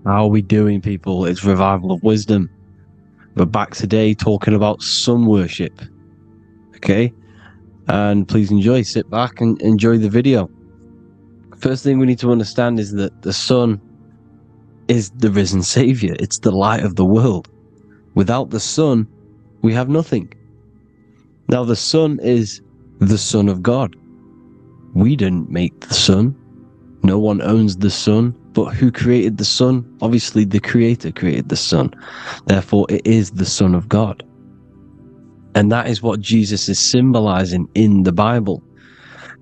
How are we doing, people? It's Revival of Wisdom. We're back today talking about sun worship. Okay? And please enjoy. Sit back and enjoy the video. First thing we need to understand is that the sun is the risen Savior. It's the light of the world. Without the sun, we have nothing. Now, the sun is the Son of God. We didn't make the sun. No one owns the sun. But who created the sun? Obviously, the Creator created the sun. Therefore, it is the Son of God. And that is what Jesus is symbolizing in the Bible.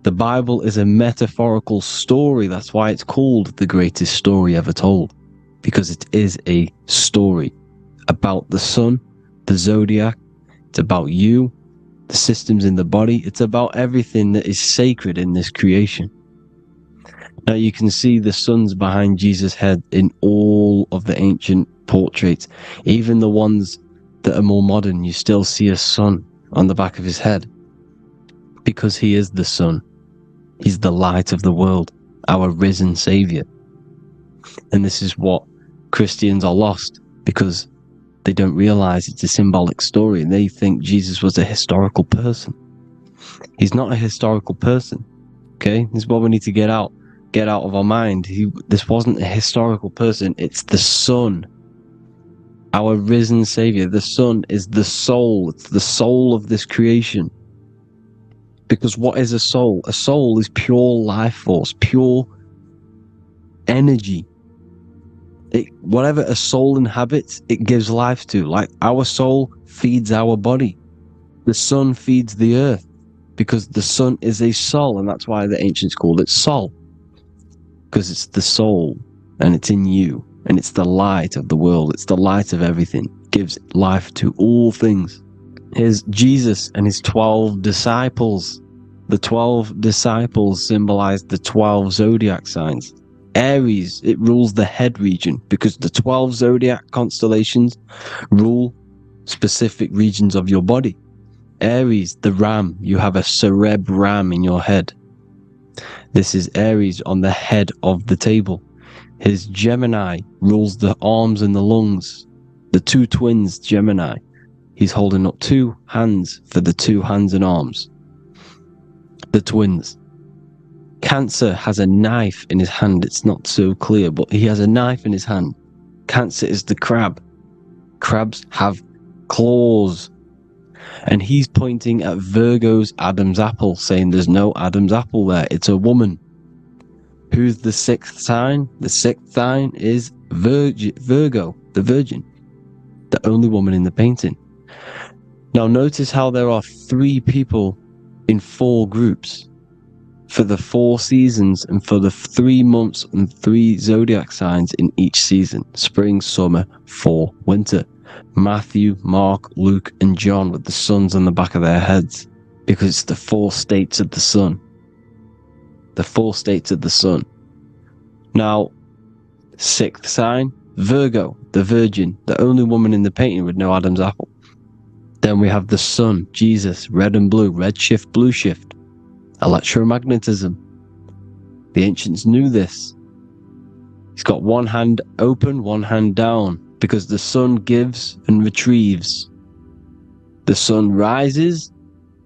The Bible is a metaphorical story. That's why it's called the greatest story ever told. Because it is a story about the sun, the zodiac. It's about you, the systems in the body. It's about everything that is sacred in this creation. Now you can see the suns behind Jesus' head in all of the ancient portraits. Even the ones that are more modern, you still see a sun on the back of his head. Because he is the sun. He's the light of the world, our risen Savior. And this is what Christians are lost, because they don't realize it's a symbolic story and they think Jesus was a historical person. He's not a historical person. Okay? This is what we need to get out of our mind. This wasn't a historical person. It's the Son, our risen Savior. The Son is the soul. It's the soul of this creation. Because what is a soul? A soul is pure life force, pure energy. Whatever a soul inhabits, it gives life to. Like our soul feeds our body. The sun feeds the earth, because the sun is a soul, and that's why the ancients called it Sol. Because it's the soul, and it's in you, and it's the light of the world. It's the light of everything. It gives life to all things. Here's Jesus and his 12 disciples. The 12 disciples symbolize the 12 zodiac signs. Aries, it rules the head region, because the 12 zodiac constellations rule specific regions of your body. Aries, the ram, you have a cerebrum in your head. This is Aries on the head of the table. His Gemini rules the arms and the lungs. The two twins, Gemini. He's holding up two hands for the two hands and arms. The twins. Cancer has a knife in his hand. It's not so clear, but he has a knife in his hand. Cancer is the crab. Crabs have claws. And he's pointing at Virgo's Adam's apple, saying there's no Adam's apple there. It's a woman. Who's the sixth sign? The sixth sign is Virgo, the Virgin. The only woman in the painting. Now notice how there are 3 people in 4 groups. For the 4 seasons and for the 3 months and 3 zodiac signs in each season. Spring, summer, fall, winter. Matthew, Mark, Luke, and John with the suns on the back of their heads, because it's the 4 states of the sun. The 4 states of the sun. Now, 6th sign, Virgo, the Virgin, the only woman in the painting with no Adam's apple. Then we have the sun, Jesus, red and blue, red shift, blue shift. Electromagnetism. The ancients knew this. He's got one hand open, one hand down, because the sun gives and retrieves. The sun rises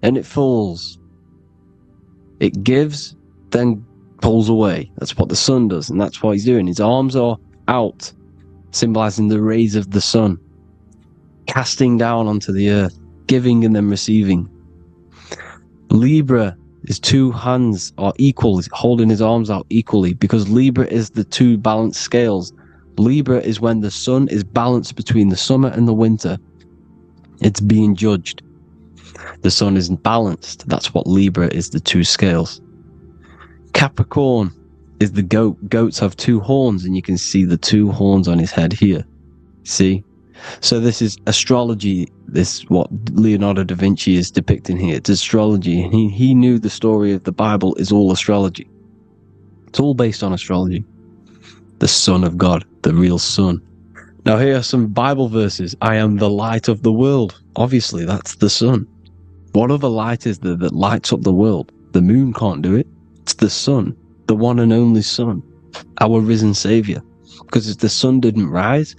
and it falls. It gives, then pulls away. That's what the sun does, and that's what he's doing. His arms are out, symbolizing the rays of the sun, casting down onto the earth, giving and then receiving. Libra, his 2 hands are equal. He's holding his arms out equally, because Libra is the 2 balanced scales. Libra is when the sun is balanced between the summer and the winter. It's being judged. The sun isn't balanced. That's what Libra is, the 2 scales. Capricorn is the goat. Goats have 2 horns, and you can see the 2 horns on his head here. See? So this is astrology. This what Leonardo da Vinci is depicting here. It's astrology. And he knew the story of the Bible is all astrology. It's all based on astrology. The Son of God, the real Son. Now here are some Bible verses. I am the light of the world. Obviously, that's the sun. What other light is there that lights up the world? The moon can't do it. It's the sun, the one and only Son, our risen Savior. Because if the sun didn't rise,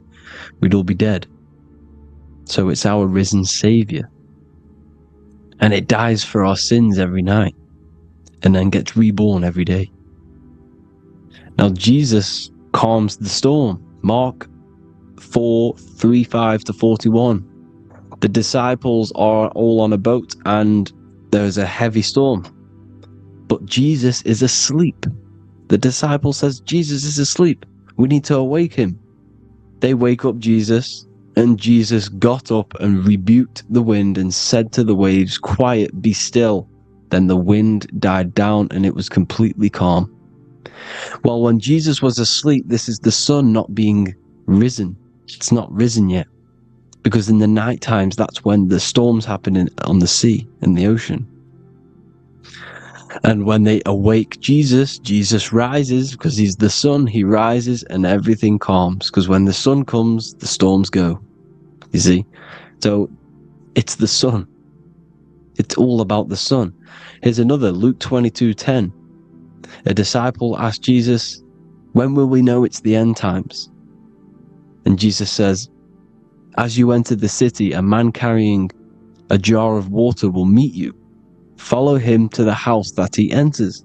we'd all be dead. So it's our risen Savior. And it dies for our sins every night and then gets reborn every day. Now Jesus calms the storm. Mark 4:35-41. The disciples are all on a boat and there's a heavy storm. But Jesus is asleep. The disciple says, Jesus is asleep. We need to awake him. They wake up Jesus, and Jesus got up and rebuked the wind and said to the waves, quiet, be still. Then the wind died down and it was completely calm. Well, when Jesus was asleep, this is the sun not being risen. It's not risen yet. Because in the night times, that's when the storms happen on the sea, in the ocean. And when they awake Jesus, Jesus rises because he's the sun. He rises and everything calms. Because when the sun comes, the storms go. You see? So it's the sun. It's all about the sun. Here's another, Luke 22:10. A disciple asked Jesus, when will we know it's the end times? And Jesus says, as you enter the city, a man carrying a jar of water will meet you. Follow him to the house that he enters.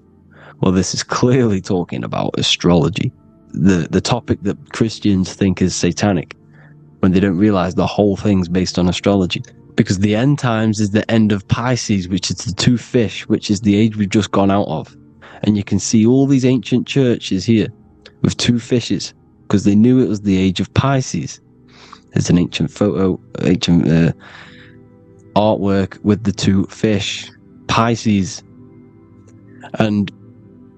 Well, this is clearly talking about astrology, the topic that Christians think is satanic, when they don't realize the whole thing's based on astrology. Because the end times is the end of Pisces, which is the two fish, which is the age we've just gone out of. And you can see all these ancient churches here with two fishes, because they knew it was the age of Pisces. There's an ancient photo, artwork with the two fish, Pisces. And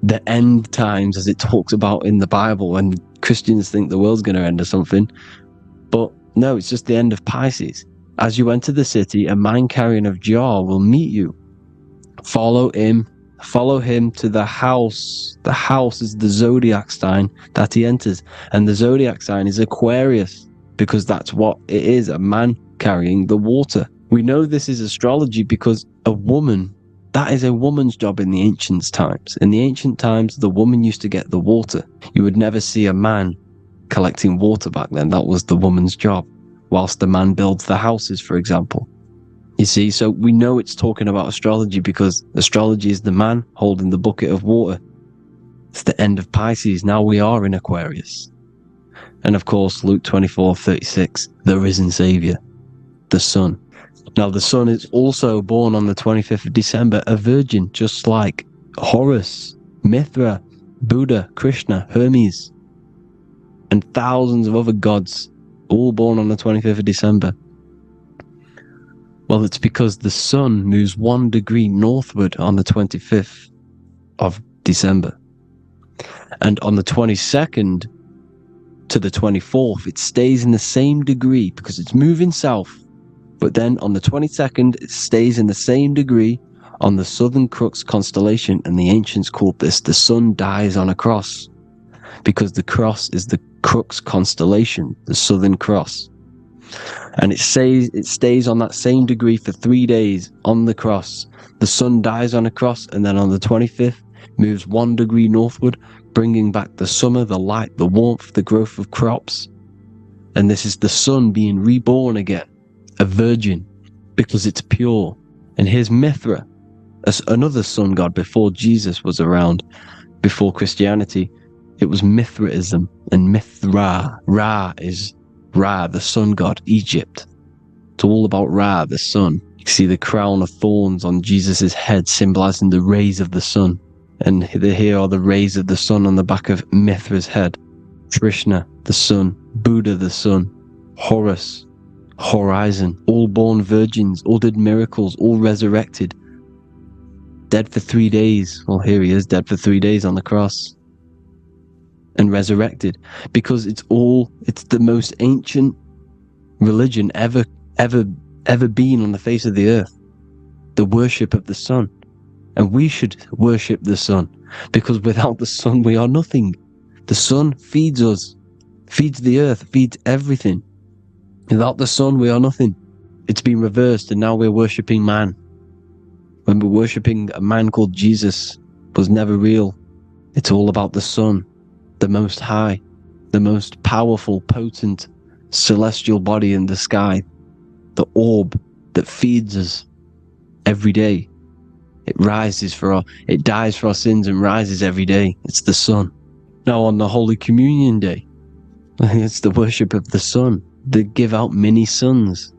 the end times, as it talks about in the Bible, when Christians think the world's going to end or something. But no, it's just the end of Pisces. As you enter the city, a man carrying a jar will meet you. Follow him to the house. The house is the zodiac sign that he enters. And the zodiac sign is Aquarius, because that's what it is, a man carrying the water. We know this is astrology because a woman, that is a woman's job in the ancient times. In the ancient times, the woman used to get the water. You would never see a man collecting water back then. That was the woman's job, whilst the man builds the houses, for example. You see, so we know it's talking about astrology because astrology is the man holding the bucket of water. It's the end of Pisces. Now we are in Aquarius. And of course, Luke 24:36, the risen Savior, the sun. Now the sun is also born on the 25th of December, a virgin, just like Horus, Mithra, Buddha, Krishna, Hermes, and thousands of other gods, all born on the 25th of December. Well, it's because the sun moves 1 degree northward on the 25th of December. And on the 22nd to the 24th, it stays in the same degree because it's moving south. But then on the 22nd, it stays in the same degree on the Southern Crux constellation. And the ancients called this the sun dies on a cross, because the cross is the Crux constellation, the Southern Cross. And it stays on that same degree for 3 days on the cross. The sun dies on a cross, and then on the 25th, moves 1 degree northward, bringing back the summer, the light, the warmth, the growth of crops. And this is the sun being reborn again, a virgin, because it's pure. And here's Mithra, another sun god before Jesus was around, before Christianity. It was Mithraism, and Mithra, Ra is Ra, the sun god, Egypt. It's all about Ra, the sun. You see the crown of thorns on Jesus' head, symbolizing the rays of the sun. And here are the rays of the sun on the back of Mithra's head. Krishna, the sun. Buddha, the sun. Horus, horizon. All born virgins, all did miracles, all resurrected. Dead for 3 days. Well, here he is, dead for 3 days on the cross. And resurrected, because it's the most ancient religion ever been on the face of the earth, the worship of the sun. And we should worship the sun, because without the sun we are nothing. The sun feeds us, feeds the earth, feeds everything. Without the sun we are nothing. It's been reversed, and now we're worshipping man. When we're worshipping a man called Jesus, was never real. It's all about the sun, the Most High. the most powerful, potent celestial body in the sky, the orb that feeds us every day. It dies for our sins and rises every day. It's the sun. Now on the Holy Communion Day, it's the worship of the sun. They give out mini suns.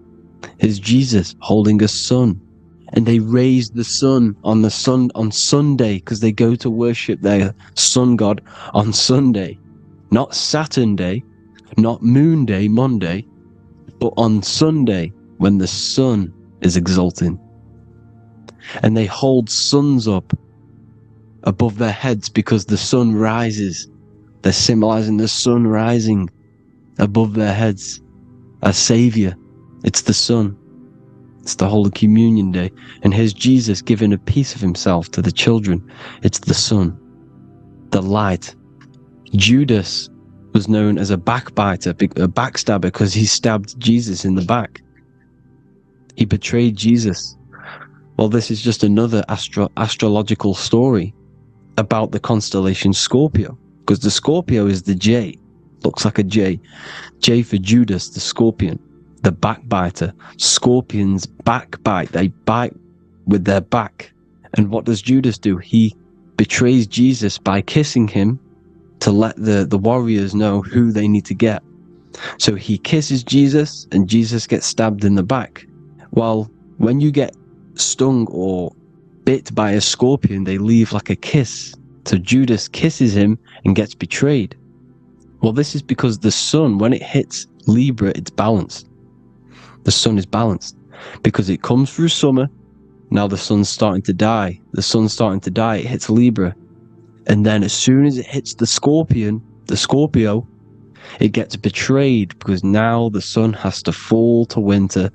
It's Jesus holding a sun. And they raise the sun on Sunday, because they go to worship their sun god on Sunday. Not Saturn Day, not Moon Day, Monday, but on Sunday when the sun is exalting. And they hold suns up above their heads because the sun rises. They're symbolizing the sun rising above their heads as Savior. It's the sun. It's the Holy Communion Day. And here's Jesus giving a piece of himself to the children. It's the sun, the light. Judas was known as a backbiter, a backstabber, because he stabbed Jesus in the back. He betrayed Jesus. Well, this is just another astrological story about the constellation Scorpio, because the Scorpio is the J. Looks like a J. J for Judas, the scorpion, the backbiter. Scorpions backbite. They bite with their back. And what does Judas do? He betrays Jesus by kissing him to let the warriors know who they need to get. So he kisses Jesus, and Jesus gets stabbed in the back. Well, when you get stung or bit by a scorpion, they leave like a kiss. So Judas kisses him and gets betrayed. Well, this is because the sun, when it hits Libra, it's balanced. The sun is balanced because it comes through summer. Now the sun's starting to die. The sun's starting to die. It hits Libra. And then as soon as it hits the Scorpio, it gets betrayed because now the sun has to fall to winter,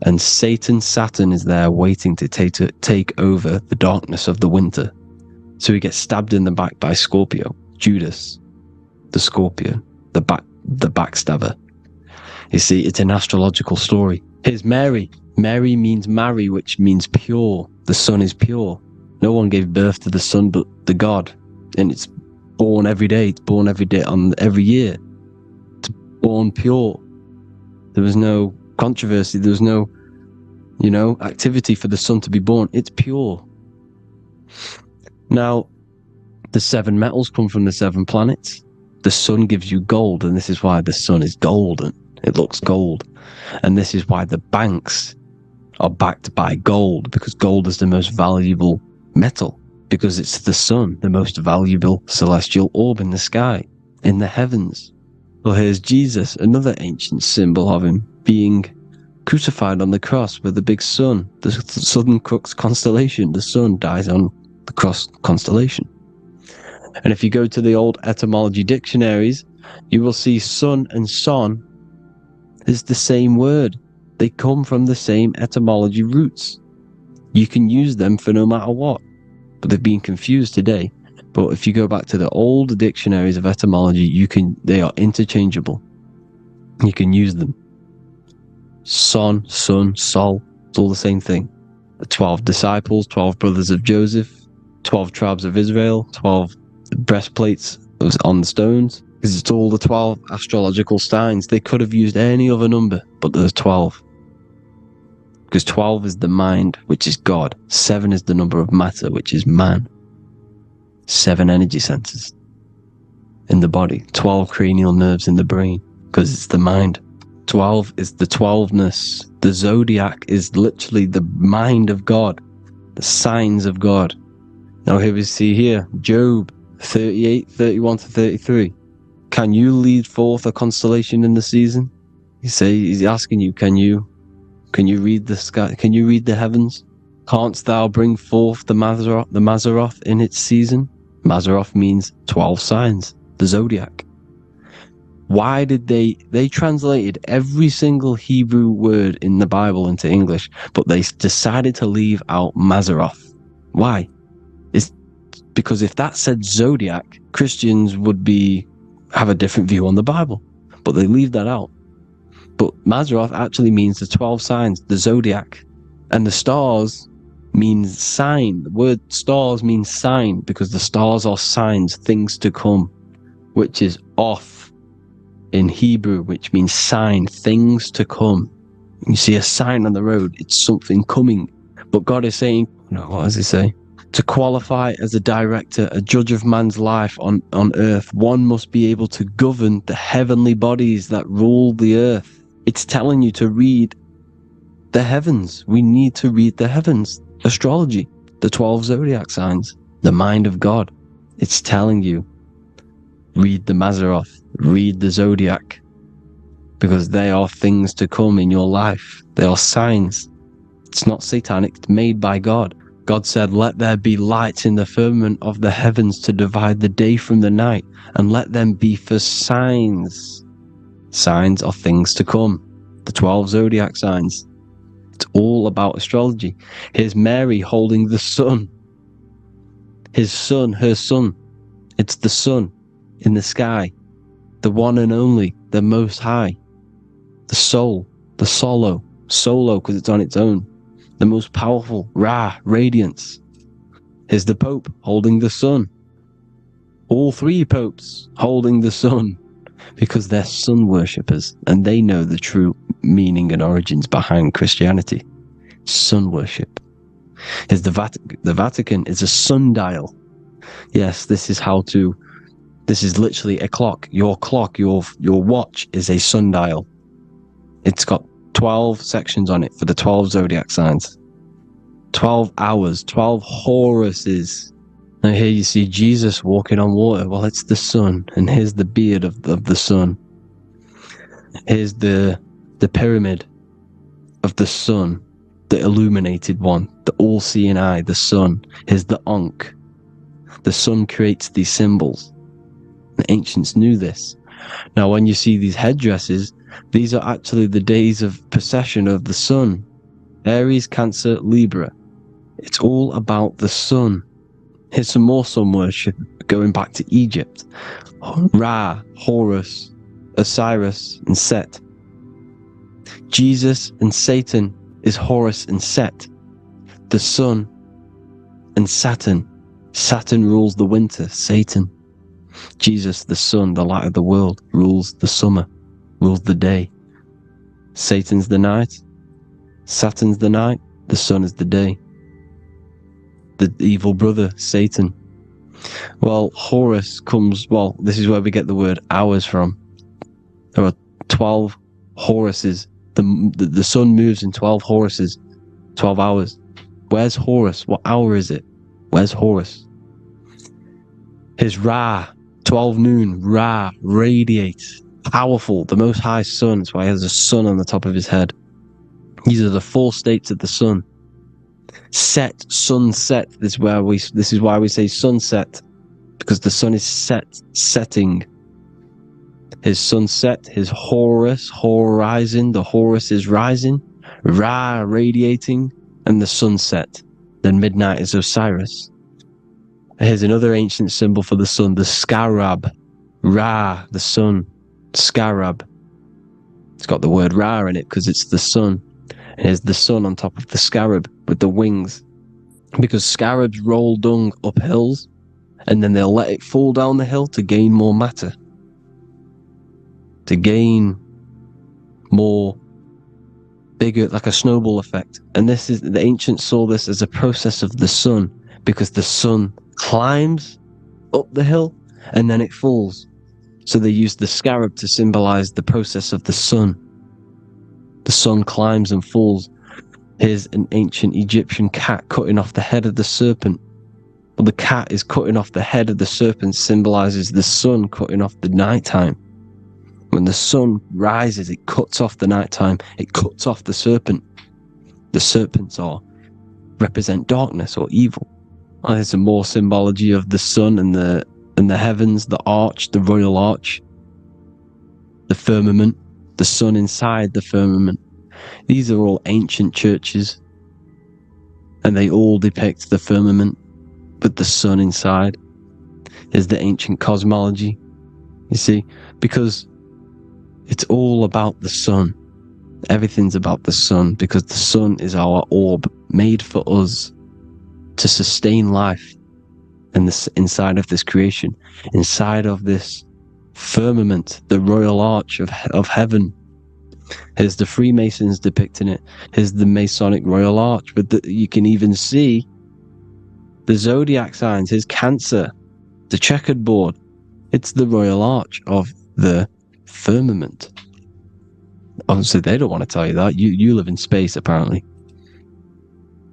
and Saturn is there waiting to take over the darkness of the winter. So he gets stabbed in the back by Scorpio, Judas, the scorpion, the backstabber. You see, it's an astrological story. Here's Mary. Mary means marry, which means pure. The sun is pure. No one gave birth to the sun but the God. And it's born every day. It's born every day on every year. It's born pure. There was no controversy. There was no, activity for the sun to be born. It's pure. Now, the 7 metals come from the 7 planets. The sun gives you gold, and this is why the sun is golden. It looks gold. And this is why the banks are backed by gold, because gold is the most valuable metal, because it's the sun, the most valuable celestial orb in the sky, in the heavens. Well, here's Jesus, another ancient symbol of him being crucified on the cross with the big sun, the Southern Cross constellation. The sun dies on the cross constellation. And if you go to the old etymology dictionaries, you will see sun and son is the same word. They come from the same etymology roots. You can use them for no matter what, but they've been confused today. But if you go back to the old dictionaries of etymology, they are interchangeable. You can use them. Son, sun, sol, it's all the same thing. The 12 disciples, 12 brothers of Joseph, 12 tribes of Israel, 12 breastplates on the stones, because it's all the 12 astrological signs. They could have used any other number, but there's 12. Because 12 is the mind, which is God. 7 is the number of matter, which is man. 7 energy centers in the body. 12 cranial nerves in the brain, because it's the mind. 12 is the 12ness. The zodiac is literally the mind of God, the signs of God. Now here we see here, Job 38, 31 to 33. Can you lead forth a constellation in the season? He's asking you, can you read the sky? Can you read the heavens? Canst thou bring forth the Mazzaroth in its season? Mazzaroth means 12 signs, the zodiac. Why did they translated every single Hebrew word in the Bible into English, but they decided to leave out Mazzaroth? Why? It's because if that said zodiac, Christians would have a different view on the Bible, but they leave that out. But Mazzaroth actually means the 12 signs, the zodiac, and the stars means sign. The word stars means sign because the stars are signs, things to come, which is off. in Hebrew, which means sign, things to come. You see a sign on the road, it's something coming. But God is saying, no, what does he say? To qualify as a director, a judge of man's life on earth, one must be able to govern the heavenly bodies that rule the earth. It's telling you to read the heavens. We need to read the heavens. Astrology, the 12 zodiac signs, the mind of God. It's telling you, read the Mazzaroth, read the zodiac, because they are things to come in your life. They are signs. It's not satanic, it's made by God. God said, let there be lights in the firmament of the heavens to divide the day from the night, and let them be for signs. Signs are things to come. The 12 zodiac signs. It's all about astrology. Here's Mary holding the sun. His son, her son. It's the sun in the sky. The one and only, the most high. The soul, the solo because it's on its own. The most powerful, Ra, radiance. Here's the Pope holding the sun. All three popes holding the sun, because they're sun worshippers and they know the true meaning and origins behind Christianity. Sun worship. Here's the Vatican. The Vatican is a sundial. Yes, this is literally a clock. Your clock, your watch is a sundial. It's got 12 sections on it for the 12 zodiac signs. 12 hours, 12 Horuses. Now here you see Jesus walking on water. Well, it's the sun, and here's the beard of the sun. Here's the pyramid of the sun, the illuminated one, the all-seeing eye, the sun. Here's the Ankh. The sun creates these symbols. The ancients knew this. Now when you see these headdresses, these are actually the days of precession of the sun. Aries, Cancer, Libra. It's all about the sun. Here's some more sun worship going back to Egypt. Ra, Horus, Osiris, and Set. Jesus and Satan is Horus and Set. The sun and Saturn. Saturn rules the winter, Satan. Jesus, the sun, the light of the world, rules the summer, rules the day. Satan's the night, Saturn's the night, the sun is the day. The evil brother, Satan. Well, Horus comes, well, this is where we get the word hours from. There are 12 Horuses. The sun moves in 12 Horuses, 12 hours. Where's Horus? What hour is it? Where's Horus? His Ra, 12 noon, Ra, radiates, powerful, the most high sun. That's why he has a sun on the top of his head. These are the four states of the sun. Set, sunset. This is why we say sunset, because the sun is setting. His sunset, his Horus, horizon. The Horus is rising, Ra radiating, and the sunset. Then midnight is Osiris. Here's another ancient symbol for the sun, the scarab. Ra, the sun, scarab. It's got the word Ra in it because it's the sun. And here's the sun on top of the scarab with the wings. Because scarabs roll dung up hills, and then they'll let it fall down the hill to gain more matter. To gain more bigger, like a snowball effect. And this is, the ancients saw this as a process of the sun, because the sun climbs up the hill and then it falls. So they used the scarab to symbolize the process of the sun. The sun climbs and falls. Here's an ancient Egyptian cat cutting off the head of the serpent. Well, the cat is cutting off the head of the serpent, symbolizes the sun cutting off the nighttime. When the sun rises, it cuts off the nighttime. It cuts off the serpent. The serpents represent darkness or evil. Well, there's some more symbology of the sun and the heavens, the arch, the royal arch, the firmament, the sun inside the firmament. These are all ancient churches, and they all depict the firmament with the sun inside. Is the ancient cosmology, you see, because it's all about the sun. Everything's about the sun, because the sun is our orb made for us to sustain life and this inside of this creation, inside of this firmament, the royal arch of heaven. Here's the Freemasons depicting it. Here's the Masonic royal arch. But you can even see the zodiac signs. Here's Cancer, the checkered board. It's the royal arch of the firmament. Obviously, they don't want to tell you that. You live in space, apparently.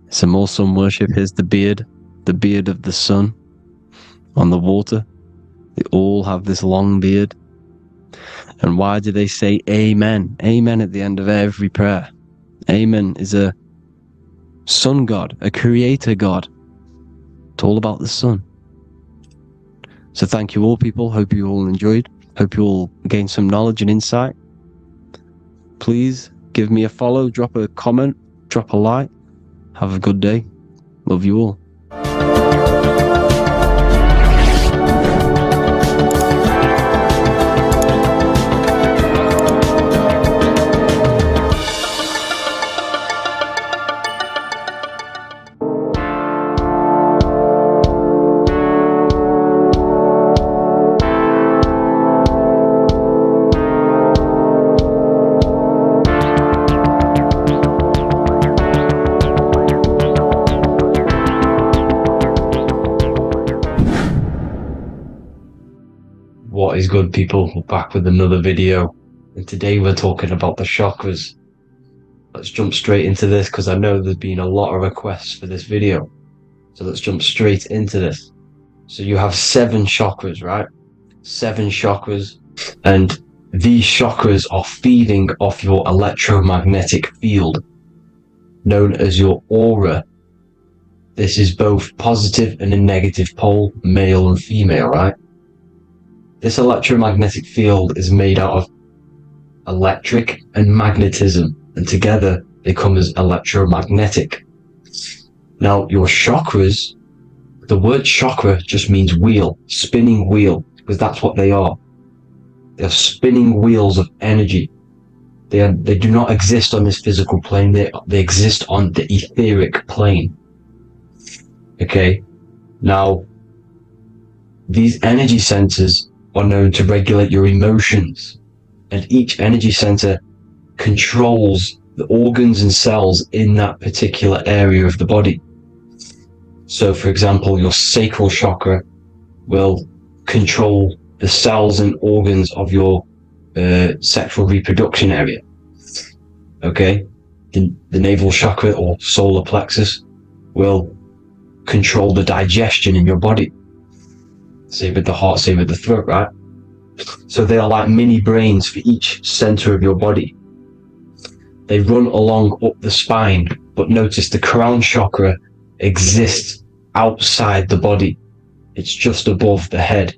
Some more sun worship. Here's the beard of the sun on the water. They all have this long beard. And why do they say amen? Amen at the end of every prayer. Amen is a sun god, a creator god. It's all about the sun. So thank you all, people. Hope you all enjoyed. Hope you all gained some knowledge and insight. Please give me a follow, drop a comment, drop a like. Have a good day. Love you all. What is good, people? We're back with another video, and today we're talking about the chakras. Let's jump straight into this because I know there's been a lot of requests for this video. So let's jump straight into this. So you have 7 chakras, right? 7 chakras, and these chakras are feeding off your electromagnetic field, known as your aura. This is both positive and a negative pole, male and female, right? This electromagnetic field is made out of electric and magnetism, and together they come as electromagnetic. Now, your chakras, the word chakra just means wheel, spinning wheel, because that's what they are. They're spinning wheels of energy. They do not exist on this physical plane, they exist on the etheric plane. Okay, now, these energy centers are known to regulate your emotions, and each energy center controls the organs and cells in that particular area of the body. So, for example, your sacral chakra will control the cells and organs of your sexual reproduction area. Okay, the navel chakra or solar plexus will control the digestion in your body. Same with the heart, same with the throat, right? So they are like mini brains for each center of your body. They run along up the spine, but notice the crown chakra exists outside the body. It's just above the head.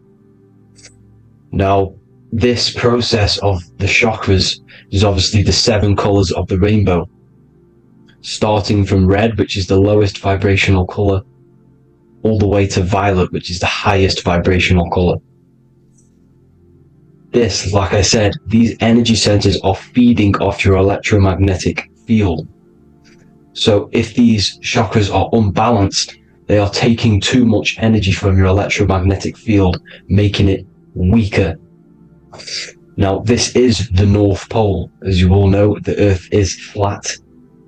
Now, this process of the chakras is obviously the 7 colors of the rainbow, starting from red, which is the lowest vibrational color, all the way to violet, which is the highest vibrational color. This, like I said, these energy centers are feeding off your electromagnetic field. So if these chakras are unbalanced, they are taking too much energy from your electromagnetic field, making it weaker. Now, this is the North Pole. As you all know, the Earth is flat,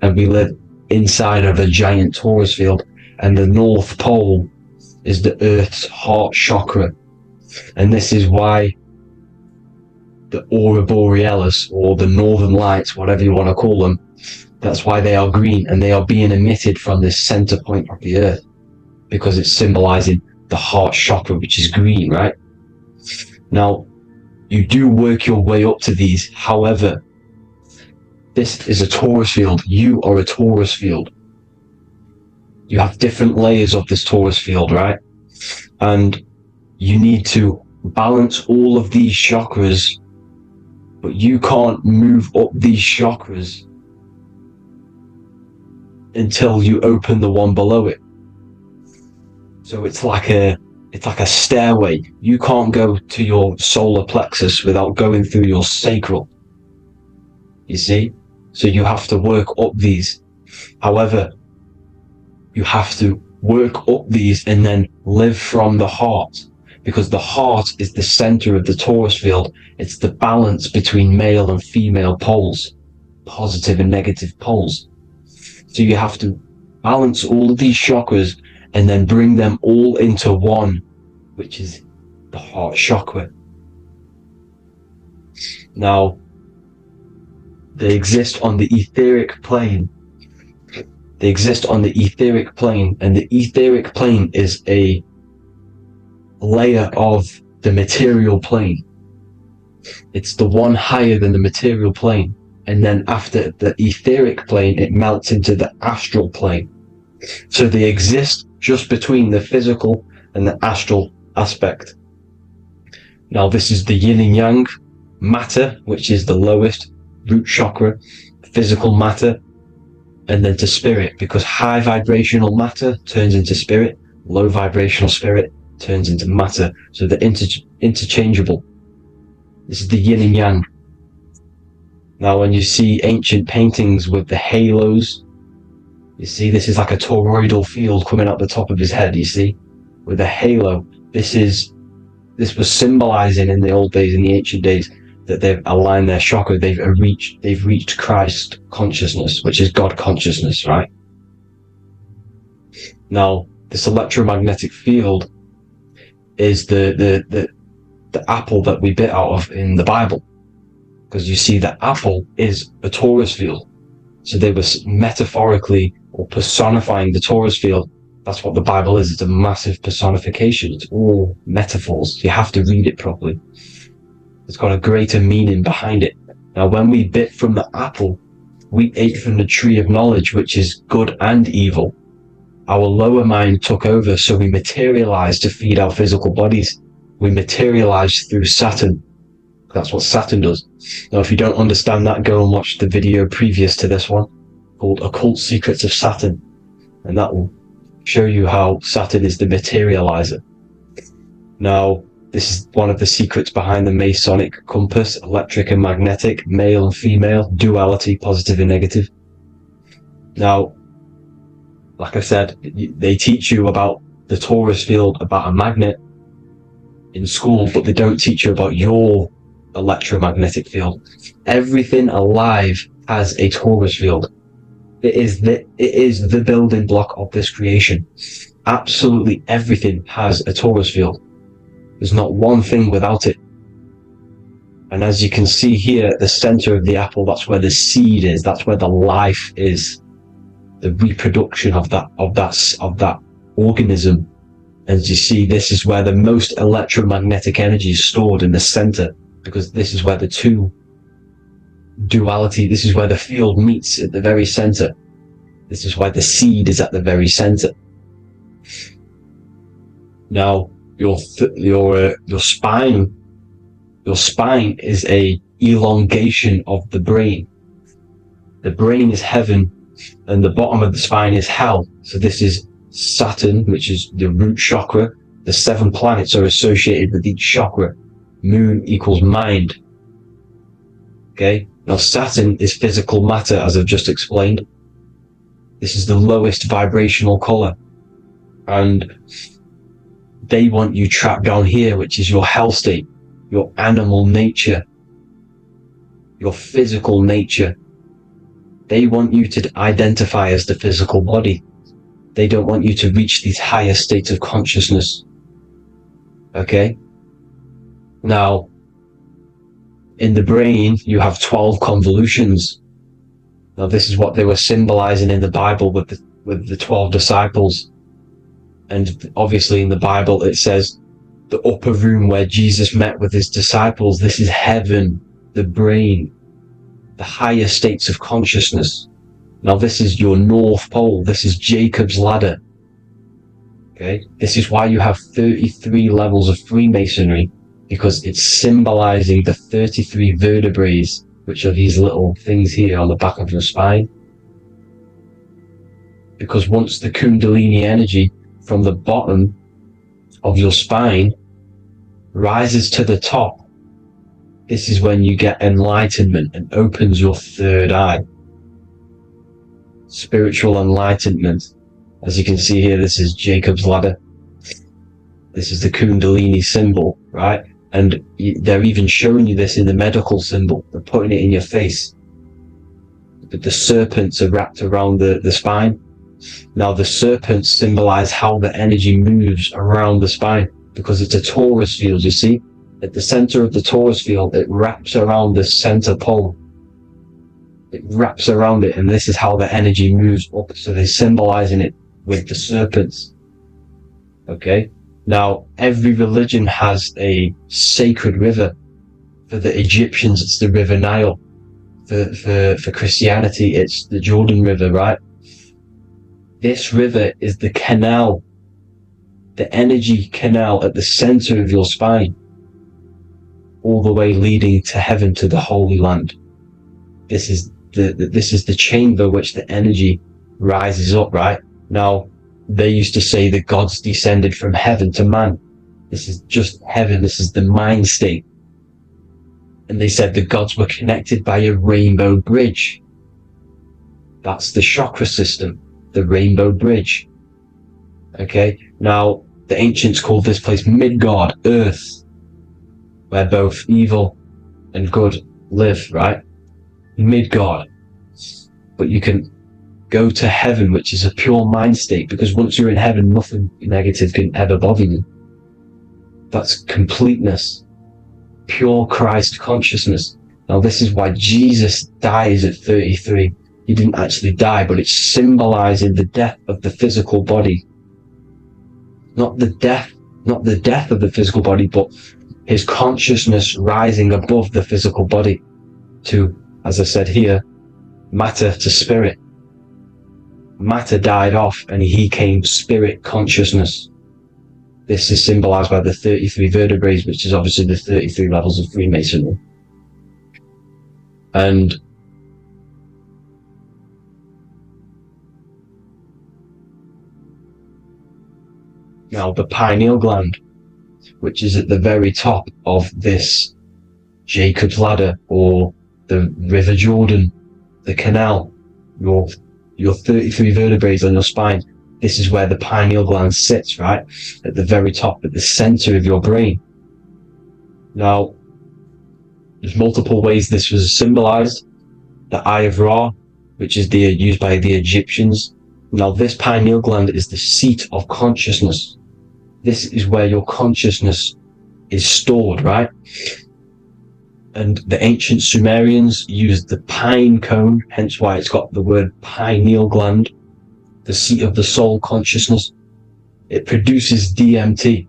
and we live inside of a giant torus field. And the North Pole is the Earth's heart chakra. And this is why the aurora borealis, or the northern lights, whatever you want to call them, that's why they are green, and they are being emitted from this center point of the Earth, because it's symbolizing the heart chakra, which is green, right? Now, you do work your way up to these. However, this is a torus field. You are a torus field. You have different layers of this torus field, right? And you need to balance all of these chakras, but you can't move up these chakras until you open the one below it. So it's like a stairway. You can't go to your solar plexus without going through your sacral. You see? So you have to work up these. However, you have to work up these and then live from the heart, because the heart is the center of the torus field. It's the balance between male and female poles, positive and negative poles. So you have to balance all of these chakras and then bring them all into one, which is the heart chakra. Now, they exist on the etheric plane. They exist on the etheric plane, and the etheric plane is a layer of the material plane. It's the one higher than the material plane. And then after the etheric plane, it melts into the astral plane. So they exist just between the physical and the astral aspect. Now, this is the yin and yang matter, which is the lowest root chakra, physical matter, and then to spirit, because high vibrational matter turns into spirit, low vibrational spirit turns into matter. So they're interchangeable. This is the yin and yang. Now, when you see ancient paintings with the halos, you see this is like a toroidal field coming out the top of his head, you see, with a halo. This was symbolizing in the old days, in the ancient days, that they've aligned their chakra, they've reached Christ consciousness, which is God consciousness, right? Now, this electromagnetic field is the apple that we bit out of in the Bible. Because you see that apple is a torus field. So they were metaphorically or personifying the torus field. That's what the Bible is. It's a massive personification. It's all metaphors. You have to read it properly. It's got a greater meaning behind it. Now, when we bit from the apple, we ate from the tree of knowledge, which is good and evil. Our lower mind took over, so we materialized to feed our physical bodies. We materialized through Saturn. That's what Saturn does. Now, if you don't understand that, go and watch the video previous to this one called Occult Secrets of Saturn, and that will show you how Saturn is the materializer. Now, this is one of the secrets behind the Masonic compass: electric and magnetic, male and female, duality, positive and negative. Now, like I said, they teach you about the torus field, about a magnet in school, but they don't teach you about your electromagnetic field. Everything alive has a torus field. It is the building block of this creation. Absolutely everything has a torus field. There's not one thing without it. And as you can see here at the center of the apple, that's where the seed is. That's where the life is. The reproduction of that organism. As you see, this is where the most electromagnetic energy is stored, in the center, because this is where the two duality, this is where the field meets, at the very center. This is why the seed is at the very center. Now, your spine is a elongation of the brain. The brain is heaven, and the bottom of the spine is hell. So this is Saturn, which is the root chakra. The 7 planets are associated with each chakra. Moon equals mind. Okay, now Saturn is physical matter, as I've just explained. This is the lowest vibrational color, and they want you trapped down here, which is your hell state, your animal nature, your physical nature. They want you to identify as the physical body. They don't want you to reach these higher states of consciousness. Okay? Now, in the brain, you have 12 convolutions. Now, this is what they were symbolizing in the Bible with the 12 disciples. And obviously in the Bible, it says the upper room where Jesus met with his disciples. This is heaven, the brain, the higher states of consciousness. Now, this is your North Pole. This is Jacob's ladder. Okay? This is why you have 33 levels of Freemasonry, because it's symbolizing the 33 vertebrae, which are these little things here on the back of your spine. Because once the Kundalini energy from the bottom of your spine rises to the top, this is when you get enlightenment and opens your third eye. Spiritual enlightenment. As you can see here, this is Jacob's ladder. This is the Kundalini symbol, right? And they're even showing you this in the medical symbol. They're putting it in your face. But the serpents are wrapped around the spine. Now the serpents symbolize how the energy moves around the spine, because it's a torus field, you see? At the center of the torus field, it wraps around the center pole. It wraps around it, and this is how the energy moves up. So they're symbolizing it with the serpents. Okay? Now, every religion has a sacred river. For the Egyptians, it's the River Nile. For Christianity, it's the Jordan River, right? This river is the canal, the energy canal at the center of your spine, all the way leading to heaven, to the Holy Land. This is the chamber which the energy rises up, right? Now, they used to say the gods descended from heaven to man. This is just heaven. This is the mind state. And they said the gods were connected by a rainbow bridge. That's the chakra system, the rainbow bridge. Okay, now the ancients called this place Midgard, Earth, where both evil and good live, right? Midgard. But you can go to heaven, which is a pure mind state, because once you're in heaven, nothing negative can ever bother you. That's completeness. Pure Christ consciousness. Now this is why Jesus dies at 33. He didn't actually die, but it's symbolizing the death of the physical body. Not the death of the physical body, but his consciousness rising above the physical body to, as I said here, matter to spirit. Matter died off and he came spirit consciousness. This is symbolized by the 33 vertebrae, which is obviously the 33 levels of Freemasonry. And now the pineal gland, which is at the very top of this Jacob's ladder, or the River Jordan, the canal, your 33 vertebrae on your spine. This is where the pineal gland sits, right? At the very top, at the center of your brain. Now, there's multiple ways this was symbolized. The Eye of Ra, which is used by the Egyptians. Now, this pineal gland is the seat of consciousness. This is where your consciousness is stored, right? And the ancient Sumerians used the pine cone, hence why it's got the word pineal gland, the seat of the soul consciousness. It produces DMT,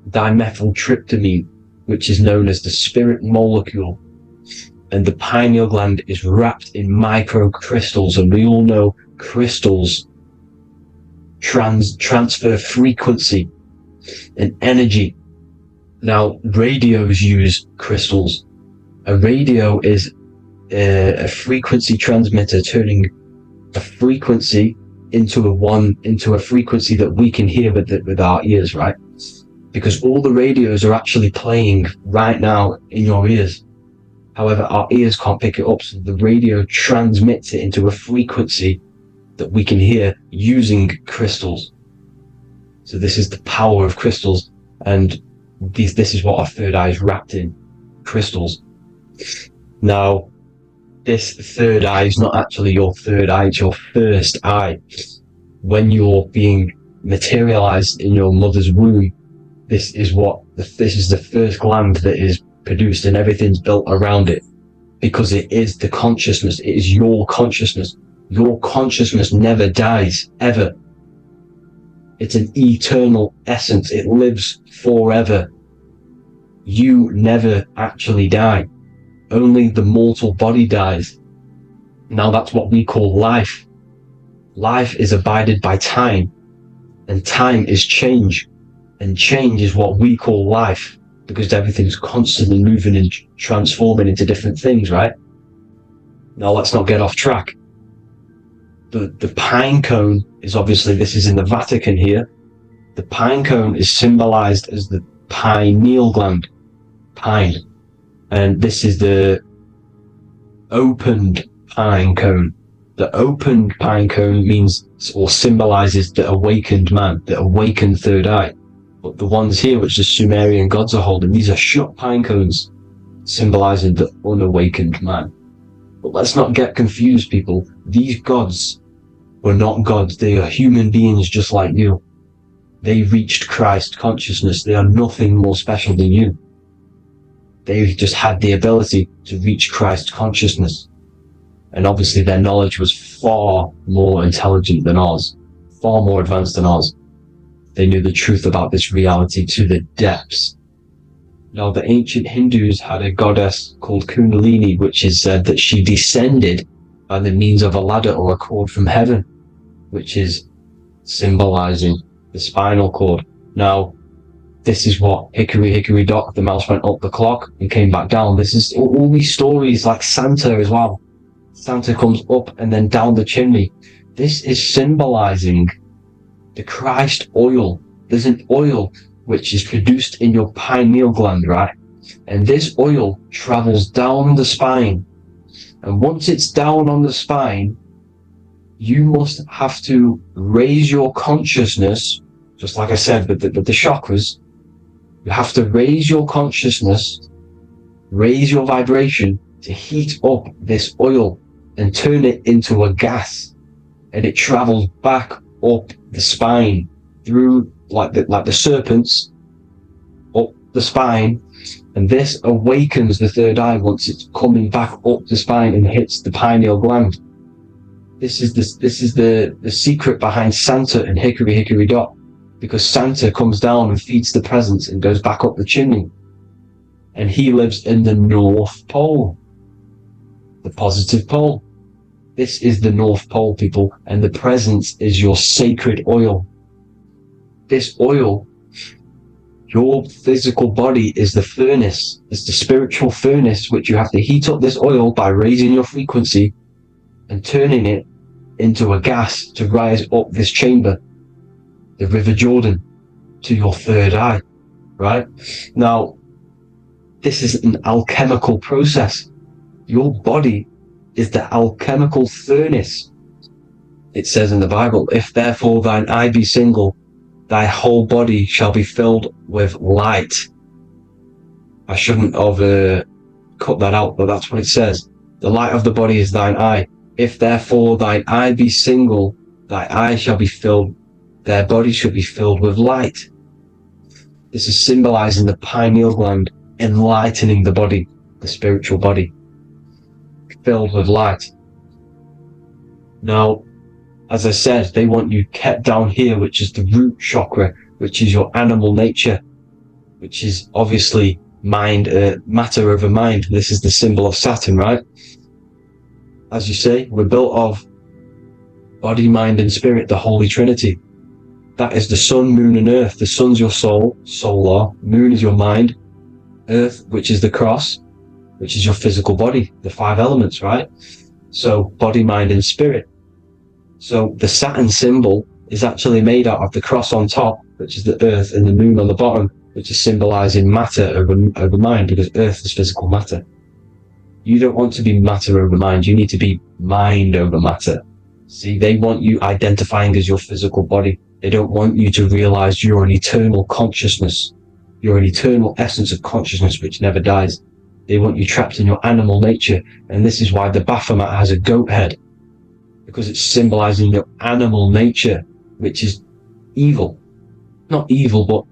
dimethyltryptamine, which is known as the spirit molecule. And the pineal gland is wrapped in microcrystals, and we all know crystals transfer frequency and energy. Now, radios use crystals. A radio is a frequency transmitter, turning a frequency into a frequency that we can hear with our ears, right? Because all the radios are actually playing right now in your ears. However, our ears can't pick it up, so the radio transmits it into a frequency that we can hear using crystals. So this is the power of crystals, and this is what our third eye is wrapped in, crystals. Now, this third eye is not actually your third eye, it's your first eye. When you're being materialized in your mother's womb, this is the first gland that is produced, and everything's built around it, because it is the consciousness. It is your consciousness. Your consciousness never dies, ever. It's an eternal essence. It lives forever. You never actually die. Only the mortal body dies. Now that's what we call life. Life is abided by time, and time is change. And change is what we call life, because everything's constantly moving and transforming into different things, right? Now let's not get off track. The pine cone is obviously, this is in the Vatican here. The pine cone is symbolized as the pineal gland, pine. And this is the opened pine cone. The opened pine cone means, or symbolizes, the awakened man, the awakened third eye. But the ones here, which the Sumerian gods are holding, these are shut pine cones, symbolizing the unawakened man. But let's not get confused, people. These gods were not gods. They are human beings just like you. They reached Christ consciousness. They are nothing more special than you. They just had the ability to reach Christ consciousness. And obviously their knowledge was far more intelligent than ours, far more advanced than ours. They knew the truth about this reality to the depths. Now, the ancient Hindus had a goddess called Kundalini, which is said that she descended by the means of a ladder or a cord from heaven, which is symbolizing the spinal cord. Now, this is what hickory hickory dock, the mouse went up the clock and came back down. This is all these stories, like Santa as well. Santa comes up and then down the chimney. This is symbolizing the Christ oil. There's an oil which is produced in your pineal gland, right? And this oil travels down the spine. And once it's down on the spine, you must have to raise your consciousness, just like I said with the chakras. You have to raise your consciousness, raise your vibration to heat up this oil and turn it into a gas. And it travels back up the spine through like the serpents up the spine, and this awakens the third eye once it's coming back up the spine and hits the pineal gland. This is the secret behind Santa and hickory hickory dock, because Santa comes down and feeds the presents and goes back up the chimney, and he lives in the North Pole, the positive pole. This is the North Pole, people, and the presence is your sacred oil. This oil, your physical body is the furnace. It's the spiritual furnace, which you have to heat up this oil by raising your frequency and turning it into a gas to rise up this chamber, the River Jordan, to your third eye, right? Now, this is an alchemical process. Your body is the alchemical furnace. It says in the Bible, if therefore thine eye be single, thy whole body shall be filled with light. I shouldn't have cut that out, but that's what it says. The light of the body is thine eye. If therefore thine eye be single, thy eye shall be filled, their body shall be filled with light. This is symbolizing the pineal gland, enlightening the body, the spiritual body, filled with light. Now, as I said, they want you kept down here, which is the root chakra, which is your animal nature, which is obviously mind, matter over mind. This is the symbol of Saturn, right? As you say, we're built of body, mind, and spirit, the Holy Trinity. That is the sun, moon, and earth. The sun's your soul, solar. Moon is your mind. Earth, which is the cross, which is your physical body, the 5 elements, right? So body, mind, and spirit. So the Saturn symbol is actually made out of the cross on top, which is the earth, and the moon on the bottom, which is symbolizing matter over mind, because earth is physical matter. You don't want to be matter over mind. You need to be mind over matter. See, they want you identifying as your physical body. They don't want you to realize you're an eternal consciousness. You're an eternal essence of consciousness which never dies. They want you trapped in your animal nature. And this is why the Baphomet has a goat head, because it's symbolizing your animal nature, which is evil. Not evil, but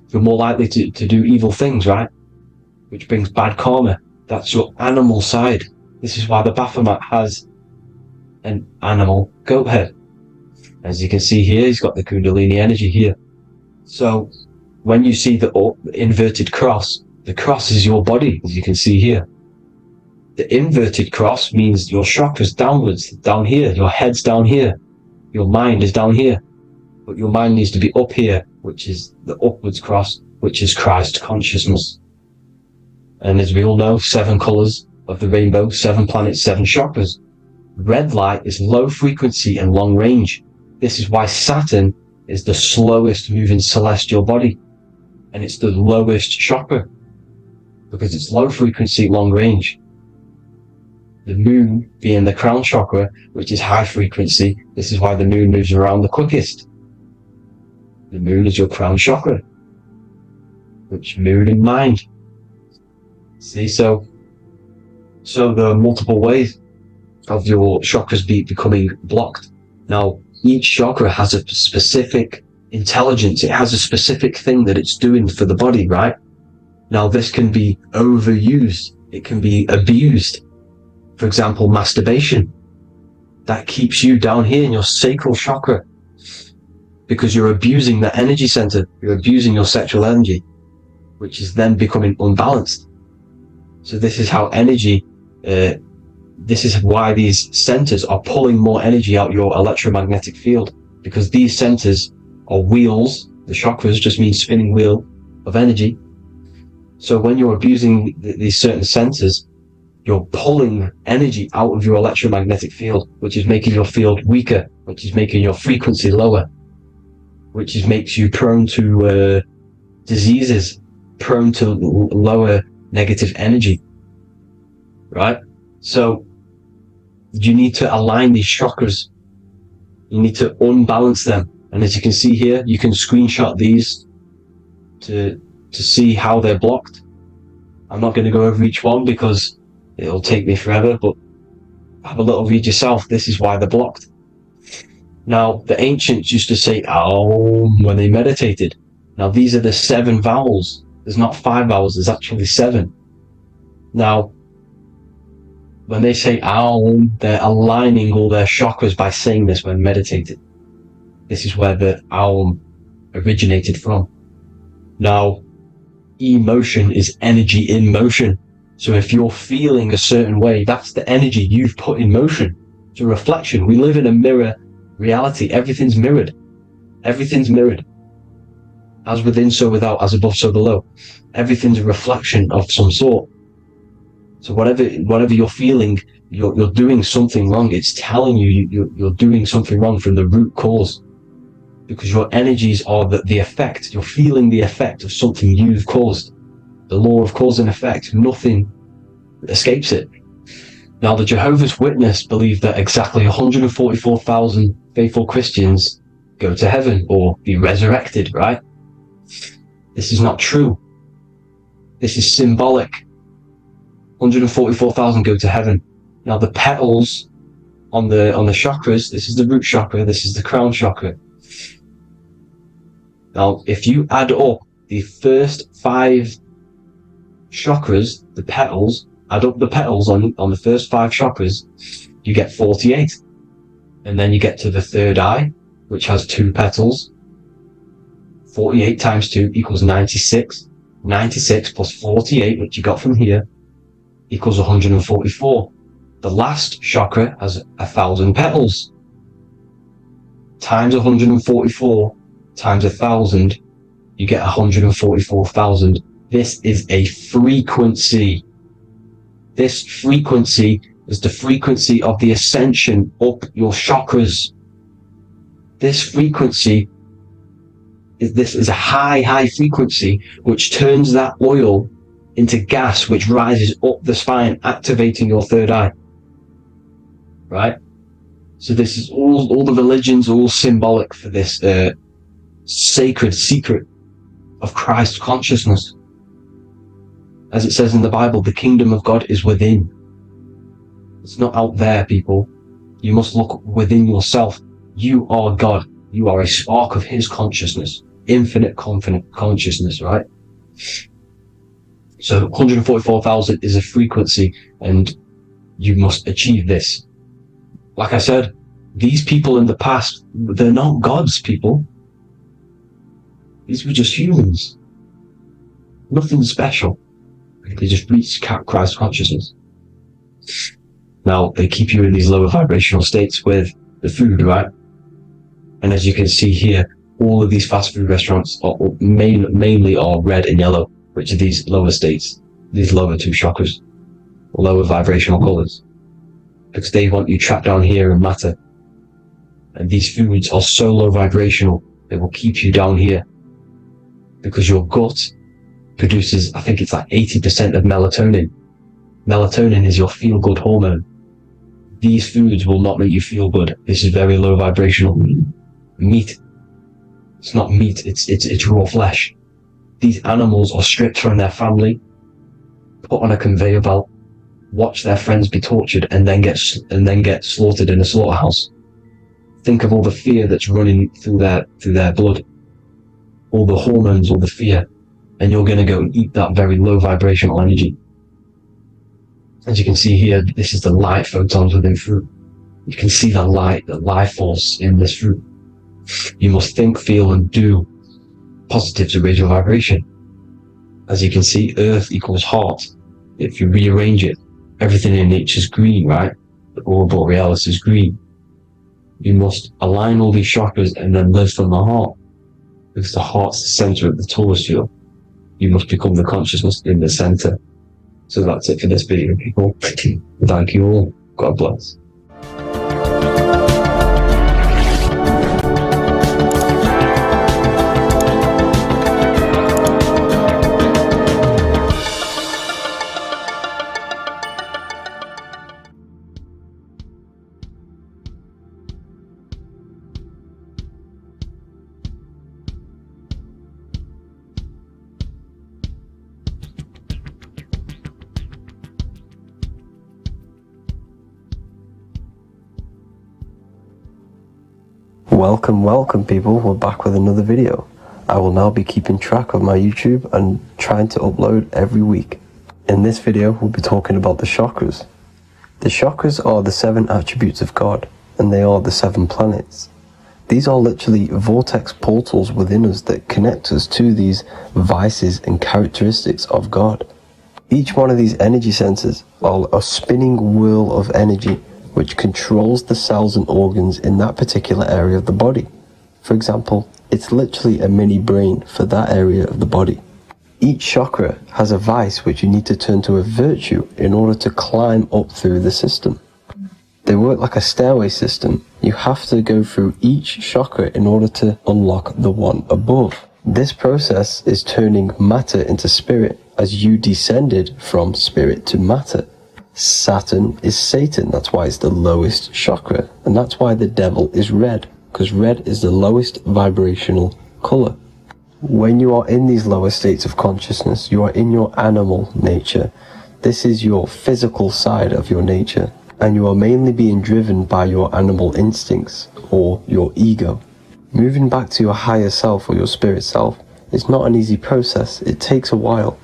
you're more likely to do evil things, right? Which brings bad karma. That's your animal side. This is why the Baphomet has an animal goat head. As you can see here, he's got the Kundalini energy here. So when you see the inverted cross, the cross is your body, as you can see here. The inverted cross means your chakra's downwards, down here. Your head's down here. Your mind is down here. But your mind needs to be up here, which is the upwards cross, which is Christ consciousness. And as we all know, 7 colors of the rainbow, 7 planets, 7 chakras. Red light is low frequency and long range. This is why Saturn is the slowest moving celestial body. And it's the lowest chakra, because it's low frequency, long range. The moon being the crown chakra, which is high frequency. This is why the moon moves around the quickest. The moon is your crown chakra. which mirrored in mind. See, so there are multiple ways of your chakras becoming blocked. Now, each chakra has a specific intelligence. It has a specific thing that it's doing for the body, right? Now, this can be overused. It can be abused. For example, masturbation. That keeps you down here in your sacral chakra because you're abusing that energy center. You're abusing your sexual energy, which is then becoming unbalanced. So this is how energy, this is why these centers are pulling more energy out your electromagnetic field, because these centers are wheels. The chakras just mean spinning wheel of energy. So when you're abusing these certain centers, you're pulling energy out of your electromagnetic field, which is making your field weaker, which is making your frequency lower, which makes you prone to diseases, prone to lower negative energy, right? So you need to align these chakras. You need to unbalance them. And as you can see here, you can screenshot these to see how they're blocked. I'm not going to go over each one because it'll take me forever, but have a little read yourself. This is why they're blocked. Now, the ancients used to say Aum when they meditated. Now, these are the 7 vowels. There's not 5 vowels, there's actually 7. Now, when they say Aum, they're aligning all their chakras by saying this when meditated. This is where the Aum originated from. Now, emotion is energy in motion. So if you're feeling a certain way, that's the energy you've put in motion. It's a reflection. We live in a mirror reality. Everything's mirrored. Everything's mirrored. As within, so without, as above, so below. Everything's a reflection of some sort. So whatever you're feeling, you're doing something wrong. It's telling you you're doing something wrong from the root cause. Because your energies are the effect. You're feeling the effect of something you've caused. The law of cause and effect, nothing escapes it. Now, the Jehovah's Witness believe that exactly 144,000 faithful Christians go to heaven or be resurrected, right? This is not true. This is symbolic. 144,000 go to heaven. Now, the petals on the chakras, this is the root chakra, this is the crown chakra. Now, if you add up the first 5 chakras, the petals, add up the petals on the first 5 chakras, you get 48. And then you get to the third eye, which has 2 petals. 48 times 2 equals 96. 96 plus 48, which you got from here, equals 144. The last chakra has 1,000 petals. Times 144 times 1,000, you get 144,000. This is a frequency. This frequency is the frequency of the ascension up your chakras. This frequency is a high frequency which turns that oil into gas, which rises up the spine, activating your third eye. Right? So this is all the religions are all symbolic for this sacred secret of Christ consciousness. As it says in the Bible, the kingdom of God is within. It's not out there, people. You must look within yourself. You are God. You are a spark of His consciousness. Infinite consciousness, right? So 144,000 is a frequency, and you must achieve this. Like I said, these people in the past, they're not gods, people. These were just humans. Nothing special. They just reach Christ consciousness. Now, they keep you in these lower vibrational states with the food, right? And as you can see here, all of these fast food restaurants are mainly are red and yellow, which are these lower states, these lower 2 chakras, lower vibrational colors, because they want you trapped down here in matter. And these foods are so low vibrational, they will keep you down here, because your gut produces, I think it's like 80% of melatonin. Melatonin is your feel-good hormone. These foods will not make you feel good. This is very low vibrational. Meat. It's not meat, it's raw flesh. These animals are stripped from their family, put on a conveyor belt, watch their friends be tortured, and then get slaughtered in a slaughterhouse. Think of all the fear that's running through their blood, all the hormones, all the fear, and you're going to go and eat that very low vibrational energy. As you can see here, this is the light photons within fruit. You can see the light, the life force in this fruit. You must think, feel, and do positive to raise your vibration. As you can see, earth equals heart. If you rearrange it, everything in nature is green, right? The aurora borealis is green. You must align all these chakras and then live from the heart, because the heart's the center of the Taurus field. You must become the consciousness in the center. So that's it for this video, people. Thank you all. God bless. Welcome people, we're back with another video. I will now be keeping track of my YouTube and trying to upload every week. In this video we'll be talking about the chakras. The chakras are the 7 attributes of God, and they are the 7 planets. These are literally vortex portals within us that connect us to these vices and characteristics of God. Each one of these energy centers are a spinning wheel of energy which controls the cells and organs in that particular area of the body. For example, it's literally a mini brain for that area of the body. Each chakra has a vice which you need to turn to a virtue in order to climb up through the system. They work like a stairway system. You have to go through each chakra in order to unlock the one above. This process is turning matter into spirit as you descended from spirit to matter. Saturn is Satan, that's why it's the lowest chakra, and that's why the devil is red, because red is the lowest vibrational color. When you are in these lower states of consciousness, you are in your animal nature. This is your physical side of your nature, and you are mainly being driven by your animal instincts, or your ego. Moving back to your higher self or your spirit self is not an easy process, it takes a while.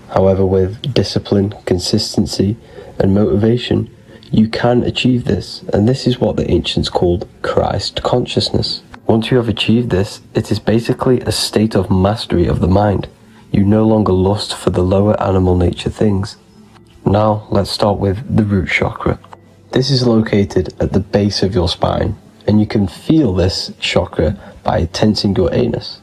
However, with discipline, consistency, and motivation, you can achieve this, and this is what the ancients called Christ consciousness. Once you have achieved this, it is basically a state of mastery of the mind. You no longer lust for the lower animal nature things. Now, let's start with the root chakra. This is located at the base of your spine, and you can feel this chakra by tensing your anus.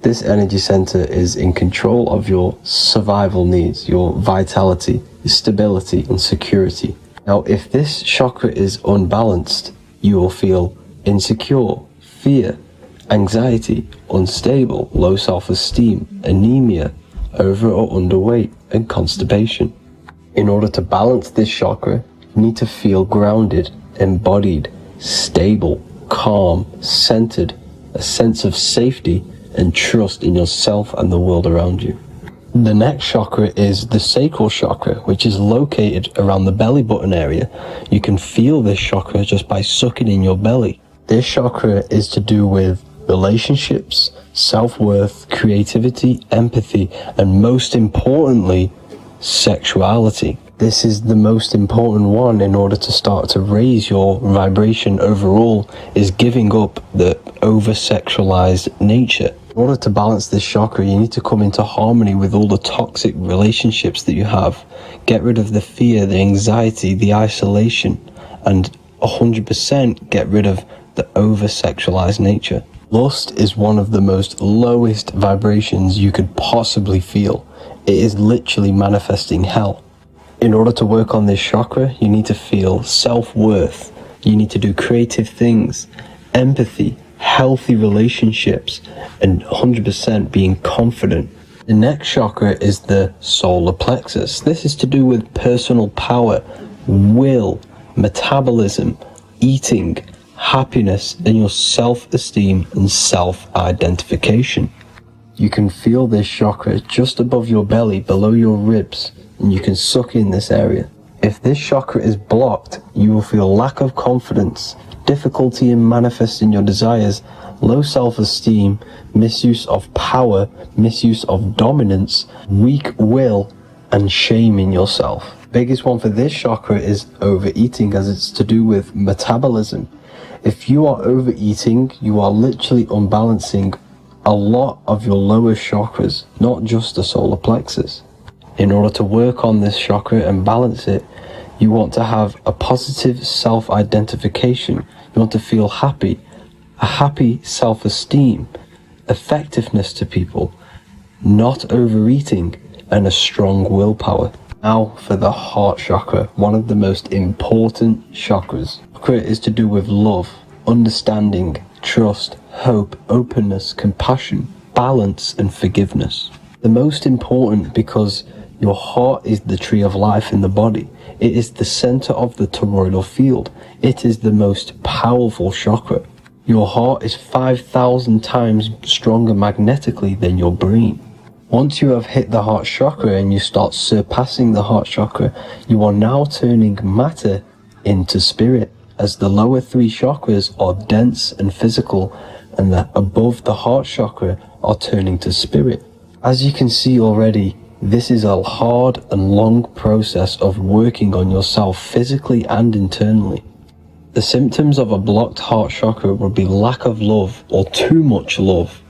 This energy center is in control of your survival needs, your vitality, stability, and security. Now, if this chakra is unbalanced, you will feel insecure, fear, anxiety, unstable, low self-esteem, anemia, over or underweight, and constipation. In order to balance this chakra, you need to feel grounded, embodied, stable, calm, centered, a sense of safety, and trust in yourself and the world around you. The next chakra is the sacral chakra, which is located around the belly button area. You can feel this chakra just by sucking in your belly. This chakra is to do with relationships, self-worth, creativity, empathy, and most importantly, sexuality. This is the most important one in order to start to raise your vibration overall, is giving up the over-sexualized nature. In order to balance this chakra, you need to come into harmony with all the toxic relationships that you have. Get rid of the fear, the anxiety, the isolation, and 100% get rid of the over-sexualized nature. Lust is one of the most lowest vibrations you could possibly feel. It is literally manifesting hell. In order to work on this chakra, you need to feel self-worth. You need to do creative things, empathy, healthy relationships, and 100% being confident. The next chakra is the solar plexus. This is to do with personal power, will, metabolism, eating, happiness, and your self-esteem and self-identification. You can feel this chakra just above your belly, below your ribs, and you can suck in this area. If this chakra is blocked, you will feel lack of confidence, difficulty in manifesting your desires, low self-esteem, misuse of power, misuse of dominance, weak will, and shame in yourself. Biggest one for this chakra is overeating, as it's to do with metabolism. If you are overeating, you are literally unbalancing a lot of your lower chakras, not just the solar plexus. In order to work on this chakra and balance it, you want to have a positive self-identification. You want to feel happy, a happy self-esteem, effectiveness to people, not overeating, and a strong willpower. Now for the heart chakra, one of the most important chakras. Chakra is to do with love, understanding, trust, hope, openness, compassion, balance, and forgiveness. The most important because your heart is the tree of life in the body. It is the center of the toroidal field. It is the most powerful chakra. Your heart is 5,000 times stronger magnetically than your brain. Once you have hit the heart chakra and you start surpassing the heart chakra, you are now turning matter into spirit, as the lower three chakras are dense and physical, and the above the heart chakra are turning to spirit. As you can see already, this is a hard and long process of working on yourself physically and internally. The symptoms of a blocked heart chakra would be lack of love or too much love,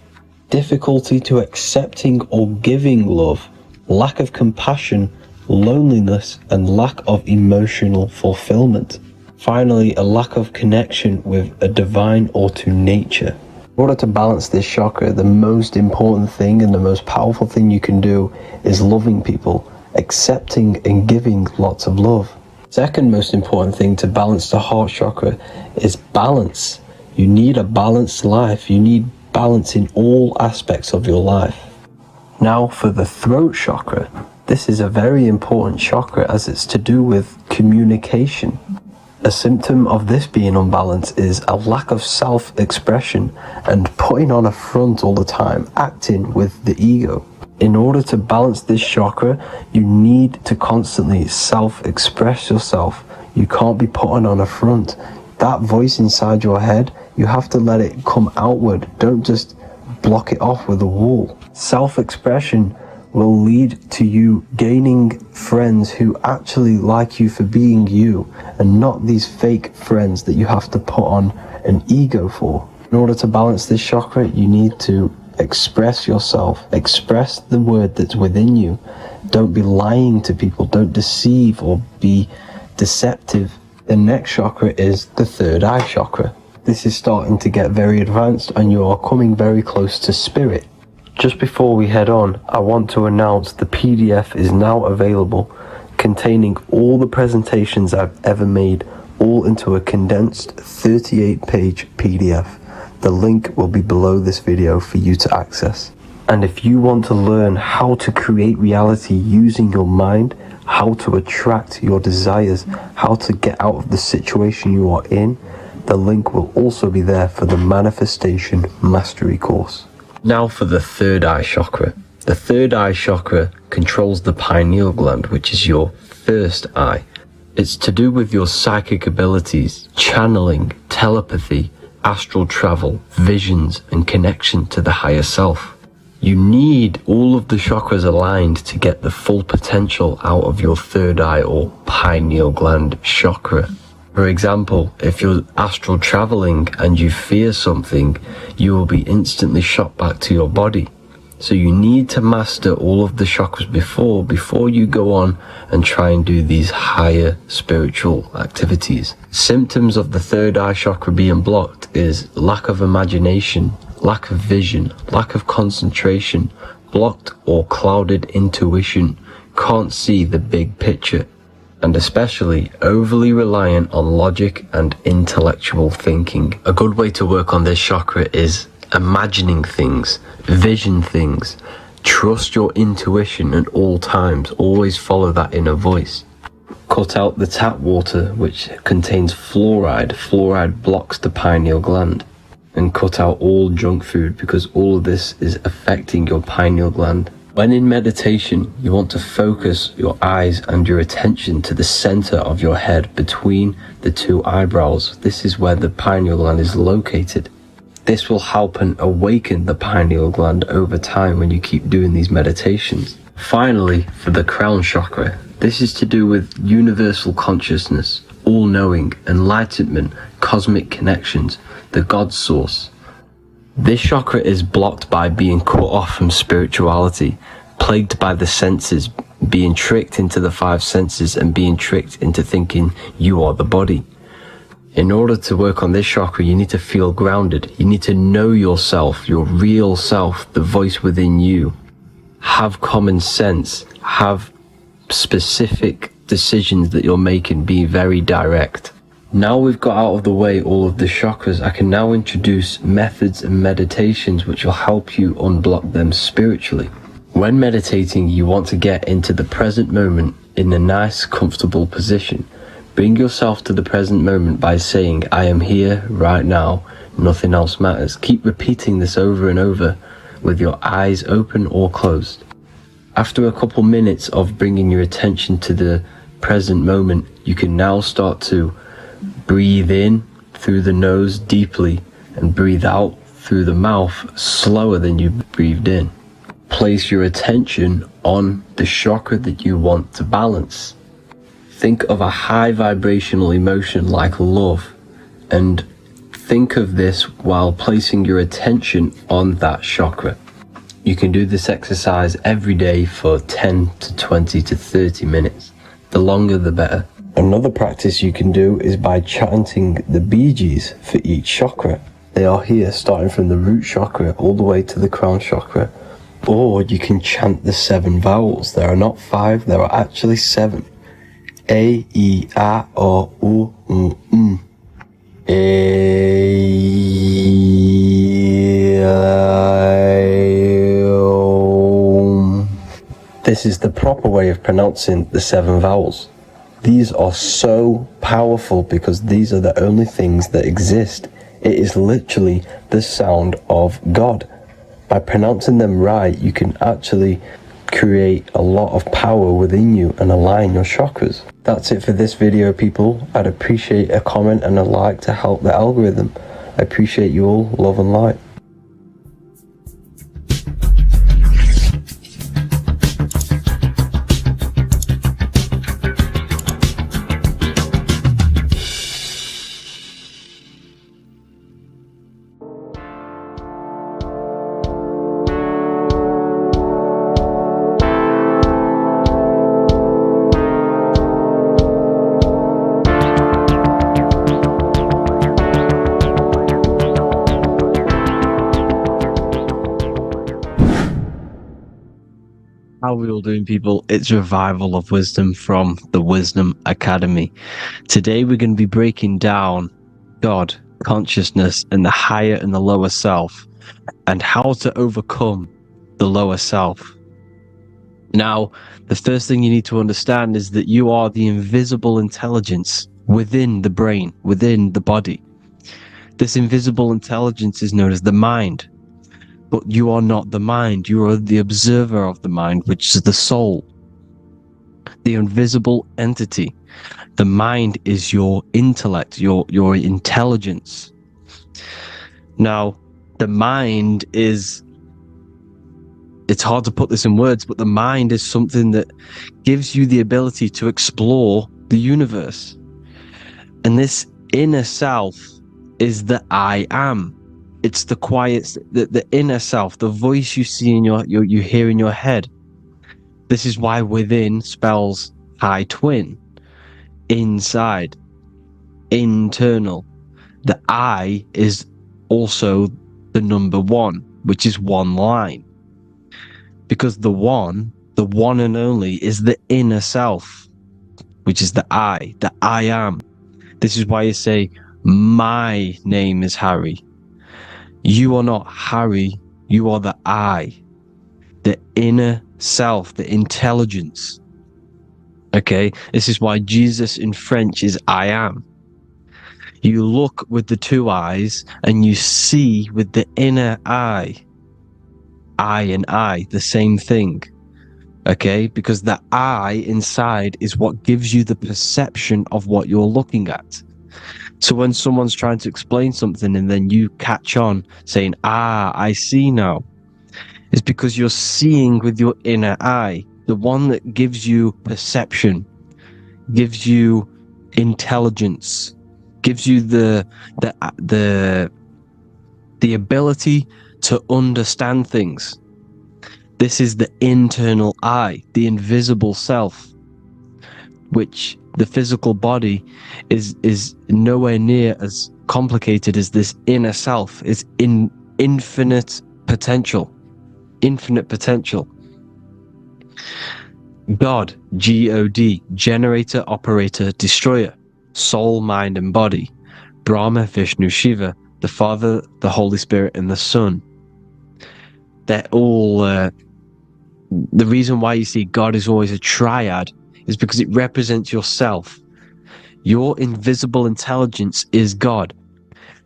difficulty to accepting or giving love, lack of compassion, loneliness, and lack of emotional fulfillment. Finally, a lack of connection with a divine or to nature. In order to balance this chakra, the most important thing and the most powerful thing you can do is loving people, accepting and giving lots of love. Second most important thing to balance the heart chakra is balance. You need a balanced life. You need balance in all aspects of your life. Now for the throat chakra. This is a very important chakra as it's to do with communication. A symptom of this being unbalanced is a lack of self-expression and putting on a front all the time, acting with the ego. In order to balance this chakra, you need to constantly self-express yourself. You can't be putting on a front. That voice inside your head, you have to let it come outward. Don't just block it off with a wall. Self-expression will lead to you gaining friends who actually like you for being you, and not these fake friends that you have to put on an ego for. In order to balance this chakra, you need to express yourself, express the word that's within you. Don't be lying to people, don't deceive or be deceptive. The next chakra is the third eye chakra. This is starting to get very advanced and you are coming very close to spirit. Just before we head on, I want to announce the PDF is now available, containing all the presentations I've ever made, all into a condensed 38-page PDF. The link will be below this video for you to access. And if you want to learn how to create reality using your mind, how to attract your desires, how to get out of the situation you are in, the link will also be there for the Manifestation Mastery course. Now for the third eye chakra. The third eye chakra controls the pineal gland, which is your first eye. It's to do with your psychic abilities, channeling, telepathy, astral travel, visions, and connection to the higher self. You need all of the chakras aligned to get the full potential out of your third eye or pineal gland chakra. For example, if you're astral traveling and you fear something, you will be instantly shot back to your body. So you need to master all of the chakras before you go on and try and do these higher spiritual activities. Symptoms of the third eye chakra being blocked is lack of imagination, lack of vision, lack of concentration, blocked or clouded intuition, can't see the big picture, and especially overly reliant on logic and intellectual thinking. A good way to work on this chakra is imagining things, vision things, trust your intuition at all times, always follow that inner voice. Cut out the tap water which contains fluoride. Fluoride blocks the pineal gland. and cut out all junk food, because all of this is affecting your pineal gland. When in meditation, you want to focus your eyes and your attention to the center of your head between the two eyebrows. This is where the pineal gland is located. This will help and awaken the pineal gland over time when you keep doing these meditations. Finally, for the crown chakra, this is to do with universal consciousness, all-knowing, enlightenment, cosmic connections, the God source. This chakra is blocked by being cut off from spirituality, plagued by the senses, being tricked into the five senses and being tricked into thinking you are the body. In order to work on this chakra, you need to feel grounded. You need to know yourself, your real self, the voice within you. Have common sense, have specific decisions that you're making, be very direct. Now we've got out of the way all of the chakras, I can now introduce methods and meditations which will help you unblock them spiritually. When meditating, you want to get into the present moment in a nice, comfortable position. Bring yourself to the present moment by saying, I am here right now, nothing else matters. Keep repeating this over and over with your eyes open or closed. After a couple minutes of bringing your attention to the present moment, you can now start to breathe in through the nose deeply and breathe out through the mouth slower than you breathed in. Place your attention on the chakra that you want to balance. Think of a high vibrational emotion like love, and think of this while placing your attention on that chakra. You can do this exercise every day for 10 to 20 to 30 minutes. The longer the better. Another practice you can do is by chanting the Bijis for each chakra. They are here starting from the root chakra all the way to the crown chakra. Or you can chant the 7 vowels. There are not 5, there are actually 7. A, I, A, O, U, M. A, I, O. This is the proper way of pronouncing the 7 vowels. These are so powerful because these are the only things that exist. It is literally the sound of God. By pronouncing them right, you can actually create a lot of power within you and align your chakras. That's it for this video, people. I'd appreciate a comment and a like to help the algorithm. I appreciate you all. Love and light. How are we all doing, people? It's Revival of Wisdom from the Wisdom Academy. Today we're going to be breaking down God, consciousness, and the higher and the lower self, and how to overcome the lower self. Now, the first thing you need to understand is that you are the invisible intelligence within the brain, within the body. This invisible intelligence is known as the mind. But you are not the mind, you are the observer of the mind, which is the soul, the invisible entity. The mind is your intellect, your intelligence. Now, the mind is, it's hard to put this in words, but the mind is something that gives you the ability to explore the universe. And this inner self is the I am. It's the quiet, the inner self, the voice you see in you hear in your head. This is why within spells high twin, inside, internal. The I is also the number 1, which is one line. Because the one and only, is the inner self, which is the I am. This is why you say, my name is Harry. You are not Harry, you are the I, the inner self, the intelligence. Okay, this is why Jesus in French is I am. You look with the two eyes and you see with the inner eye. Eye and eye, the same thing. Okay? Because the eye inside is what gives you the perception of what you're looking at. So when someone's trying to explain something and then you catch on saying, I see now, it's because you're seeing with your inner eye, the one that gives you perception, gives you intelligence, gives you the ability to understand things. This is the internal eye, the invisible self, which the physical body is nowhere near as complicated as this inner self. It's in infinite potential. God, G-O-D, generator, operator, destroyer, soul, mind, and body. Brahma, Vishnu, Shiva, the Father, the Holy Spirit, and the Son. They're all... the reason why you see God is always a triad is because it represents yourself. Your invisible intelligence is God.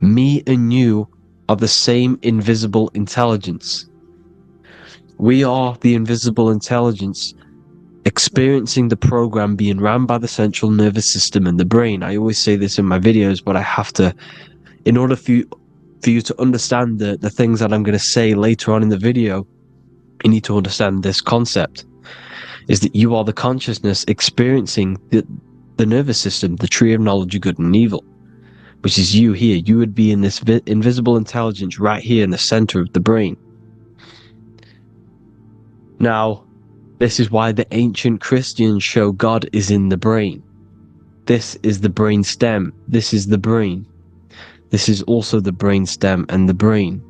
Me and you are the same invisible intelligence. We are the invisible intelligence experiencing the program being run by the central nervous system and the brain. I always say this in my videos, but I have to, in order for you to understand the things that I'm going to say later on in the video, you need to understand this concept, is that you are the consciousness experiencing the nervous system, the tree of knowledge of good and evil, which is you here. You would be in this invisible intelligence right here in the center of the brain. Now, this is why the ancient Christians show God is in the brain. This is the brain stem. This is the brain. This is also the brain stem and the brain.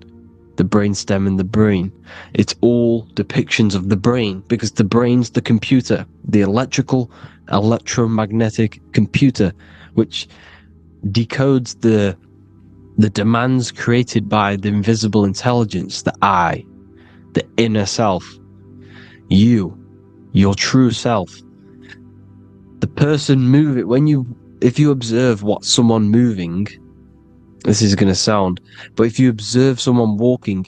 The brain stem and the brain. It's all depictions of the brain, because the brain's the computer, the electromagnetic computer, which decodes the demands created by the invisible intelligence, the I, the inner self, you, your true self. The person if you observe what someone moving, this is going to sound, but if you observe someone walking,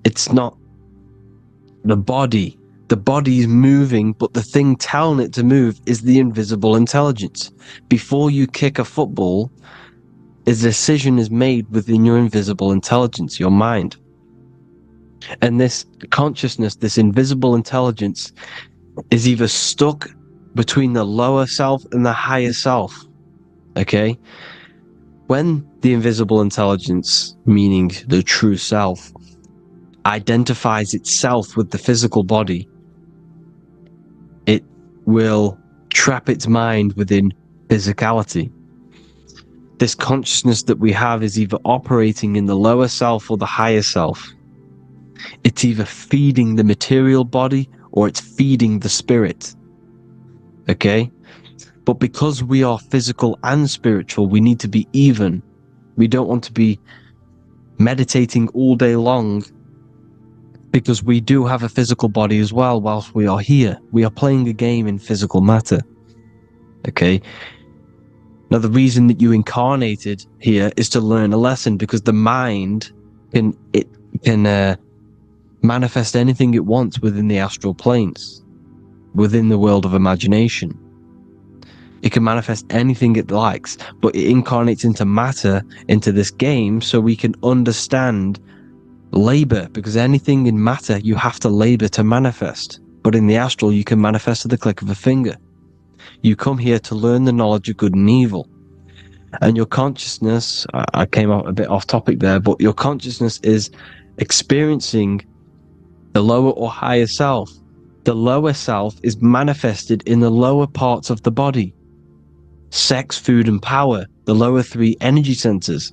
it's not the body. The body is moving, but the thing telling it to move is the invisible intelligence. Before you kick a football, a decision is made within your invisible intelligence, your mind. And this consciousness, this invisible intelligence, is either stuck between the lower self and the higher self. Okay? When the invisible intelligence, meaning the true self, identifies itself with the physical body, it will trap its mind within physicality. This consciousness that we have is either operating in the lower self or the higher self. It's either feeding the material body or it's feeding the spirit. Okay? But because we are physical and spiritual, we need to be even. We don't want to be meditating all day long, because we do have a physical body as well whilst we are here. We are playing a game in physical matter. Okay? Now, the reason that you incarnated here is to learn a lesson, because the mind can manifest anything it wants within the astral planes, within the world of imagination. It can manifest anything it likes, but it incarnates into matter, into this game, so we can understand labor, because anything in matter you have to labor to manifest. But in the astral, you can manifest at the click of a finger. You come here to learn the knowledge of good and evil. And your consciousness, I came out a bit off topic there, but your consciousness is experiencing the lower or higher self. The lower self is manifested in the lower parts of the body. Sex, food, and power, the lower three energy centers.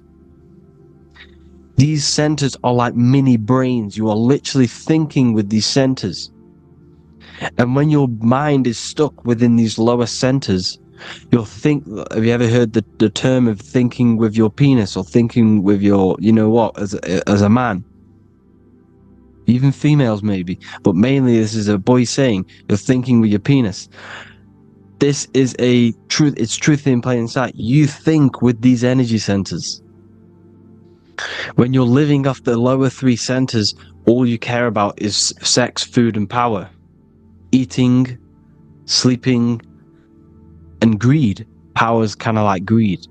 These centers are like mini brains. You are literally thinking with these centers. And when your mind is stuck within these lower centers, you'll think, have you ever heard the term of thinking with your penis, or thinking with your, you know what, as a man? Even females maybe, but mainly this is a boy saying, you're thinking with your penis. This is a truth. It's truth in plain sight. You think with these energy centers. When you're living off the lower three centers, all you care about is sex, food, and power. Eating, sleeping, and greed. Power's kind of like greed.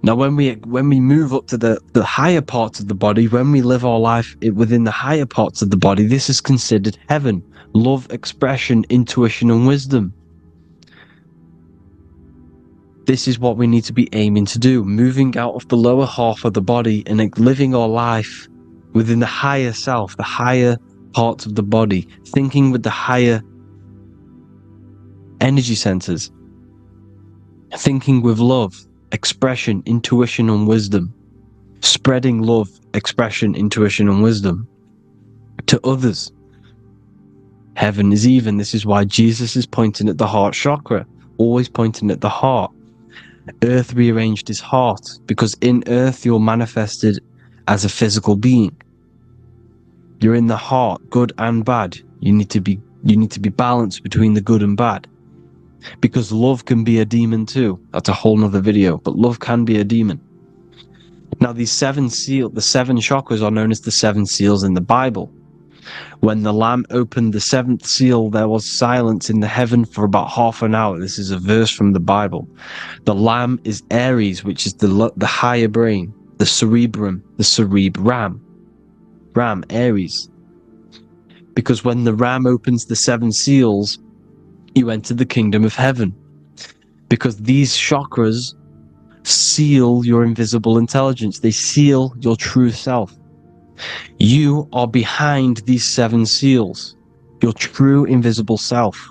Now, when we move up to the higher parts of the body, when we live our life within the higher parts of the body, this is considered heaven. Love, expression, intuition, and wisdom. This is what we need to be aiming to do, moving out of the lower half of the body and living our life within the higher self, the higher parts of the body, thinking with the higher energy centers, thinking with love, expression, intuition, and wisdom, spreading love, expression, intuition, and wisdom to others. Heaven is even. This is why Jesus is pointing at the heart chakra, always pointing at the heart. Earth rearranged his heart, because in earth you're manifested as a physical being. You're in the heart, good and bad. You need to be balanced between the good and bad. Because love can be a demon too. That's a whole nother video, but love can be a demon. Now the seven chakras are known as the seven seals in the Bible. When the Lamb opened the seventh seal, there was silence in the heaven for about half an hour. This is a verse from the Bible. The Lamb is Aries, which is the higher brain, the cerebrum, Ram, Aries. Because when the Ram opens the seven seals, you enter the kingdom of heaven. Because these chakras seal your invisible intelligence. They seal your true self. You are behind these seven seals, your true invisible self,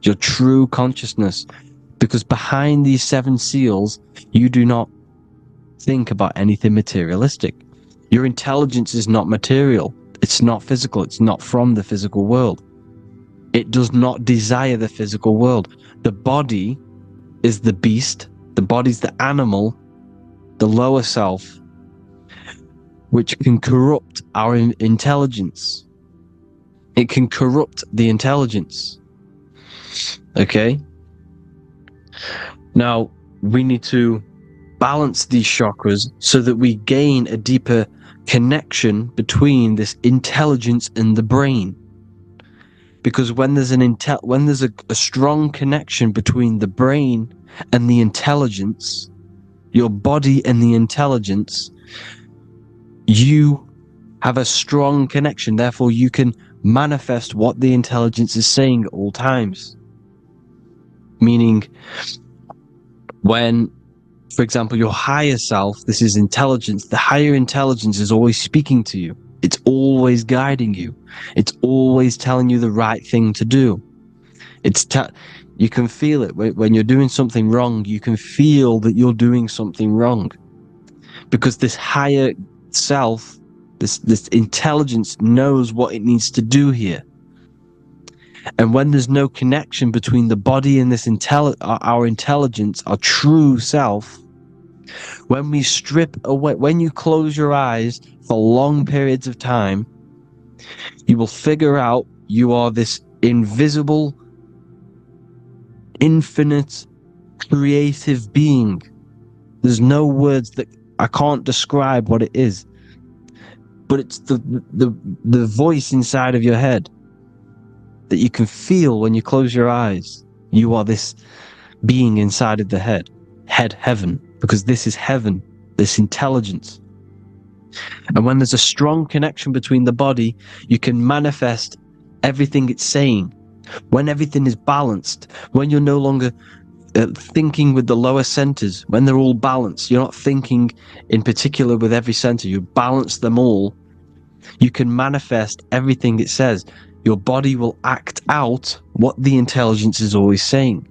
your true consciousness. Because behind these seven seals, you do not think about anything materialistic. Your intelligence is not material. It's not physical. It's not from the physical world. It does not desire the physical world. The body is the beast. The body's the animal, the lower self, which can corrupt our intelligence. It can corrupt the intelligence. Okay? Now, we need to balance these chakras so that we gain a deeper connection between this intelligence and the brain. Because when there's a strong connection between the brain and the intelligence, your body and the intelligence, you have a strong connection. Therefore, you can manifest what the intelligence is saying at all times. Meaning, when, for example, your higher self, this is intelligence, the higher intelligence is always speaking to you. It's always guiding you. It's always telling you the right thing to do. You can feel it when you're doing something wrong. You can feel that you're doing something wrong, because this higher self, this intelligence knows what it needs to do here. And when there's no connection between the body and this our intelligence, our true self, when we strip away, when you close your eyes for long periods of time, you will figure out you are this invisible, infinite, creative being. There's no words that I can't describe what it is, but it's the voice inside of your head that you can feel when you close your eyes. You are this being inside of the heaven, because this is heaven, this intelligence. And when there's a strong connection between the body, you can manifest everything it's saying. When everything is balanced, when you're no longer thinking with the lower centers, when they're all balanced, you're not thinking in particular with every center, you balance them all, you can manifest everything it says. Your body will act out what the intelligence is always saying.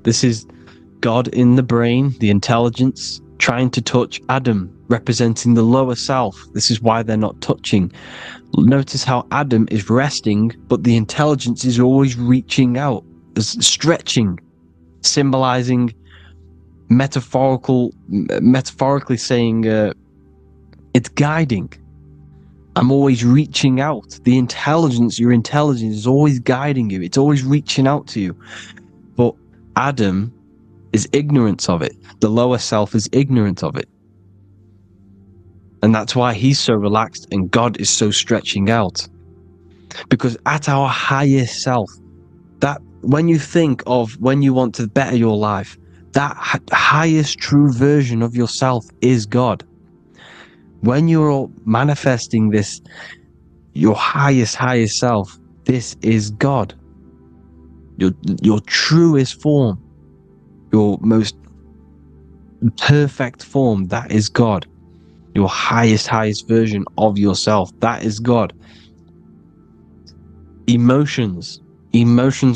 This is God in the brain, the intelligence, trying to touch Adam, representing the lower self. This is why they're not touching. Notice how Adam is resting, but the intelligence is always reaching out, stretching, symbolizing metaphorically saying it's guiding. I'm always reaching out. The intelligence, your intelligence is always guiding you. It's always reaching out to you. But Adam is ignorant of it. The lower self is ignorant of it. And that's why he's so relaxed and God is so stretching out. Because at our highest self, that when you think of when you want to better your life, that highest true version of yourself is God. When you're manifesting this, your highest self, this is God. Your truest form, your most perfect form, that is God. Your highest version of yourself, that is God. Emotions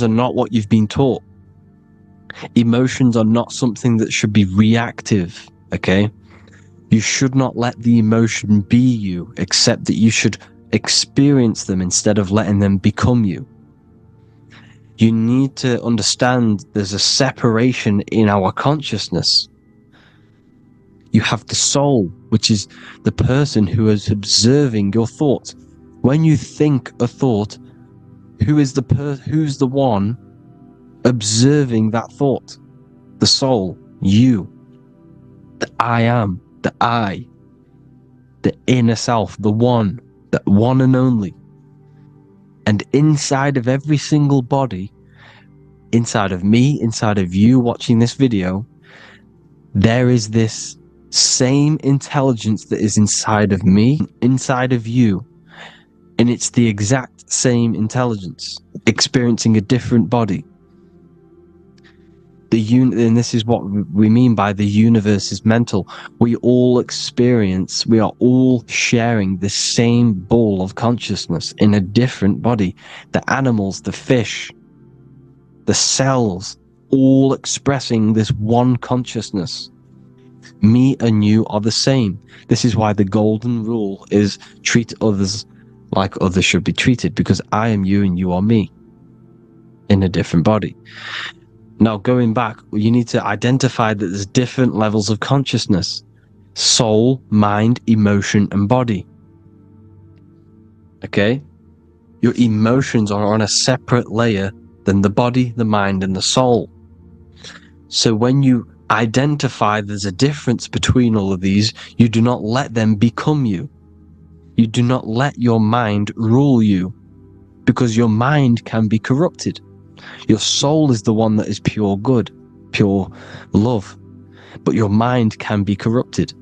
are not what you've been taught. Emotions are not something that should be reactive, okay? You should not let the emotion be you, except that you should experience them instead of letting them become you. You need to understand there's a separation in our consciousness. You have the soul, which is the person who is observing your thoughts. When you think a thought, who's the one observing that thought? The soul, you, the I am, the I, the inner self, the one and only. And inside of every single body, inside of me, inside of you watching this video, there is this same intelligence that is inside of me, inside of you. And it's the exact same intelligence, experiencing a different body. And this is what we mean by the universe is mental. We all sharing the same ball of consciousness in a different body. The animals, the fish, the cells, all expressing this one consciousness. Me and you are the same. This is why the golden rule is treat others like others should be treated, because I am you and you are me in a different body. Now, going back, you need to identify that there's different levels of consciousness: soul, mind, emotion, and body. Okay? Your emotions are on a separate layer than the body, the mind, and the soul. So when you identify there's a difference between all of these, you do not let them become you. You do not let your mind rule you, because your mind can be corrupted. Your soul is the one that is pure good, pure love, but your mind can be corrupted.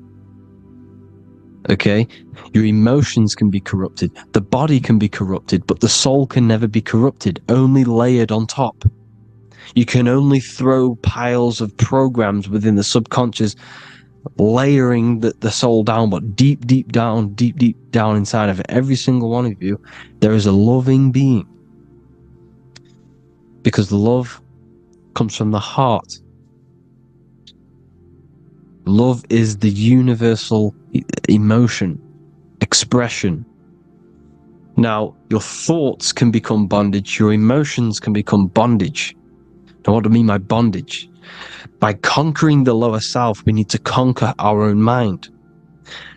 Okay? Your emotions can be corrupted. The body can be corrupted, but the soul can never be corrupted, only layered on top. You can only throw piles of programs within the subconscious, layering the soul down, but deep down inside of every single one of you, there is a loving being. Because love comes from the heart. Love is the universal emotion, expression. Now, your thoughts can become bondage, your emotions can become bondage. Now, what do I mean by bondage? By conquering the lower self, we need to conquer our own mind,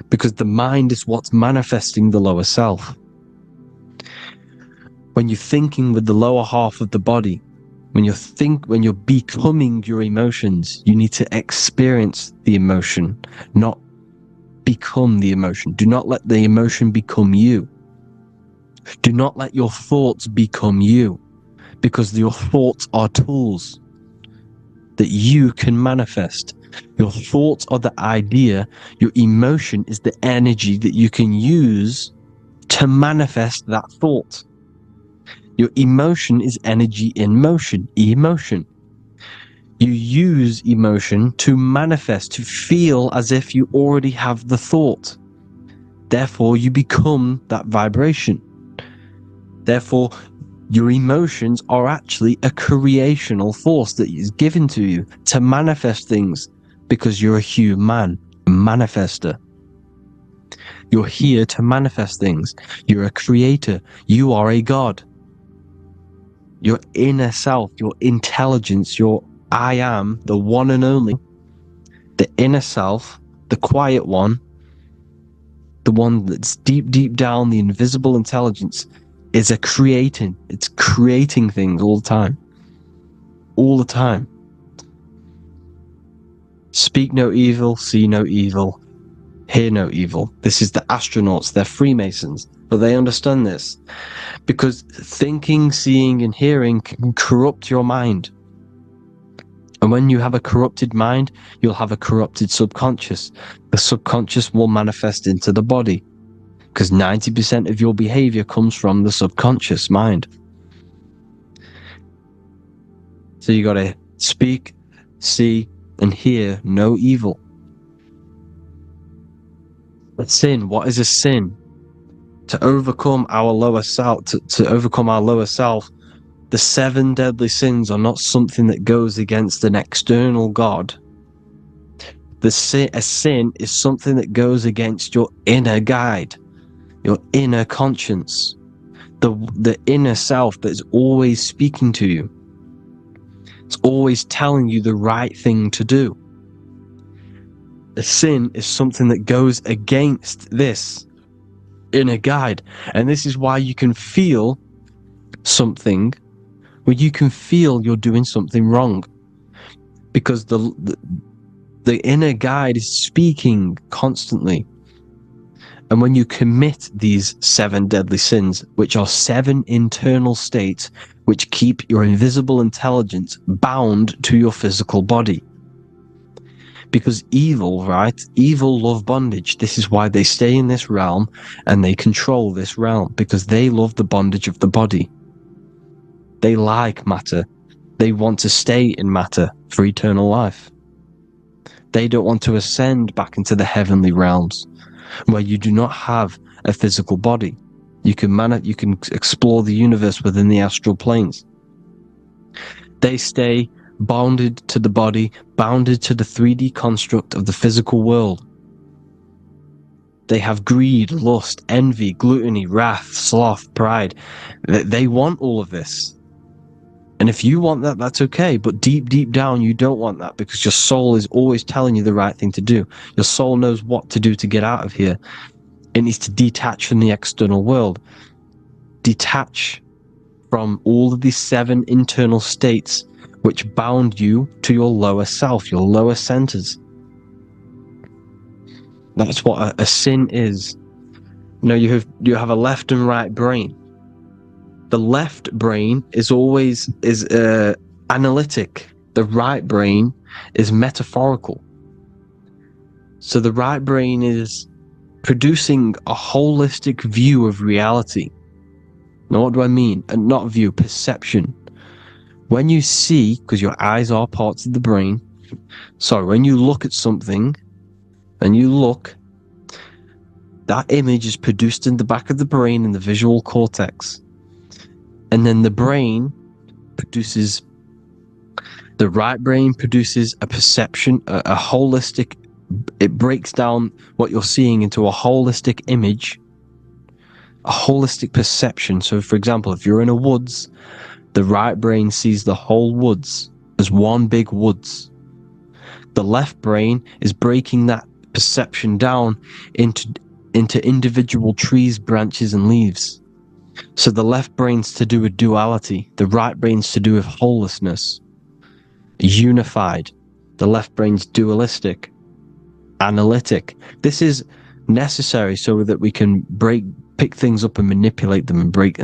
because the mind is what's manifesting the lower self. When you're thinking with the lower half of the body, when you're becoming your emotions, you need to experience the emotion, not become the emotion. Do not let the emotion become you. Do not let your thoughts become you, because your thoughts are tools that you can manifest. Your thoughts are the idea. Your emotion is the energy that you can use to manifest that thought. Your emotion is energy in motion, emotion. You use emotion to manifest, to feel as if you already have the thought. Therefore, you become that vibration. Therefore, your emotions are actually a creational force that is given to you to manifest things, because you're a human, a manifester. You're here to manifest things. You're a creator. You are a god. Your inner self, your intelligence, your I am, the one and only, the inner self, the quiet one, the one that's deep down, the invisible intelligence, is it's creating things all the time. All the time. Speak no evil, see no evil, hear no evil. This is the astronauts, they're Freemasons, but they understand this. Because thinking, seeing, and hearing can corrupt your mind. And when you have a corrupted mind, you'll have a corrupted subconscious. The subconscious will manifest into the body. Because 90% of your behavior comes from the subconscious mind. So you got to speak, see, and hear no evil. But sin, what is a sin? To overcome our lower self, to overcome our lower self, the 7 deadly sins are not something that goes against an external God. A sin is something that goes against your inner guide, your inner conscience, the inner self that's always speaking to you. It's always telling you the right thing to do. A sin is something that goes against this inner guide. And this is why you can feel something where you can feel you're doing something wrong, because the inner guide is speaking constantly. And when you commit these 7 deadly sins, which are 7 internal states which keep your invisible intelligence bound to your physical body. Because evil, right? Evil love bondage. This is why they stay in this realm and they control this realm, because they love the bondage of the body. They like matter. They want to stay in matter for eternal life. They don't want to ascend back into the heavenly realms where you do not have a physical body. You can explore the universe within the astral planes. They stay bounded to the body, bounded to the 3D construct of the physical world. They have greed, lust, envy, gluttony, wrath, sloth, pride. They want all of this. And if you want that, that's okay. But deep down, you don't want that, because your soul is always telling you the right thing to do. Your soul knows what to do to get out of here. It needs to detach from the external world. Detach from all of these 7 internal states which bound you to your lower self, your lower centers. That's what a sin is. You know, you have a left and right brain. The left brain is always analytic. The right brain is metaphorical. So the right brain is producing a holistic view of reality. Now, what do I mean? And not view, perception. When you see, because your eyes are parts of the brain, so when you look at something, and you look, that image is produced in the back of the brain in the visual cortex. And then the right brain produces a perception, a holistic, it breaks down what you're seeing into a holistic image, a holistic perception. So for example, if you're in a woods, the right brain sees the whole woods as one big woods. The left brain is breaking that perception down into individual trees, branches, and leaves. So the left brain's to do with duality. The right brain's to do with wholeness, unified. The left brain's dualistic, analytic. This is necessary so that we can pick things up and manipulate them and break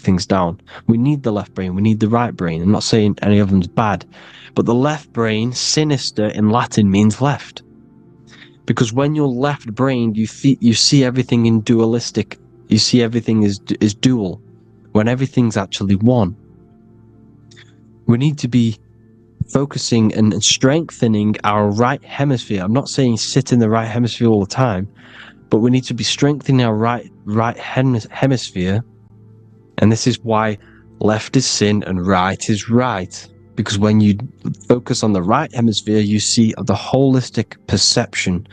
things down. We need the left brain. We need the right brain. I'm not saying any of them's bad, but the left brain, sinister in Latin, means left. Because when you're left-brained, you see everything in dualistic. You see everything is dual, when everything's actually one. We need to be focusing and strengthening our right hemisphere. I'm not saying sit in the right hemisphere all the time, but we need to be strengthening our right hemisphere. And this is why left is sin and right is right. Because when you focus on the right hemisphere, you see the holistic perception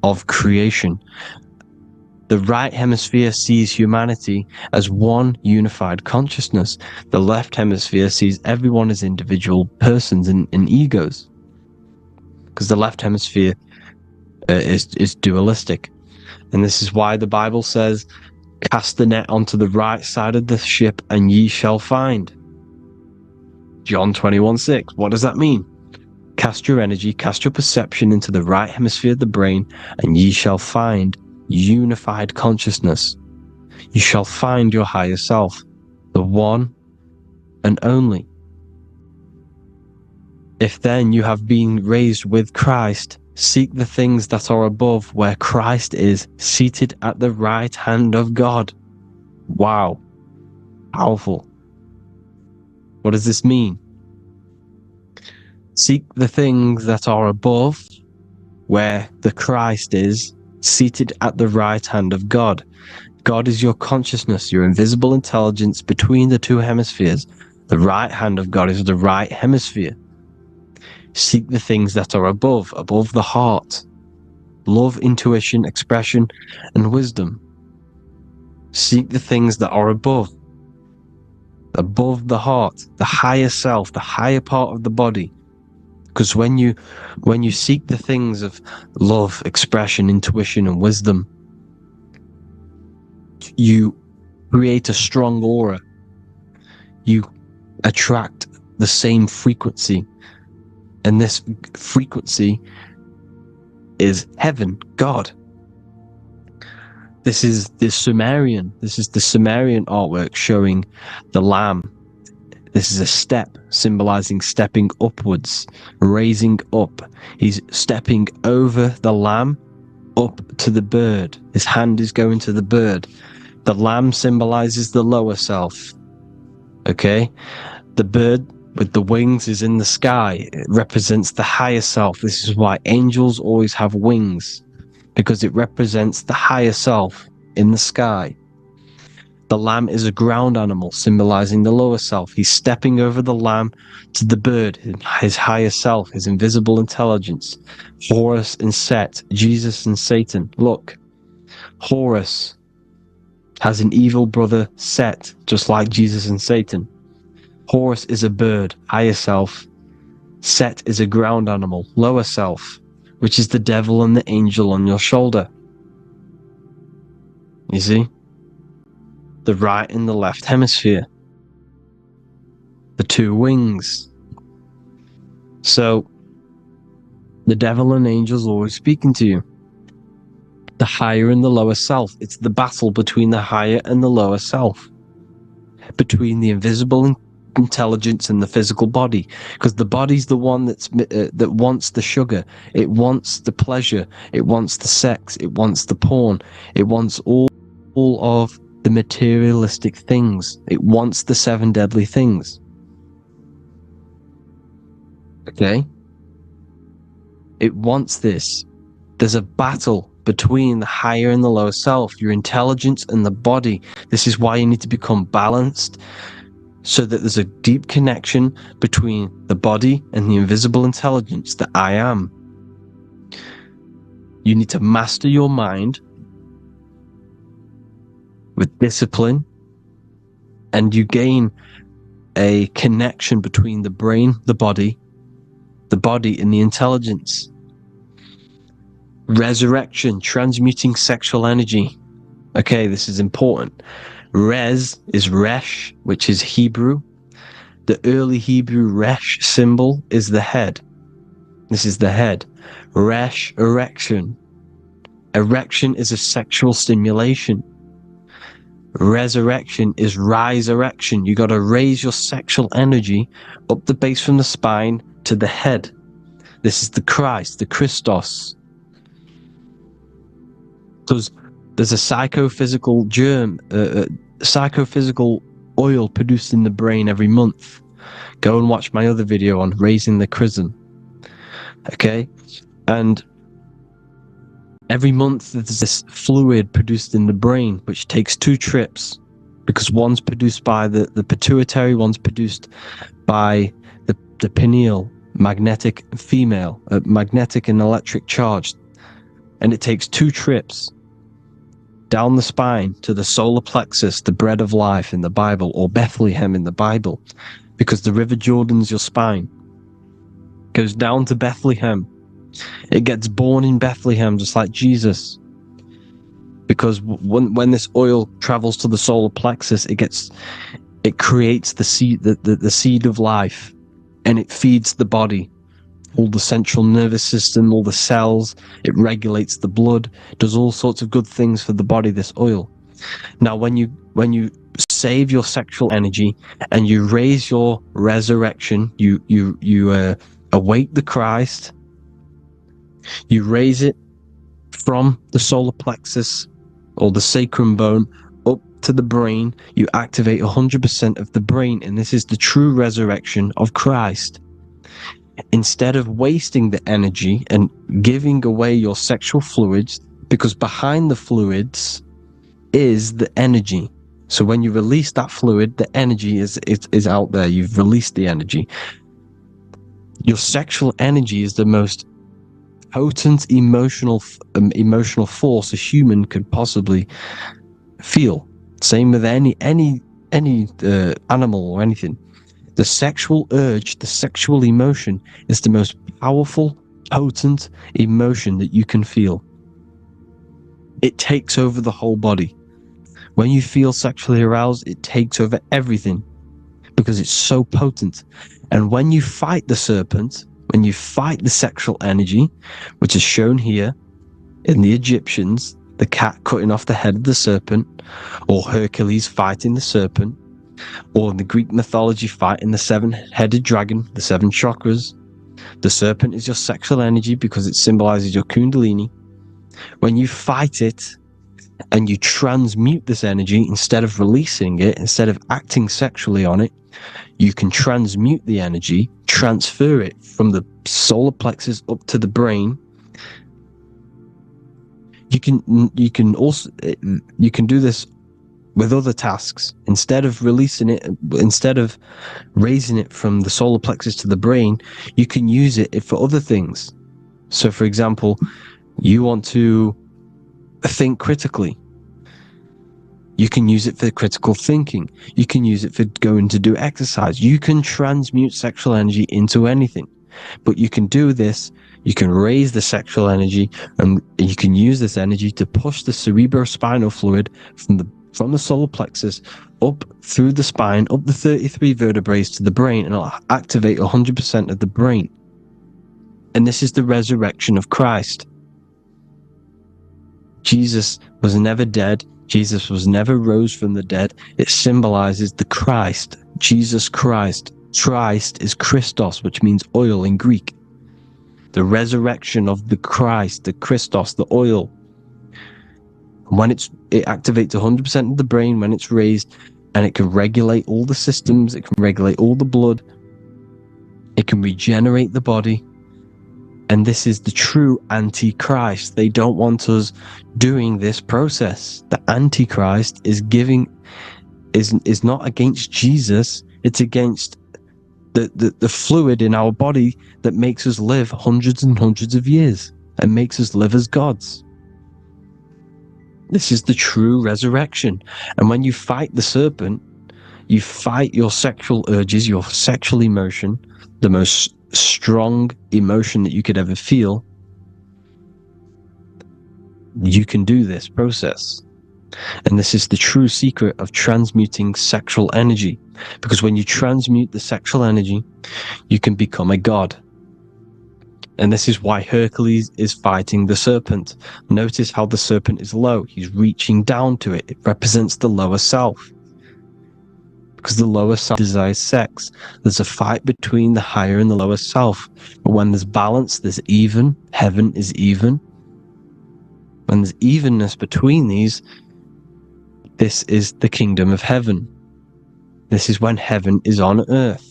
of creation. The right hemisphere sees humanity as one unified consciousness. The left hemisphere sees everyone as individual persons and egos. Because the left hemisphere is dualistic. And this is why the Bible says, cast the net onto the right side of the ship and ye shall find. John 21:6. What does that mean? Cast your energy, cast your perception into the right hemisphere of the brain, and ye shall find unified consciousness. You shall find your higher self, the one and only. If then you have been raised with Christ, seek the things that are above, where Christ is seated at the right hand of God. Wow. Powerful. What does this mean? Seek the things that are above, where the Christ is seated at the right hand of God. God is your consciousness, your invisible intelligence between the two hemispheres. The right hand of God is the right hemisphere. Seek the things that are above the heart. Love, intuition, expression, and wisdom. Seek the things that are above the heart, the higher self, the higher part of the body. Because when you seek the things of love, expression, intuition, and wisdom, you create a strong aura. You attract the same frequency. And this frequency is heaven, God. This is the Sumerian artwork showing the Lamb. This is a step symbolizing stepping upwards, raising up. He's stepping over the Lamb up to the bird. His hand is going to the bird. The Lamb symbolizes the lower self. Okay? The bird with the wings is in the sky. It represents the higher self. This is why angels always have wings, because it represents the higher self in the sky. The lamb is a ground animal, symbolizing the lower self. He's stepping over the lamb to the bird, his higher self, his invisible intelligence. Horus and Set, Jesus and Satan. Look, Horus has an evil brother, Set, just like Jesus and Satan. Horus is a bird, higher self. Set is a ground animal, lower self, which is the devil and the angel on your shoulder. You see? The right and the left hemisphere. The two wings. So, the devil and angels always speaking to you. The higher and the lower self. It's the battle between the higher and the lower self. Between the invisible intelligence and the physical body, because the body's the one that wants the sugar, it wants the pleasure, it wants the sex, it wants the porn, it wants all of the materialistic things, it wants the 7 deadly things. Okay, it wants this. There's a battle between the higher and the lower self, your intelligence and the body. This is why you need to become balanced, so that there's a deep connection between the body and the invisible intelligence, the I am. You need to master your mind with discipline, and you gain a connection between the brain, the body and the intelligence. Resurrection, transmuting sexual energy. Okay, this is important. Res is Resh, which is Hebrew. The early Hebrew Resh symbol is the head. This is the head. Resh, erection. Erection is a sexual stimulation. Resurrection is rise erection. You got to raise your sexual energy up the base from the spine to the head. This is the Christ, the Christos. There's a psychophysical germ, psychophysical oil produced in the brain every month. Go and watch my other video on raising the chrism. Okay? And every month there's this fluid produced in the brain, which takes 2 trips, because one's produced by the pituitary, one's produced by the pineal, magnetic female, magnetic and electric charge. And it takes 2 trips down the spine to the solar plexus, the bread of life in the Bible, or Bethlehem in the Bible, because the River Jordan's your spine. Goes down to Bethlehem. It gets born in Bethlehem, just like Jesus. because when this oil travels to the solar plexus, it creates the seed of life, and it feeds the body, all the central nervous system, all the cells. It regulates the blood, does all sorts of good things for the body, this oil. Now when you save your sexual energy and you raise your resurrection, you awake the Christ, you raise it from the solar plexus or the sacrum bone up to the brain, you activate 100% of the brain, and this is the true resurrection of Christ. Instead of wasting the energy and giving away your sexual fluids, because behind the fluids is the energy. So when you release that fluid, the energy is out there. You've released the energy. Your sexual energy is the most potent emotional force a human could possibly feel. Same with any animal or anything. The sexual urge, the sexual emotion is the most powerful, potent emotion that you can feel. It takes over the whole body. When you feel sexually aroused, it takes over everything because it's so potent. And when you fight the serpent, when you fight the sexual energy, which is shown here in the Egyptians, the cat cutting off the head of the serpent, or Hercules fighting the serpent, or in the Greek mythology fighting the seven-headed dragon, the seven chakras. The serpent is your sexual energy because it symbolizes your kundalini. When you fight it and you transmute this energy, instead of releasing it, instead of acting sexually on it, you can transmute the energy, transfer it from the solar plexus up to the brain. You can also do this with other tasks. Instead of releasing it, instead of raising it from the solar plexus to the brain, you can use it for other things. So for example, you want to think critically. You can use it for critical thinking. You can use it for going to do exercise. You can transmute sexual energy into anything. But you can do this, you can raise the sexual energy, and you can use this energy to push the cerebrospinal fluid from the solar plexus up through the spine, up the 33 vertebrae to the brain, and it'll activate 100% of the brain. And this is the resurrection of Christ. Jesus was never dead. Jesus was never rose from the dead. It symbolizes the Christ, Jesus Christ. Christ is Christos, which means oil in Greek. The resurrection of the Christ, the Christos, the oil. When it activates 100% of the brain when it's raised, and it can regulate all the systems, it can regulate all the blood, it can regenerate the body. And this is the true Antichrist. They don't want us doing this process. The Antichrist is not against Jesus, it's against the fluid in our body that makes us live hundreds and hundreds of years and makes us live as gods. This is the true resurrection. And when you fight the serpent, you fight your sexual urges, your sexual emotion, the most strong emotion that you could ever feel. You can do this process. And this is the true secret of transmuting sexual energy. Because when you transmute the sexual energy, you can become a god. And this is why Hercules is fighting the serpent. Notice how the serpent is low. He's reaching down to it. It represents the lower self. Because the lower self desires sex. There's a fight between the higher and the lower self. But when there's balance, there's even. Heaven is even. When there's evenness between these, this is the kingdom of heaven. This is when heaven is on earth.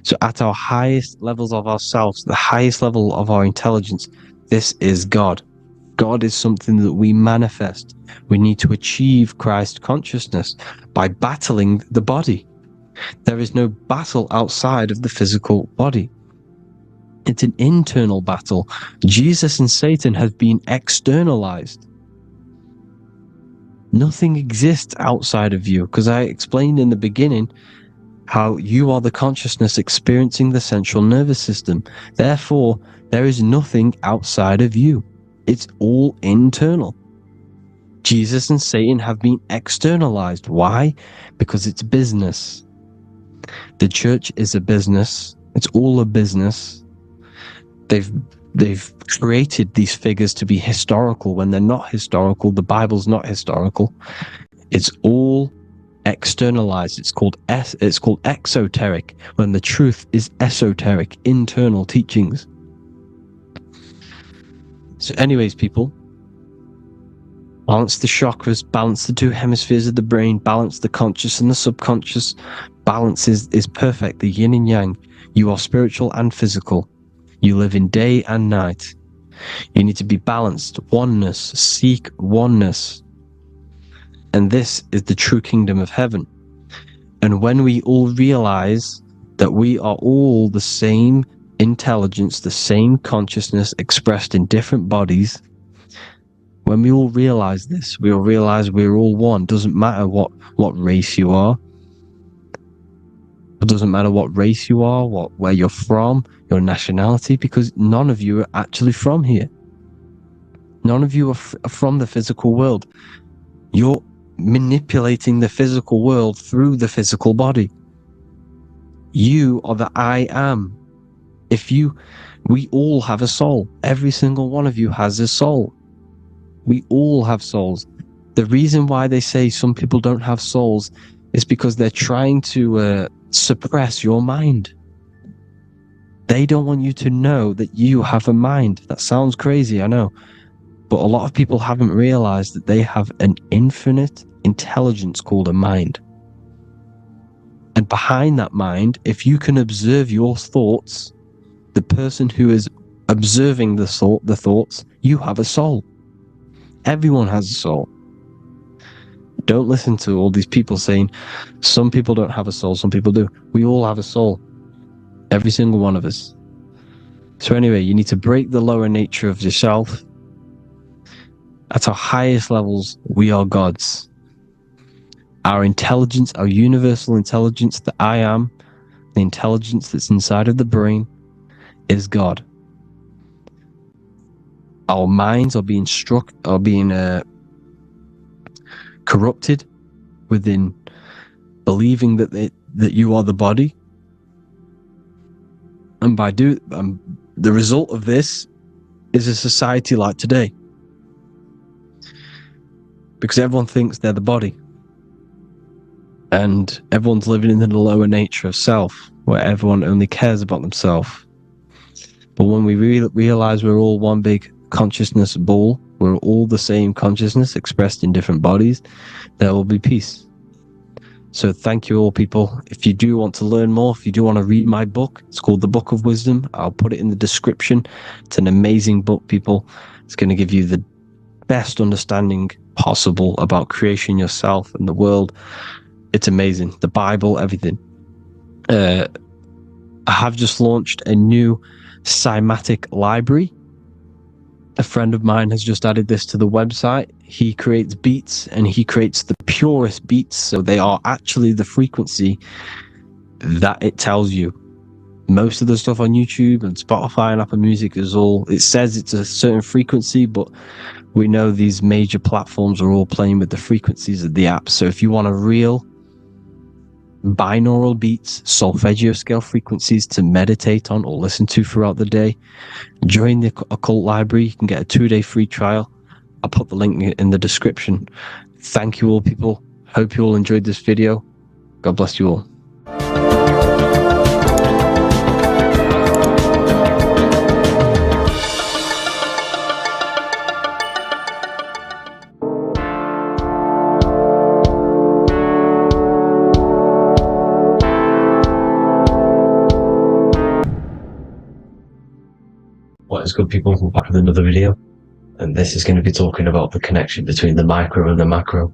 So at our highest levels of ourselves, the highest level of our intelligence, this is God. God is something that we manifest. We need to achieve Christ consciousness by battling the body. There is no battle outside of the physical body. It's an internal battle. Jesus and Satan have been externalized. Nothing exists outside of you, because I explained in the beginning how you are the consciousness experiencing the central nervous system. Therefore, there is nothing outside of you. It's all internal. Jesus and Satan have been externalized. Why? Because it's business. The church is a business. It's all a business. They've created these figures to be historical when they're not historical. The Bible's not historical. It's all externalized. It's called exoteric, when the truth is esoteric, internal teachings. So anyways, people, balance the chakras, balance the two hemispheres of the brain, balance the conscious and the subconscious. Balance is perfect, the yin and yang. You are spiritual and physical. You live in day and night. You need to be balanced. Oneness. Seek oneness. And this is the true kingdom of heaven. And when we all realize that we are all the same intelligence, the same consciousness expressed in different bodies, when we all realize this, we all realize we're all one. Doesn't matter what race you are. It doesn't matter what race you are, where you're from, your nationality, because none of you are actually from here. None of you are from the physical world. You're manipulating the physical world through the physical body. You are the I am. We all have a soul. Every single one of you has a soul. We all have souls. The reason why they say some people don't have souls is because they're trying to suppress your mind. They don't want you to know that you have a mind. That sounds crazy, I know. But a lot of people haven't realized that they have an infinite intelligence called a mind. And behind that mind, if you can observe your thoughts, the person who is observing the thoughts, you have a soul. Everyone has a soul. Don't listen to all these people saying some people don't have a soul, some people do. We all have a soul. Every single one of us. So anyway, you need to break the lower nature of yourself. At our highest levels, we are gods. Our intelligence, our universal intelligence, the I am, the intelligence that's inside of the brain, is God. Our minds are being corrupted within believing that you are the body, and by the result of this is a society like today, because everyone thinks they're the body, and everyone's living in the lower nature of self, where everyone only cares about themselves. But when we realize we're all one big consciousness ball, we're all the same consciousness expressed in different bodies, there will be peace. So thank you all, people. If you do want to learn more, if you do want to read my book, it's called The Book of Wisdom. I'll put it in the description. It's an amazing book, people. It's going to give you the best understanding possible about creation, yourself, and the world. It's amazing. The Bible, everything. I have just launched a new cymatic library. A friend of mine has just added this to the website. He creates beats, and he creates the purest beats, so they are actually the frequency that it tells you. Most of the stuff on YouTube and Spotify and Apple Music it says it's a certain frequency, but we know these major platforms are all playing with the frequencies of the app. So if you want a real binaural beats, solfeggio scale frequencies to meditate on or listen to throughout the day, join the Occult Library. You can get a 2-day free trial. I'll put the link in the description. Thank you all, people. Hope you all enjoyed this video. God bless you all. What is good, people? We're back with another video, and this is going to be talking about the connection between the micro and the macro.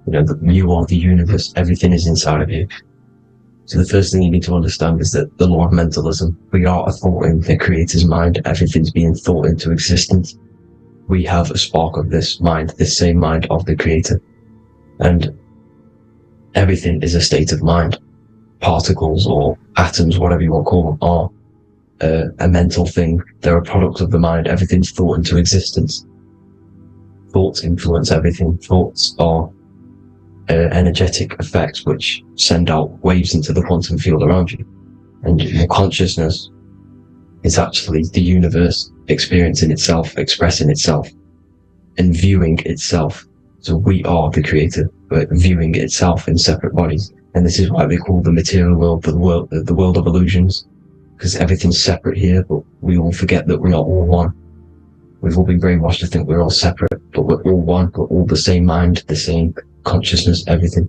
You know, you are the universe, everything is inside of you. So the first thing you need to understand is that the law of mentalism, we are a thought in the creator's mind, everything's being thought into existence. We have a spark of this mind, this same mind of the creator, and everything is a state of mind. Particles or atoms, whatever you want to call them, are a mental thing. They're a product of the mind. Everything's thought into existence. Thoughts influence everything. Thoughts are energetic effects which send out waves into the quantum field around you. And your consciousness is actually the universe experiencing itself, expressing itself, and viewing itself. So we are the creator, but viewing itself in separate bodies. And this is why they call the material world the world of illusions, because everything's separate here, but we all forget that we're not all one. We've all been brainwashed to think we're all separate, but we're all one. We're all the same mind, the same consciousness, everything.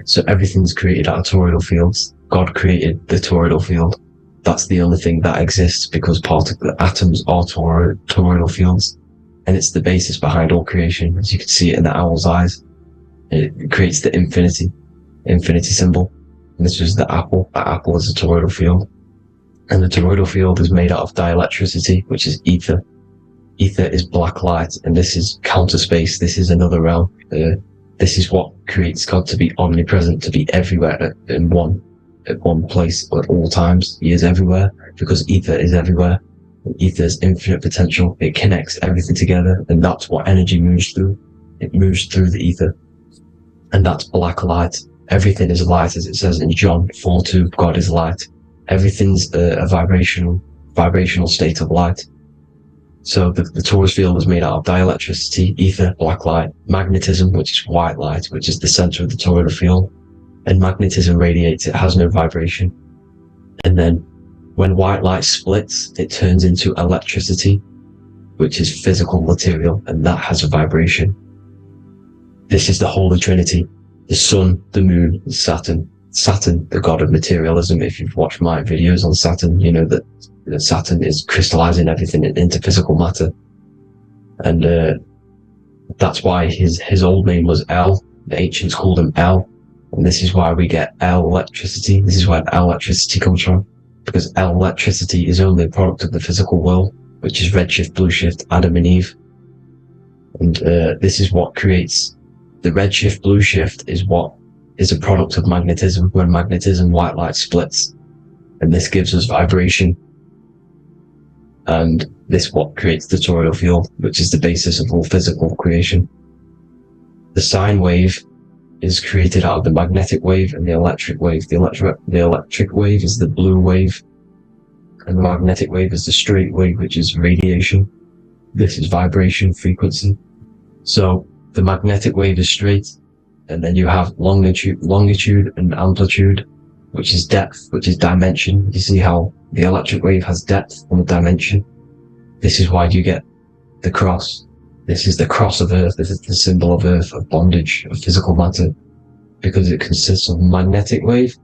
So everything's created out of toroidal fields. God created the toroidal field. That's the only thing that exists, because atoms are toroidal fields, and it's the basis behind all creation. As you can see it in the owl's eyes, it creates the infinity symbol. And this is the apple. The apple is a toroidal field, and the toroidal field is made out of dielectricity, which is ether. Ether is black light, and this is counter space. This is another realm. This is what creates God to be omnipresent, to be everywhere at one place at all times. He is everywhere because ether is everywhere. Ether is infinite potential. It connects everything together, and that's what energy moves through. It moves through the ether, and that's black light. Everything is light, as it says in John 4:2. God is light. Everything's a vibrational state of light. So the torus field is made out of dielectricity, ether, black light, magnetism, which is white light, which is the center of the toroidal field. And magnetism radiates, it has no vibration. And then when white light splits, it turns into electricity, which is physical material, and that has a vibration. This is the Holy Trinity: the sun, the moon, Saturn. Saturn, the god of materialism. If you've watched my videos on Saturn, you know that Saturn is crystallizing everything into physical matter. And that's why his old name was El. The ancients called him El. And this is why we get L electricity. This is where L electricity comes from, because L electricity is only a product of the physical world, which is redshift, blueshift, Adam and Eve. And this is what creates the redshift, blueshift is a product of magnetism. When magnetism, white light splits, and this gives us vibration. And this what creates the toroidal field, which is the basis of all physical creation. The sine wave is created out of the magnetic wave and the electric wave. The electric wave is the blue wave, and the magnetic wave is the straight wave, which is radiation. This is vibration, frequency. So the magnetic wave is straight, and then you have longitude and amplitude, which is depth, which is dimension. You see how the electric wave has depth and dimension. This is why you get the cross. This is the cross of Earth. This is the symbol of Earth, of bondage, of physical matter, because it consists of magnetic wave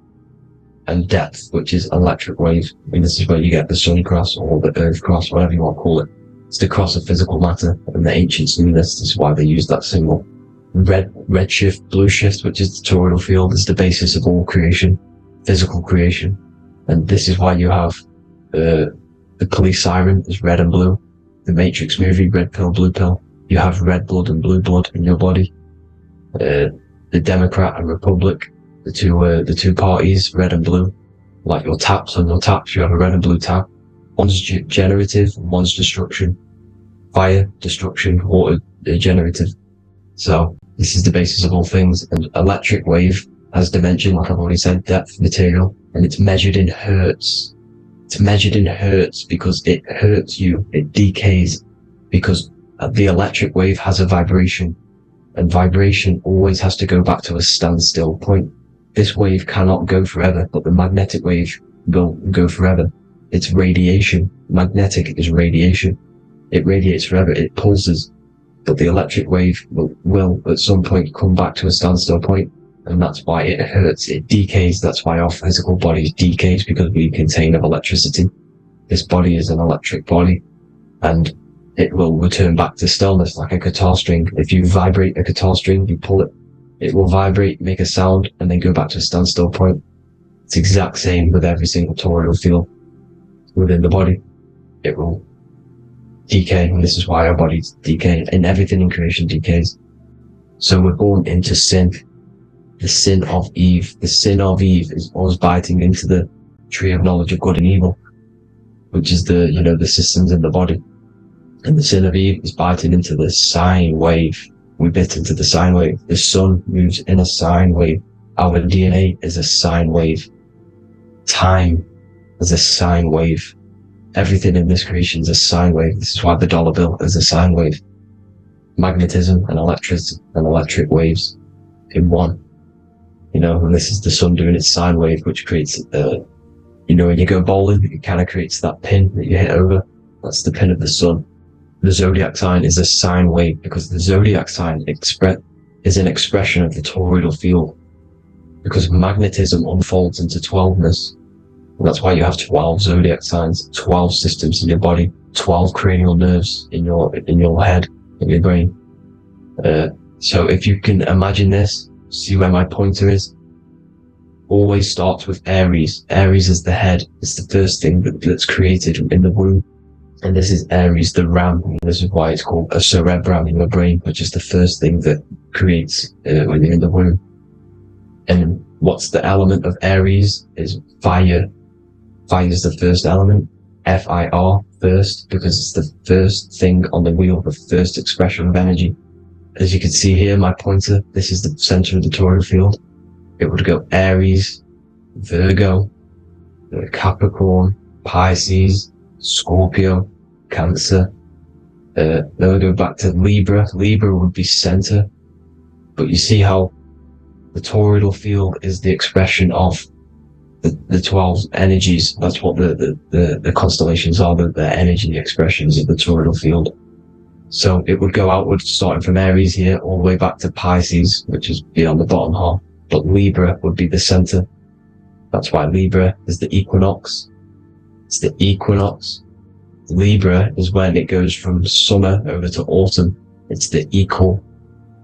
and depth, which is electric wave. And this is where you get the sun cross or the earth cross, whatever you want to call it. It's the cross of physical matter, and the ancients knew this. This is why they used that symbol. Redshift, blueshift, which is the toroidal field, is the basis of all creation, physical creation. And this is why you have the police siren is red and blue. The Matrix movie, red pill, blue pill. You have red blood and blue blood in your body. The Democrat and Republic, the two parties, red and blue. Like your taps, on your taps, you have a red and blue tap. One's generative, one's destruction. Fire, destruction, water, generative. So this is the basis of all things. And electric wave has dimension, like I've already said, depth, material, and it's measured in hertz. It's measured in hertz because it hurts you, it decays, because the electric wave has a vibration, and vibration always has to go back to a standstill point. This wave cannot go forever, but the magnetic wave will go forever. It's radiation. Magnetic is radiation. It radiates forever, it pulses, but the electric wave will at some point come back to a standstill point, and that's why it hurts, it decays. That's why our physical body decays, because we contain of electricity. This body is an electric body, and it will return back to stillness like a guitar string. If you vibrate a guitar string, you pull it, it will vibrate, make a sound, and then go back to a standstill point. It's the exact same with every single toroidal field within the body. It will decay, and this is why our bodies decay, and everything in creation decays. So we're born into sin. The sin of Eve. The sin of Eve is us biting into the tree of knowledge of good and evil, which is the systems in the body. And the sin of Eve is biting into the sine wave. We bit into the sine wave. The sun moves in a sine wave. Our DNA is a sine wave. Time is a sine wave. Everything in this creation is a sine wave. This is why the dollar bill is a sine wave. Magnetism and electricity and electric waves in one. And this is the sun doing its sine wave, which creates, when you go bowling, it kind of creates that pin that you hit over. That's the pin of the sun. The zodiac sign is a sine wave because the zodiac sign is an expression of the toroidal field. Because magnetism unfolds into 12ness. And that's why you have 12 zodiac signs, 12 systems in your body, 12 cranial nerves in your head, in your brain. So if you can imagine this, see where my pointer is. Always starts with Aries. Aries is the head. It's the first thing that's created in the womb. And this is Aries, the ram. And this is why it's called a cerebrum in your brain, which is the first thing that creates when you're in the womb. And what's the element of Aries is fire. Fire is the first element. F-I-R, first, because it's the first thing on the wheel, the first expression of energy. As you can see here, my pointer, this is the center of the toroidal field. It would go Aries, Virgo, Capricorn, Pisces, Scorpio, Cancer. Then we'll go back to Libra. Libra would be center. But you see how the toroidal field is the expression of the 12 energies. That's what the constellations are, the energy expressions of the toroidal field. So it would go outwards, starting from Aries here, all the way back to Pisces, which is beyond the bottom half. But Libra would be the center. That's why Libra is the equinox. It's the equinox. Libra is when it goes from summer over to autumn. It's the equal.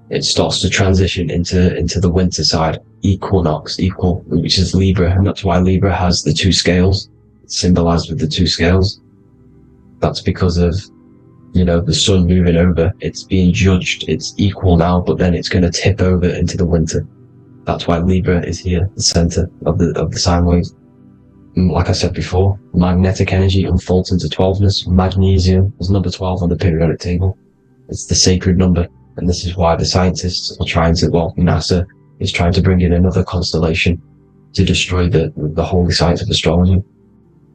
It starts to transition into the winter side. Equinox, equal, which is Libra. And that's why Libra has the two scales. It's symbolized with the two scales. That's because of, the sun moving over. It's being judged. It's equal now, but then it's going to tip over into the winter. That's why Libra is here, the center of the sine wave. Like I said before, magnetic energy unfolds into 12ness. Magnesium is number 12 on the periodic table. It's the sacred number. And this is why the scientists are NASA is trying to bring in another constellation to destroy the holy science of astrology.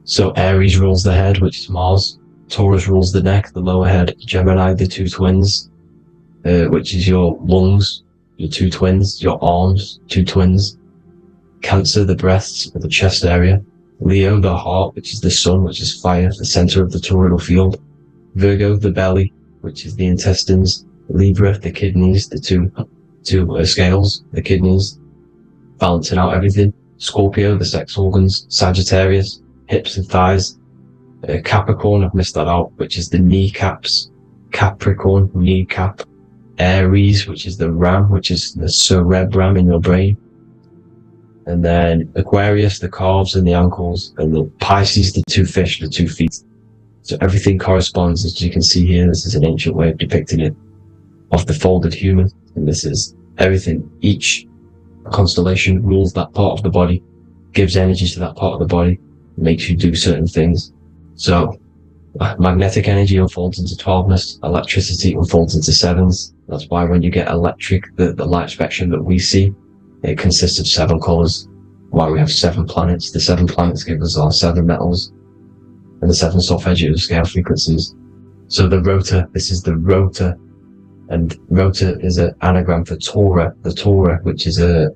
So Aries rules the head, which is Mars. Taurus rules the neck, the lower head. Gemini, the two twins, which is your lungs, your two twins, your arms, two twins. Cancer, the breasts, or the chest area. Leo, the heart, which is the sun, which is fire, the center of the toroidal field. Virgo, the belly, which is the intestines. Libra, the kidneys, the two scales, the kidneys, balancing out everything. Scorpio, the sex organs. Sagittarius, hips and thighs. Capricorn, I've missed that out, which is the kneecaps. Capricorn, kneecap. Aries, which is the ram, which is the cerebrum in your brain. And then Aquarius, the calves and the ankles, and the Pisces, the two fish, the 2 feet. So everything corresponds, as you can see here. This is an ancient way of depicting it, of the folded human. And this is everything. Each constellation rules that part of the body, gives energy to that part of the body, makes you do certain things. So magnetic energy unfolds into 12ness, electricity unfolds into 7s. That's why when you get electric, the light spectrum that we see, it consists of 7 colors. Why we have 7 planets. The 7 planets give us our 7 metals and the 7 solfeggio scale frequencies. So the rotor, this is the rotor, and rotor is an anagram for Torah. The Torah, which is I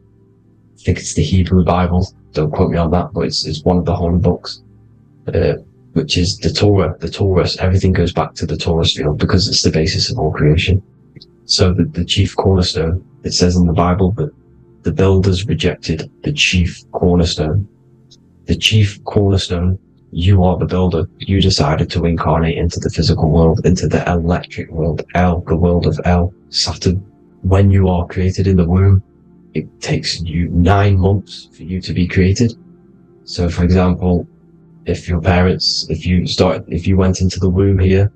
think it's the Hebrew Bible. Don't quote me on that, but it's one of the holy books, which is the Torah, the Taurus. Everything goes back to the Taurus field because it's the basis of all creation. So the chief cornerstone, it says in the Bible that the builders rejected the chief cornerstone. The chief cornerstone, you are the builder. You decided to incarnate into the physical world, into the electric world, the world of Saturn. When you are created in the womb, it takes you 9 months for you to be created. So for example, if your parents, if you went into the womb here,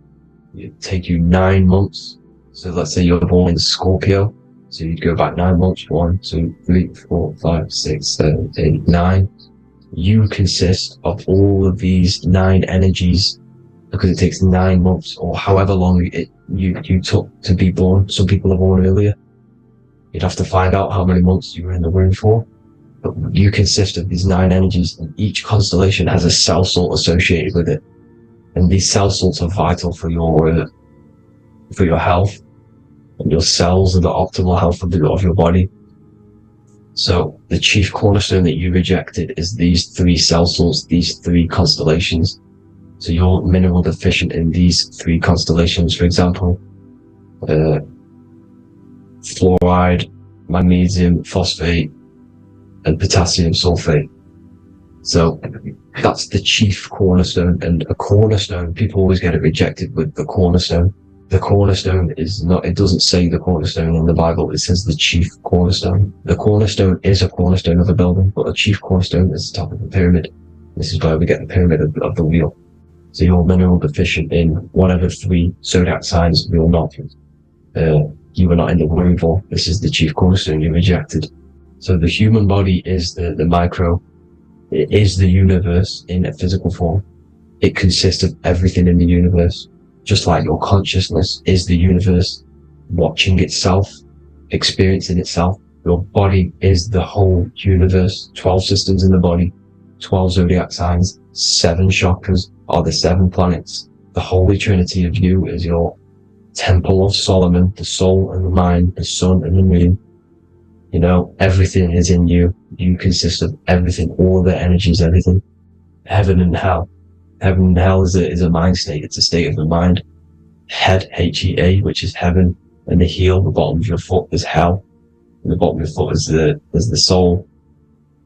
it'd take you 9 months. So let's say you're born in Scorpio. So you'd go back 9 months, 1, 2, 3, 4, 5, 6, 7, 8, 9. You consist of all of these 9 energies because it takes 9 months or however long you took to be born. Some people are born earlier. You'd have to find out how many months you were in the womb for. But you consist of these 9 energies, and each constellation has a cell salt associated with it. And these cell salts are vital for your health, and your cells and the optimal health of your body. So the chief cornerstone that you rejected is these 3 cell salts, these 3 constellations. So you're mineral deficient in these 3 constellations. For example, fluoride, magnesium, phosphate, and potassium sulfate. So that's the chief cornerstone. And a cornerstone, people always get it rejected with the cornerstone. The cornerstone is not, it doesn't say the cornerstone in the Bible, it says the chief cornerstone. The cornerstone is a cornerstone of a building, but a chief cornerstone is the top of the pyramid. This is where we get the pyramid of the wheel. So you're mineral deficient in whatever 3 zodiac signs you're not. You were not in the womb for. This is the chief cornerstone you rejected. So the human body is the micro. It is the universe in a physical form. It consists of everything in the universe. Just like your consciousness is the universe, watching itself, experiencing itself. Your body is the whole universe. 12 systems in the body, 12 zodiac signs, 7 chakras are the 7 planets. The Holy Trinity of you is your Temple of Solomon, the soul and the mind, the sun and the moon. You know, everything is in you. You consist of everything, all the energies, everything. Heaven and hell. Heaven and hell is a mind state. It's a state of the mind. Head, H-E-A, which is heaven, and the heel, the bottom of your foot, is hell. And the bottom of your foot is the soul.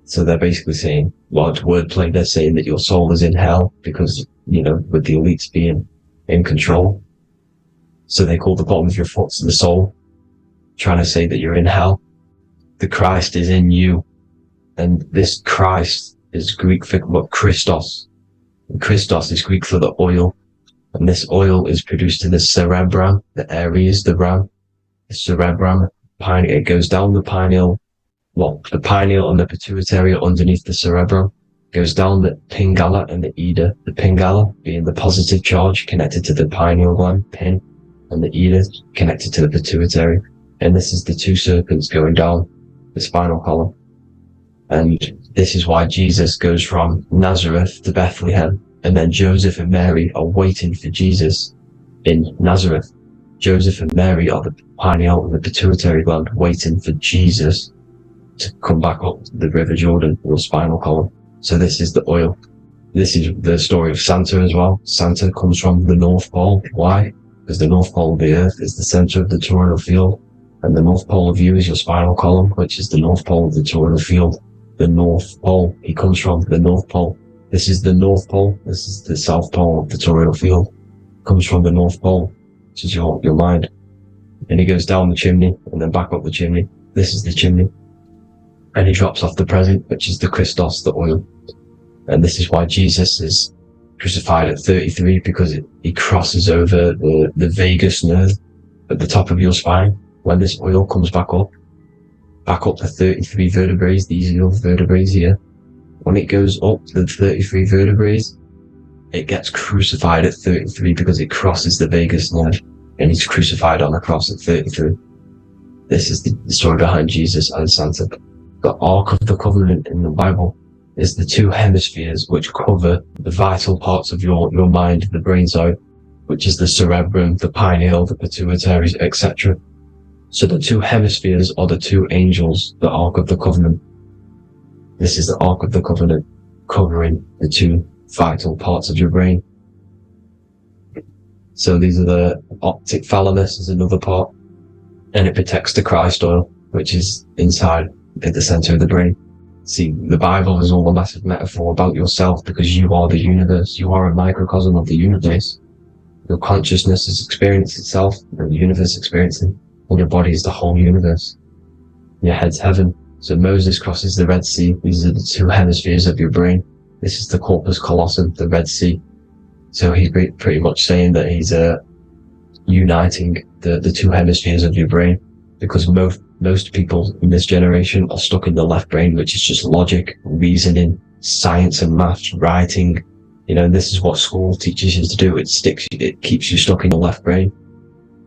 So they're basically saying, well, it's wordplay. They're saying that your soul is in hell because, you know, with the elites being in control. So they call the bottom of your foot the soul, trying to say that you're in hell. The Christ is in you. And this Christ is Greek for what? Christos. And Christos is Greek for the oil. And this oil is produced in the cerebrum, the Aries, the ram, the cerebrum, it goes down the pineal. Well, the pineal and the pituitary are underneath the cerebrum. Goes down the pingala and the ida. The pingala being the positive charge connected to the pineal gland, pin, and the ida connected to the pituitary. And this is the 2 serpents going down the spinal column. And this is why Jesus goes from Nazareth to Bethlehem, and then Joseph and Mary are waiting for Jesus in Nazareth. Joseph and Mary are the pineal and the pituitary gland waiting for Jesus to come back up the River Jordan, or spinal column. So this is the oil. This is the story of Santa as well. Santa comes from the North Pole. Why? Because the North Pole of the Earth is the center of the toroidal field, and the North Pole of you is your spinal column, which is the North Pole of the toroidal field. The North Pole, he comes from the North Pole. This is the North Pole. This is the South Pole of the toroidal field. Comes from the North Pole, which is your mind. And he goes down the chimney and then back up the chimney. This is the chimney. And he drops off the present, which is the Christos, the oil. And this is why Jesus is crucified at 33, because he crosses over the vagus nerve at the top of your spine. When this oil comes back up the 33 vertebrae, these are your vertebrae here. When it goes up the 33 vertebrae, it gets crucified at 33 because it crosses the vagus nerve, and he's crucified on a cross at 33. This is the story behind Jesus and Santa. The Ark of the Covenant in the Bible is the 2 hemispheres which cover the vital parts of your mind, the brain side, which is the cerebrum, the pineal, the pituitary, etc. So the 2 hemispheres are the 2 angels, the Ark of the Covenant. This is the Ark of the Covenant, covering the 2 vital parts of your brain. So these are the optic thalamus is another part, and it protects the Christ oil, which is inside at the center of the brain. See, the Bible is all a massive metaphor about yourself, because you are the universe. You are a microcosm of the universe. Your consciousness has experienced itself, and the universe experiencing, and your body is the whole universe. Your head's heaven. So Moses crosses the Red Sea. These are the 2 hemispheres of your brain. This is the corpus callosum, the Red Sea. So he's pretty much saying that he's uniting the 2 hemispheres of your brain, because most people in this generation are stuck in the left brain, which is just logic, reasoning, science and maths, writing, You know, this is what school teaches you to do. It keeps you stuck in your left brain.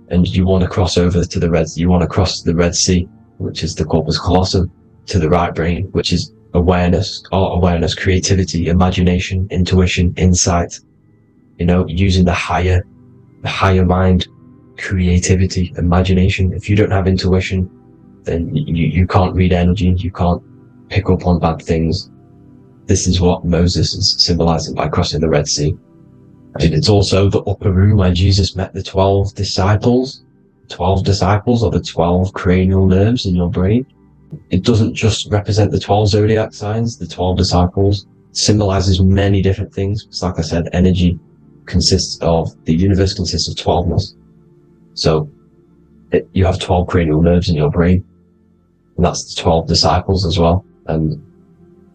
And you want to cross over to you want to cross the Red Sea, which is the corpus callosum, to the right brain, which is awareness, art awareness, creativity, imagination, intuition, insight, you know, using the higher mind, creativity, imagination. If you don't have intuition, then you can't read energy, you can't pick up on bad things. This is what Moses is symbolizing by crossing the Red Sea. And it's also the upper room where Jesus met the 12 disciples. 12 disciples are the 12 cranial nerves in your brain. It doesn't just represent the 12 zodiac signs. The 12 disciples symbolizes many different things. It's like I said, energy the universe consists of 12ness. So you have 12 cranial nerves in your brain. And that's the 12 disciples as well. And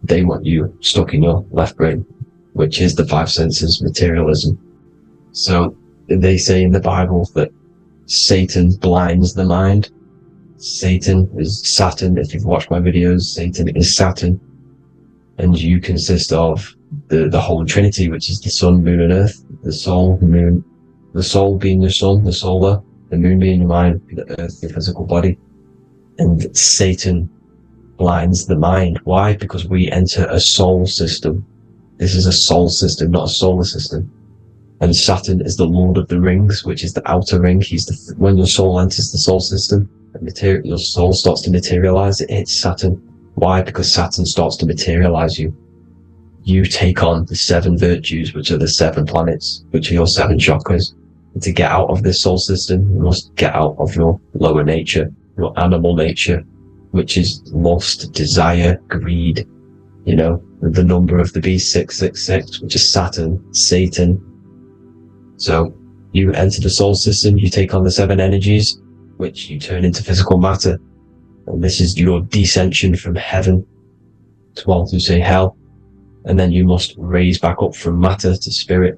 they want you stuck in your left brain, which is the five senses, materialism. So they say in the Bible that Satan blinds the mind. Satan is Saturn. If you've watched my videos, Satan is Saturn. And you consist of the Holy Trinity, which is the sun, moon, and earth. The soul, the moon, the soul being your sun, the solar, the moon being your mind, the earth, your physical body. And Satan blinds the mind. Why? Because we enter a soul system. This is a soul system, not a solar system. And Saturn is the Lord of the Rings, which is the outer ring. When your soul enters the soul system, your soul starts to materialize. It hits Saturn. Why? Because Saturn starts to materialize you. You take on the 7 virtues, which are the 7 planets, which are your 7 chakras. And to get out of this soul system, you must get out of your lower nature, your animal nature, which is lust, desire, greed. You know, the number of the beast, 666, which is Saturn, Satan. So you enter the soul system, you take on the 7 energies, which you turn into physical matter. And this is your descension from heaven to what you say hell. And then you must raise back up from matter to spirit.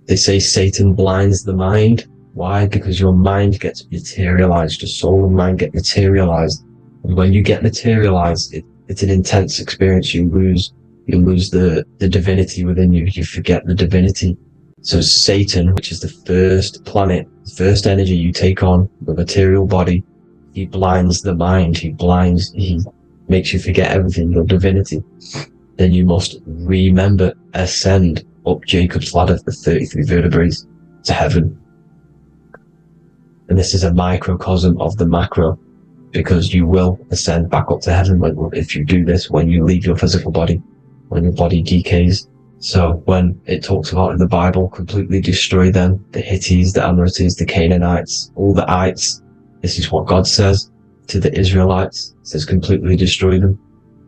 They say Satan blinds the mind. Why? Because your mind gets materialized. Your soul and mind get materialized. And when you get materialized, it's an intense experience. You lose the divinity within you. You forget the divinity. So Satan, which is the first planet, the first energy you take on, the material body, he blinds the mind. He makes you forget everything, your divinity. Then you must remember, ascend up Jacob's ladder, the 33 vertebrae, to heaven. And this is a microcosm of the macro, because you will ascend back up to heaven if you do this, when you leave your physical body, when your body decays. So when it talks about in the Bible, completely destroy them, the Hittites, the Amorites, the Canaanites, all the ites, this is what God says to the Israelites. It says completely destroy them.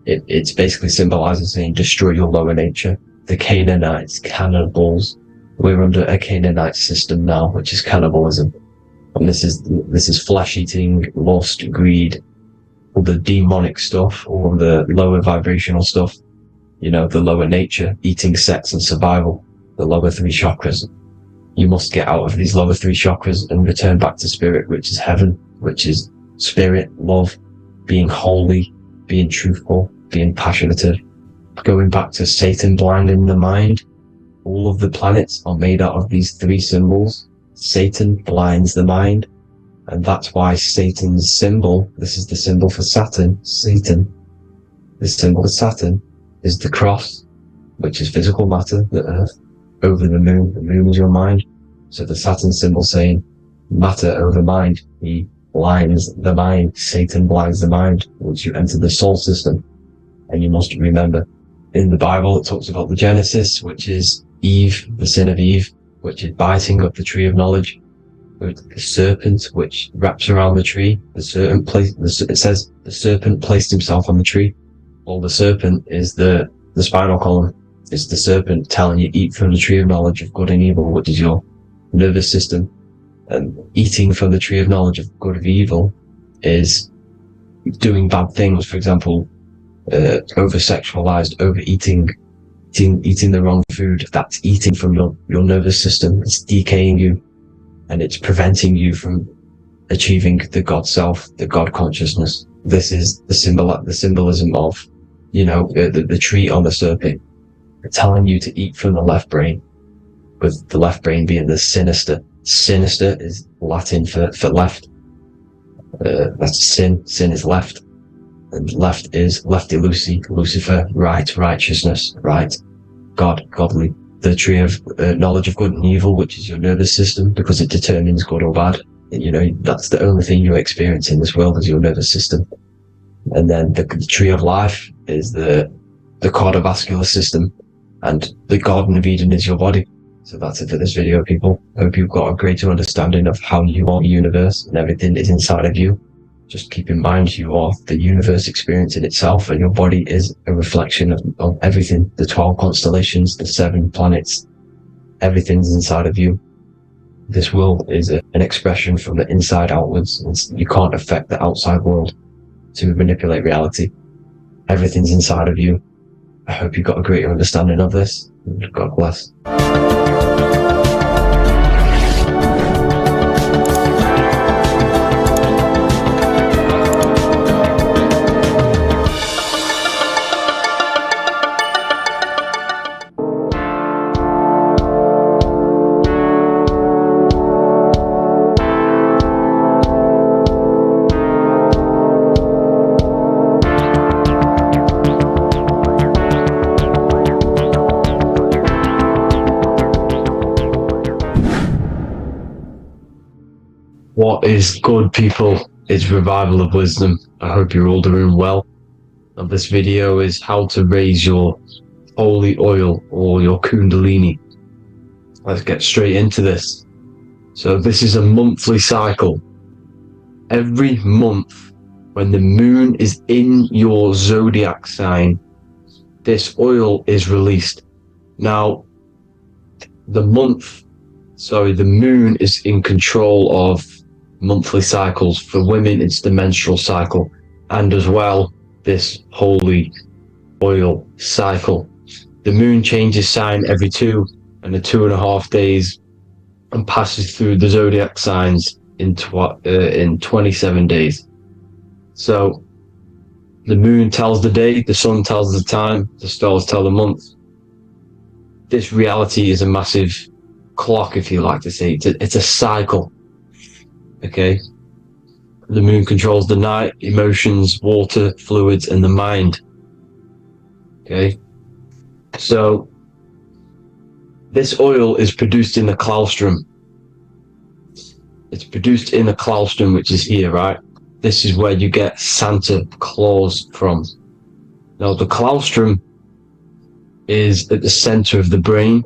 It's basically symbolizing saying destroy your lower nature. The Canaanites, cannibals. We're under a Canaanite system now, which is cannibalism. And this is flesh eating, lust, greed, all the demonic stuff, all the lower vibrational stuff. You know, the lower nature, eating, sex, and survival, the lower 3 chakras. You must get out of these lower 3 chakras and return back to spirit, which is heaven, which is spirit, love, being holy, being truthful, being passionate. Going back to Satan blinding the mind, all of the planets are made out of these 3 symbols. Satan blinds the mind, and that's why Satan's symbol, this is the symbol for Saturn, Satan, this symbol of Saturn is the cross, which is physical matter, the earth, over the moon. The moon is your mind. So the Saturn symbol saying matter over mind. He blinds the mind. Satan blinds the mind once you enter the soul system. And you must remember, in the Bible it talks about the Genesis, which is Eve, the sin of Eve, which is biting of the tree of knowledge. The serpent which wraps around the tree. It says the serpent placed himself on the tree. Well, the serpent is the spinal column. It's the serpent telling you eat from the tree of knowledge of good and evil, which is your nervous system. And eating from the tree of knowledge of good and evil is doing bad things. For example, over-sexualized, overeating, eating the wrong food. That's eating from your nervous system. It's decaying you, and it's preventing you from achieving the God self, the God consciousness. This is the symbolism of, you know, the tree on the serpent. telling you to eat from the left brain, with the left brain being the sinister. Sinister is Latin for left. That's sin. Sin is left. And left is lefty loosey, Lucifer, right, righteousness, right, God, godly. The tree of knowledge of good and evil, which is your nervous system, because it determines good or bad. You know, that's the only thing you experience in this world is your nervous system. And then the tree of life is the cardiovascular system, and the Garden of Eden is your body. So that's it for this video, people. I hope you've got a greater understanding of how you are the universe and everything is inside of you. Just keep in mind you are the universe experience in itself, and your body is a reflection of everything. The 12 constellations, the 7 planets, everything's inside of you. This world is an expression from the inside outwards. You can't affect the outside world to manipulate reality. Everything's inside of you. I hope you got a greater understanding of this. God bless. What is good, people? It's Revival of Wisdom. I hope you're all doing well. And this video is how to raise your holy oil or your kundalini. Let's get straight into this. So this is a monthly cycle. Every month, when the moon is in your zodiac sign, this oil is released. Now, the moon is in control of monthly cycles. For women, it's the menstrual cycle, and as well this holy oil cycle. The moon changes sign every 2.5 days and passes through the zodiac signs in 27 days. So the moon tells the day, the sun tells the time, the stars tell the month. This reality is a massive clock, if you like to say. It's a cycle. Okay, the moon controls the night, emotions, water, fluids, and the mind. Okay, so this oil is produced in the claustrum. It's produced in the claustrum, which is here, right? This is where you get Santa Claus from. Now, the claustrum is at the center of the brain,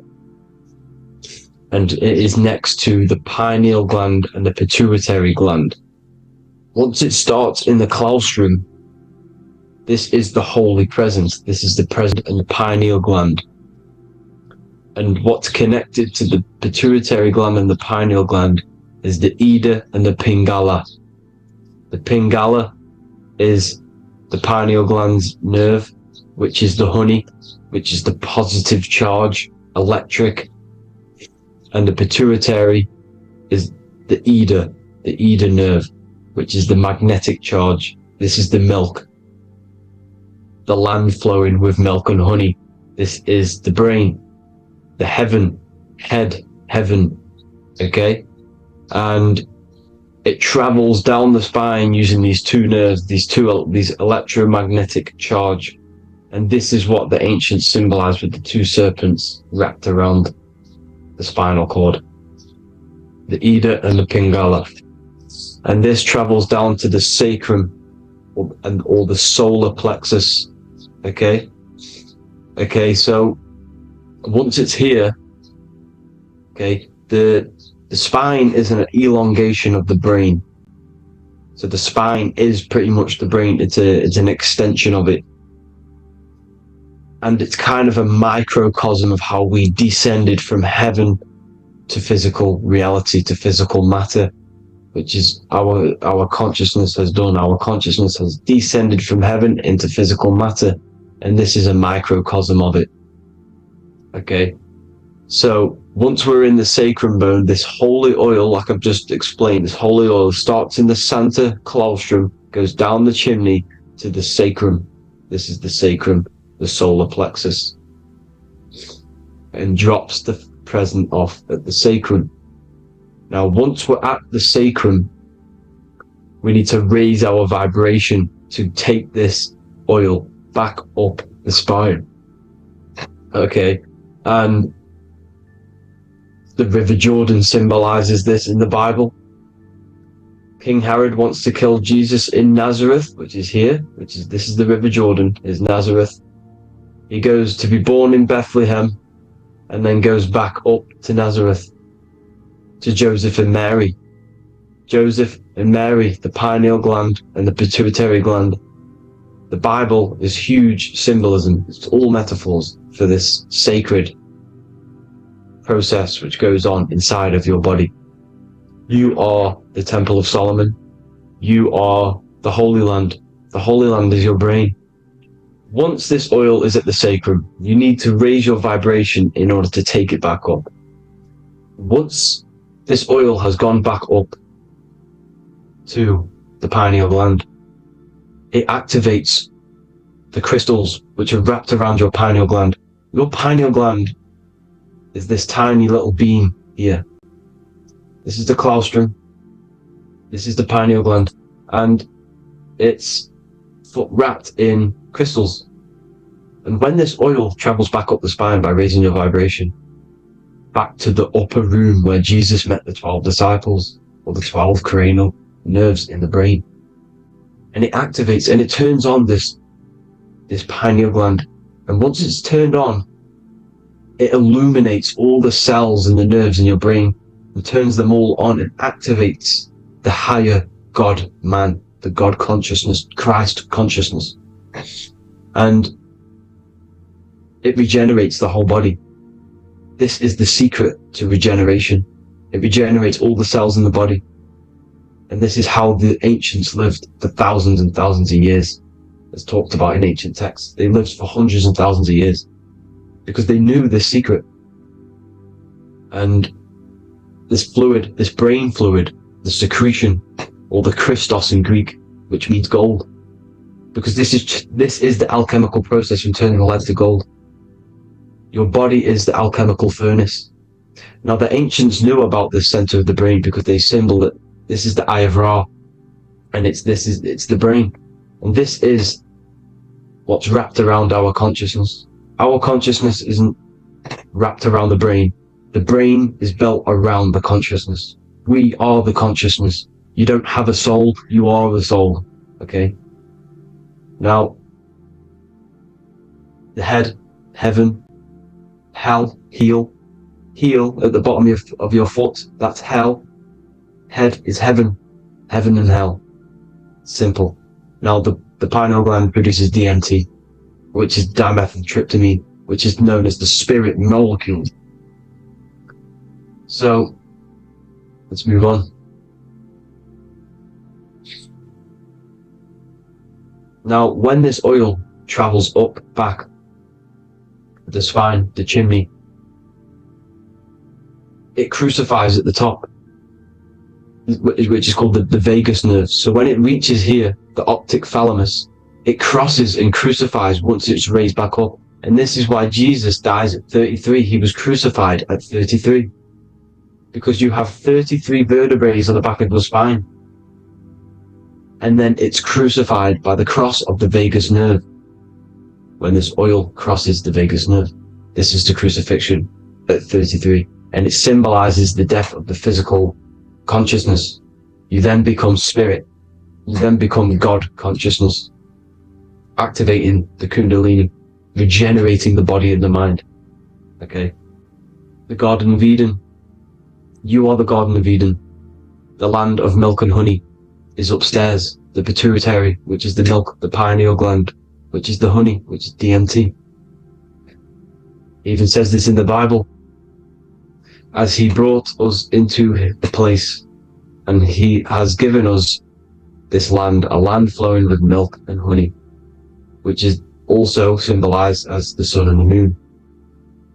and it is next to the pineal gland and the pituitary gland. Once it starts in the claustrum, this is the holy presence. This is the presence in the pineal gland. And what's connected to the pituitary gland and the pineal gland is the Ida and the Pingala. The Pingala is the pineal gland's nerve, which is the honey, which is the positive charge, electric. And the pituitary is the Ida nerve, which is the magnetic charge. This is the milk, the land flowing with milk and honey. This is the brain, the heaven, heaven, okay? And it travels down the spine using these 2 nerves, these electromagnetic charge. And this is what the ancients symbolized with the 2 serpents wrapped around the spinal cord, the Ida and the Pingala. And this travels down to the sacrum or the solar plexus. Okay, so once it's here, okay, the spine is an elongation of the brain. So the spine is pretty much the brain. It's an extension of it. And it's kind of a microcosm of how we descended from heaven to physical reality, to physical matter, which is our consciousness has done. Our consciousness has descended from heaven into physical matter, and this is a microcosm of it. Okay, so once we're in the sacrum bone, this holy oil, like I've just explained, this holy oil starts in the Santa Claustrum, goes down the chimney to the sacrum. This is the sacrum, the solar plexus. and drops the present off at the sacrum. Now, once we're at the sacrum, we need to raise our vibration to take this oil back up the spine. Okay, and the River Jordan symbolizes this in the Bible. King Herod wants to kill Jesus in Nazareth, which is here, this is the River Jordan, is Nazareth. He goes to be born in Bethlehem and then goes back up to Nazareth to Joseph and Mary. Joseph and Mary, the pineal gland and the pituitary gland. The Bible is huge symbolism. It's all metaphors for this sacred process which goes on inside of your body. You are the Temple of Solomon. You are the Holy Land. The Holy Land is your brain. Once this oil is at the sacrum, you need to raise your vibration in order to take it back up. Once this oil has gone back up to the pineal gland, it activates the crystals which are wrapped around your pineal gland. Your pineal gland is this tiny little beam here. This is the claustrum. This is the pineal gland, and it's wrapped in crystals. And when this oil travels back up the spine by raising your vibration back to the upper room where Jesus met the 12 disciples, or the 12 cranial nerves in the brain, and it activates and it turns on this pineal gland, and once it's turned on, it illuminates all the cells and the nerves in your brain and turns them all on and activates the higher God man, the God consciousness, Christ consciousness, and it regenerates the whole body. This is the secret to regeneration. It regenerates all the cells in the body. And this is how the ancients lived for thousands and thousands of years. It's talked about in ancient texts. They lived for hundreds and thousands of years because they knew this secret. And this fluid, this brain fluid, the secretion, or the Christos in Greek, which means gold, because this is the alchemical process from turning lead to gold. Your body is the alchemical furnace. Now, the ancients knew about this center of the brain because they symboled it. This is the Eye of Ra, and it's the brain, and this is what's wrapped around our consciousness. Our consciousness isn't wrapped around the brain. The brain is built around the consciousness. We are the consciousness. You don't have a soul, you are the soul. Okay? Now, the head, heaven, hell, heel at the bottom of your foot, that's hell. Head is heaven and hell. Simple. Now, the pineal gland produces DMT, which is dimethyltryptamine, which is known as the spirit molecule. So, let's move on. Now, when this oil travels up, back, the spine, the chimney, it crucifies at the top, which is called the vagus nerve. So when it reaches here, the optic thalamus, it crosses and crucifies once it's raised back up. And this is why Jesus dies at 33. He was crucified at 33. Because you have 33 vertebrae on the back of your spine. And then it's crucified by the cross of the vagus nerve. When this oil crosses the vagus nerve, this is the crucifixion at 33. And it symbolizes the death of the physical consciousness. You then become spirit. You then become God consciousness, activating the Kundalini, regenerating the body and the mind. Okay? The Garden of Eden. You are the Garden of Eden. The land of milk and honey is upstairs. The pituitary, which is the milk, the pineal gland, which is the honey, which is DMT. It even says this in the Bible. As he brought us into the place, and he has given us this land, a land flowing with milk and honey, which is also symbolized as the sun and the moon.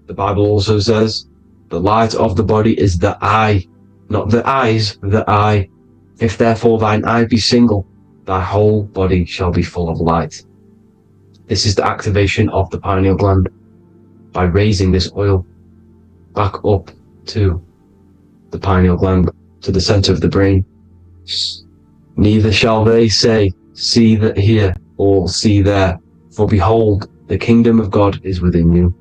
The Bible also says, the light of the body is the eye, not the eyes, the eye. If therefore thine eye be single, thy whole body shall be full of light. This is the activation of the pineal gland by raising this oil. back up to the pineal gland, to the center of the brain. Neither shall they say, see that here, or see there, for behold, the kingdom of God is within you.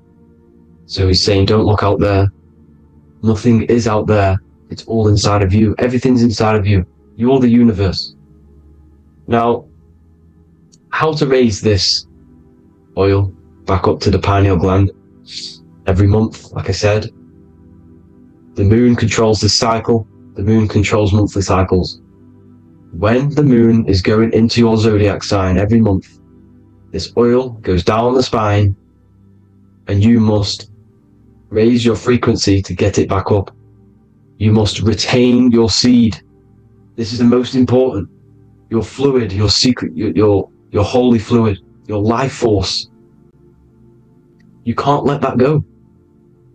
So he's saying, don't look out there. Nothing is out there. It's all inside of you. Everything's inside of you. You're the universe. Now, how to raise this oil back up to the pineal gland? Every month, like I said, the moon controls the cycle. The moon controls monthly cycles. When the moon is going into your zodiac sign every month, this oil goes down the spine, and you must raise your frequency to get it back up. You must retain your seed. This is the most important. Your fluid, your secret, your holy fluid, your life force. You can't let that go.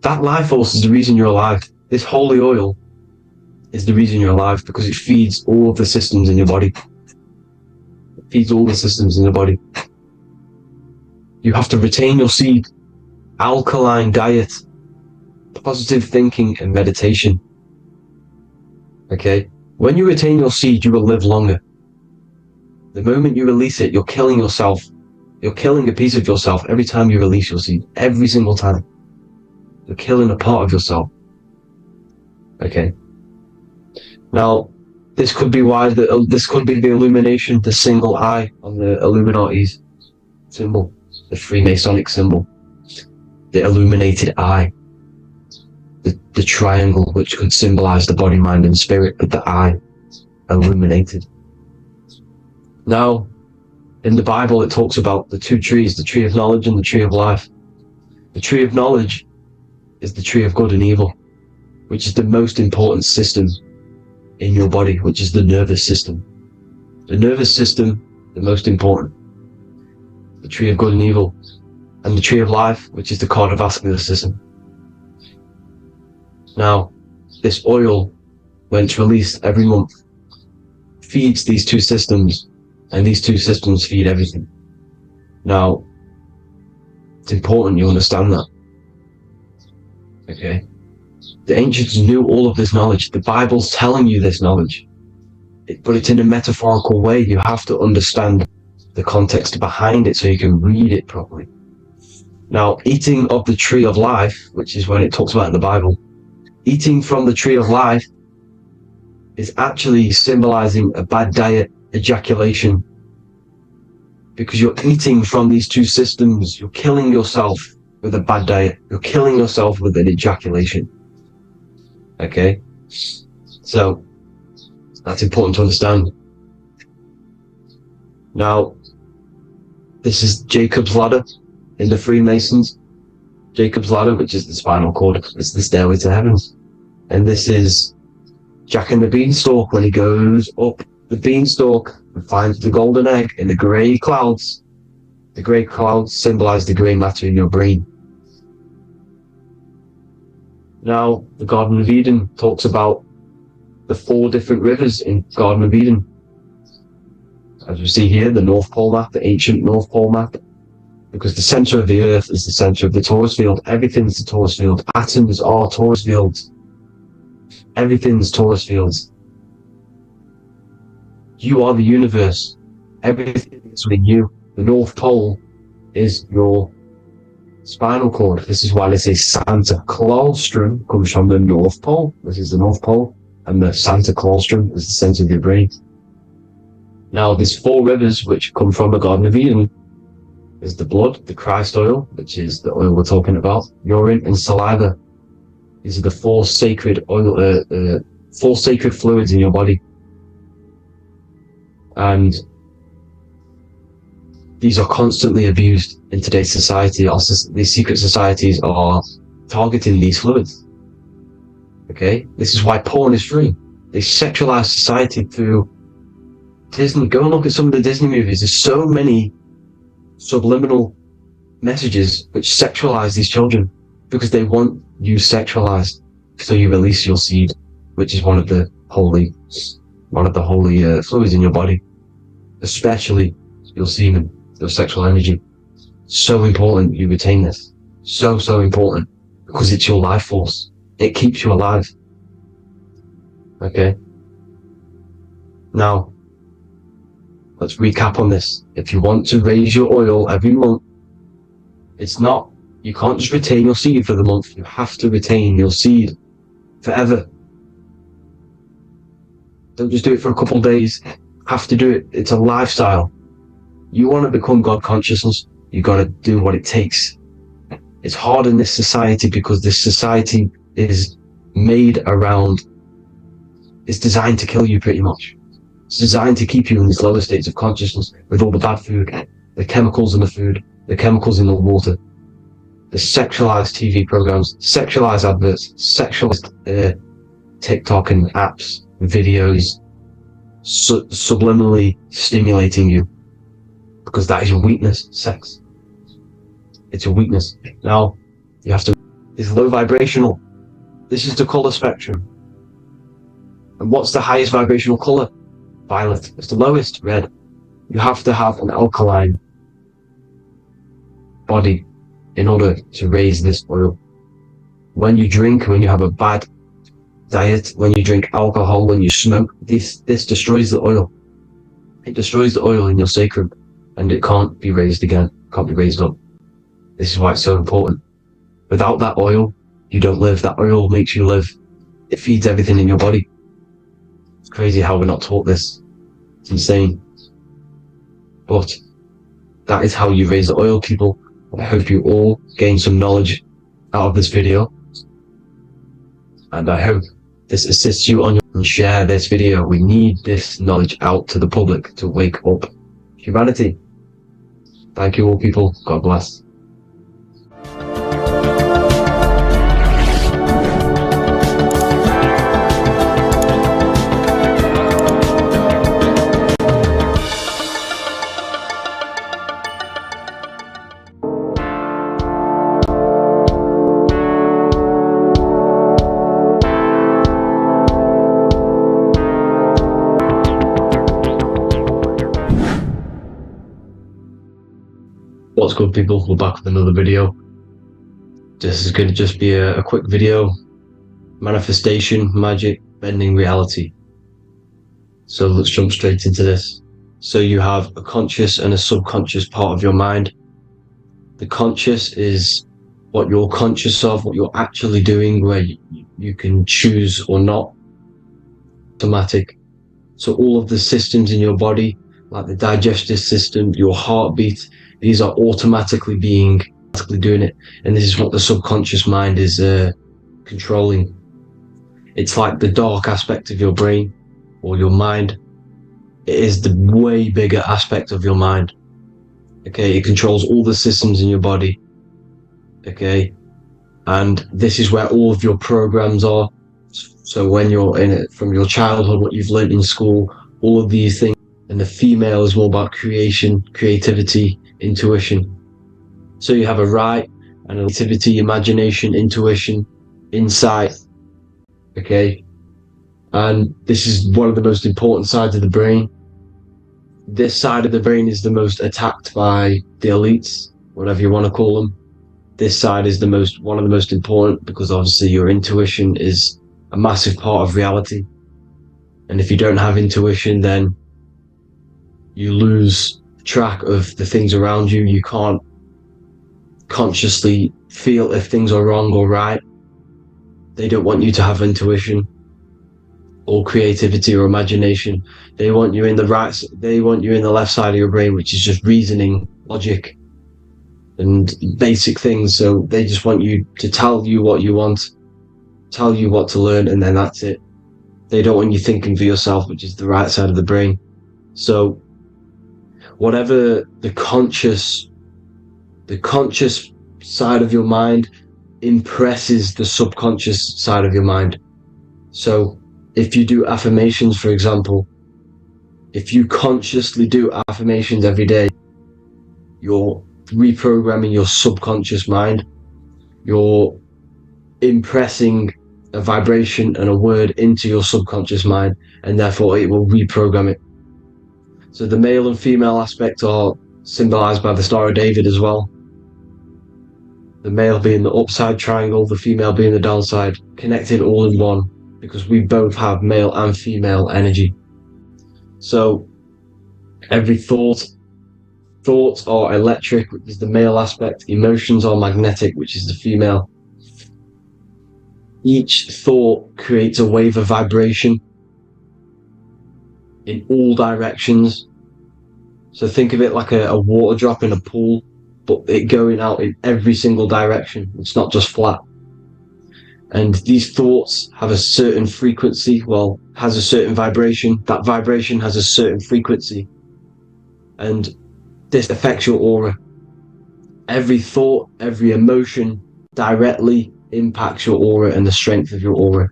That life force is the reason you're alive. This holy oil is the reason you're alive, because it feeds all of the systems in your body. It feeds all the systems in your body. You have to retain your seed. Alkaline diet, positive thinking, and meditation. Okay? When you retain your seed, you will live longer. The moment you release it, you're killing yourself. You're killing a piece of yourself every time you release your seed. Every single time. You're killing a part of yourself. Okay? Now, this could be why this could be the illumination, the single eye on the Illuminati's symbol, the Freemasonic symbol, the illuminated eye, the triangle, which could symbolize the body, mind, and spirit, but the eye illuminated. Now, in the Bible, it talks about the two trees, the tree of knowledge and the tree of life. The tree of knowledge is the tree of good and evil, which is the most important system in your body, which is the nervous system. The nervous system, the most important. The tree of good and evil. And the tree of life, which is the cardiovascular system. Now, this oil, when it's released every month, feeds these two systems, and these two systems feed everything. Now, it's important you understand that. Okay? The ancients knew all of this knowledge. The Bible's telling you this knowledge. But it's in a metaphorical way. You have to understand the context behind it so you can read it properly. Now, eating of the tree of life, which is when it talks about in the Bible, eating from the tree of life is actually symbolizing a bad diet, ejaculation. Because you're eating from these two systems, you're killing yourself with a bad diet. You're killing yourself with an ejaculation. Okay? So, that's important to understand. Now, this is Jacob's ladder in the Freemasons. Jacob's ladder, which is the spinal cord, it's the stairway to heaven. And this is Jack and the Beanstalk when he goes up the beanstalk and finds the golden egg in the grey clouds. The grey clouds symbolize the grey matter in your brain. Now, the Garden of Eden talks about the 4 different rivers in Garden of Eden. As we see here, the North Pole map, the ancient North Pole map. Because the center of the earth is the center of the torus field. Everything's the torus field. Atoms are torus fields. Everything's torus fields. You are the universe. Everything is within you. The North Pole is your spinal cord. This is why they say Santa Claustrum comes from the North Pole. This is the North Pole. And the Santa Claustrum is the center of your brain. Now, there's 4 rivers which come from the Garden of Eden. Is the blood, the Christ oil, which is the oil we're talking about, urine, and saliva. These are the 4 sacred oil, 4 sacred fluids in your body. And these are constantly abused in today's society. These secret societies are targeting these fluids. Okay? This is why porn is free. They sexualize society through Disney. Go and look at some of the Disney movies. There's so many subliminal messages which sexualize these children because they want you sexualized, so you release your seed, which is one of the holy fluids in your body, especially your semen, your sexual energy. So important you retain this. So important, because it's your life force. It keeps you alive. Okay? Now, let's recap on this. If you want to raise your oil every month, you can't just retain your seed for the month. You have to retain your seed forever. Don't just do it for a couple of days. You have to do it. It's a lifestyle. You want to become God consciousness, you got to do what it takes. It's hard in this society because this society is made around, it's designed to kill you pretty much. It's designed to keep you in these lower states of consciousness with all the bad food, the chemicals in the food, the chemicals in the water, the sexualized TV programs, sexualized adverts, sexualized TikTok and apps, videos, subliminally stimulating you. Because that is your weakness, sex. It's your weakness. Now, you have to, it's low vibrational. This is the color spectrum. And what's the highest vibrational color? Violet. It's the lowest, red. You have to have an alkaline body in order to raise this oil. When you drink, when you have a bad diet, when you drink alcohol, when you smoke, this destroys the oil. It destroys the oil in your sacrum, and it can't be raised again, can't be raised up. This is why it's so important. Without that oil, you don't live. That oil makes you live. It feeds everything in your body. It's crazy how we're not taught this. It's insane. But that is how you raise the oil, people. I hope you all gain some knowledge out of this video. And I hope this assists you on your, and share this video. We need this knowledge out to the public to wake up humanity. Thank you all, people. God bless. What's good, people? We're back with another video. This is going to just be a quick video. Manifestation, magic, bending reality. So let's jump straight into this. So you have a conscious and a subconscious part of your mind. The conscious is what you're conscious of, what you're actually doing, where you can choose or not. Automatic. So all of the systems in your body, like the digestive system, your heartbeat, these are automatically doing it, and this is what the subconscious mind is controlling. It's like the dark aspect of your brain or your mind. It is the way bigger aspect of your mind. Okay, it controls all the systems in your body. Okay, and this is where all of your programs are. So when you're in it, from your childhood, what you've learned in school, all of these things. And the female is more about creation, creativity, intuition. So you have a right and a creativity, imagination, intuition, insight. Okay, and this is one of the most important sides of the brain. This side of the brain is the most attacked by the elites, whatever you want to call them. This side is one of the most important, because obviously your intuition is a massive part of reality. And if you don't have intuition, then you lose track of the things around you. You can't consciously feel if things are wrong or right. They don't want you to have intuition or creativity or imagination. They want you in the left side of your brain, which is just reasoning, logic, and basic things. So they just want you to tell you what you want, tell you what to learn, and then that's it. They don't want you thinking for yourself, which is the right side of the brain. So whatever the conscious side of your mind impresses the subconscious side of your mind. So if you do affirmations, for example, if you consciously do affirmations every day, you're reprogramming your subconscious mind. You're impressing a vibration and a word into your subconscious mind, and therefore it will reprogram it. So the male and female aspect are symbolized by the Star of David as well. the male being the upside triangle, the female being the downside, connected all in one, because we both have male and female energy. So every thoughts are electric, which is the male aspect. Emotions are magnetic, which is the female. Each thought creates a wave of vibration in all directions. So think of it like a water drop in a pool, but it going out in every single direction. It's not just flat. And these thoughts have a certain frequency, has a certain vibration. That vibration has a certain frequency. And this affects your aura. Every thought, every emotion directly impacts your aura and the strength of your aura.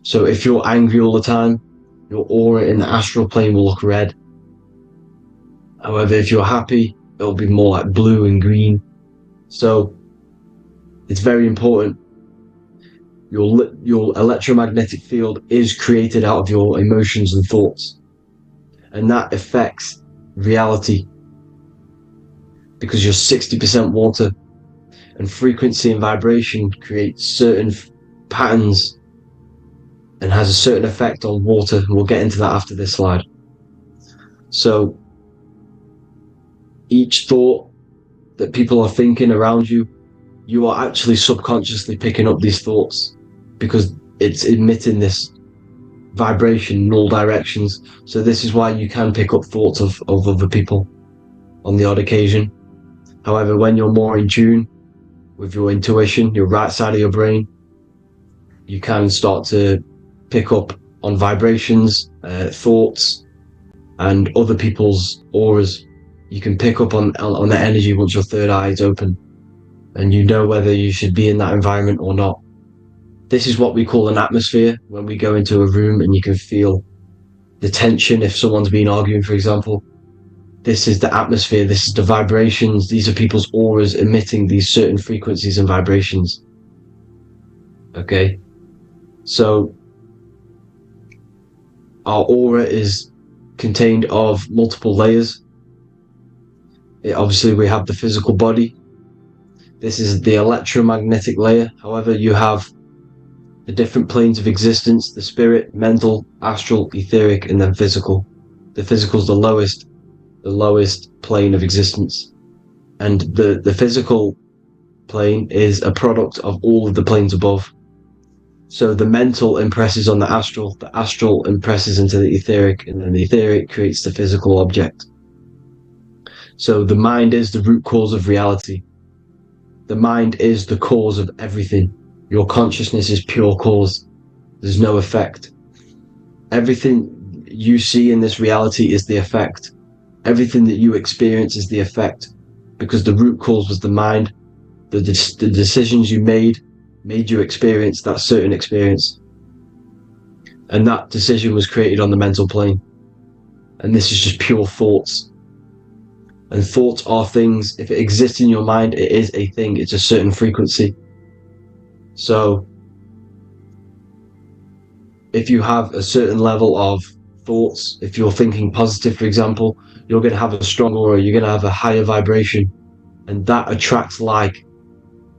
So if you're angry all the time, your aura in the astral plane will look red. However, if you're happy, it'll be more like blue and green. So it's very important. Your electromagnetic field is created out of your emotions and thoughts. And that affects reality, because you're 60% water, and frequency and vibration create certain patterns and has a certain effect on water. We'll get into that after this slide. So each thought that people are thinking around you, you are actually subconsciously picking up these thoughts, because it's emitting this vibration in all directions. So this is why you can pick up thoughts of other people on the odd occasion. However, when you're more in tune with your intuition, your right side of your brain, you can start to pick up on vibrations, thoughts, and other people's auras. You can pick up on the energy once your third eye is open, and you know whether you should be in that environment or not. This is what we call an atmosphere. When we go into a room and you can feel the tension, if someone's been arguing, for example, this is the atmosphere, this is the vibrations, these are people's auras emitting these certain frequencies and vibrations. Okay, so our aura is contained of multiple layers. Obviously, we have the physical body. This is the electromagnetic layer. However, you have the different planes of existence: the spirit, mental, astral, etheric, and then physical. The physical is the lowest plane of existence. And the physical plane is a product of all of the planes above. So the mental impresses on the astral impresses into the etheric, and then the etheric creates the physical object. So the mind is the root cause of reality. The mind is the cause of everything. Your consciousness is pure cause. There's no effect. Everything you see in this reality is the effect. Everything that you experience is the effect, because the root cause was the mind. The decisions you made you experience that certain experience. And that decision was created on the mental plane. And this is just pure thoughts. And thoughts are things. If it exists in your mind, it is a thing. It's a certain frequency. So if you have a certain level of thoughts, if you're thinking positive, for example, you're going to have a strong aura, you're going to have a higher vibration, and that attracts like.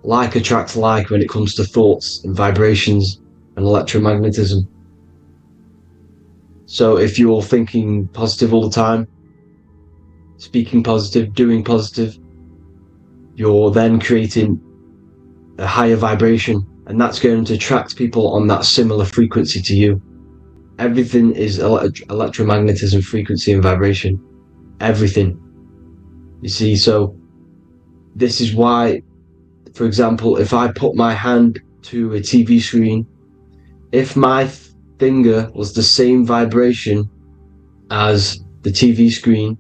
Like attracts like when it comes to thoughts and vibrations and electromagnetism. So if you're thinking positive all the time, speaking positive, doing positive, you're then creating a higher vibration, and that's going to attract people on that similar frequency to you. Everything is electromagnetism, frequency and vibration. Everything. You see, so this is why, for example, if I put my hand to a TV screen, if my finger was the same vibration as the TV screen,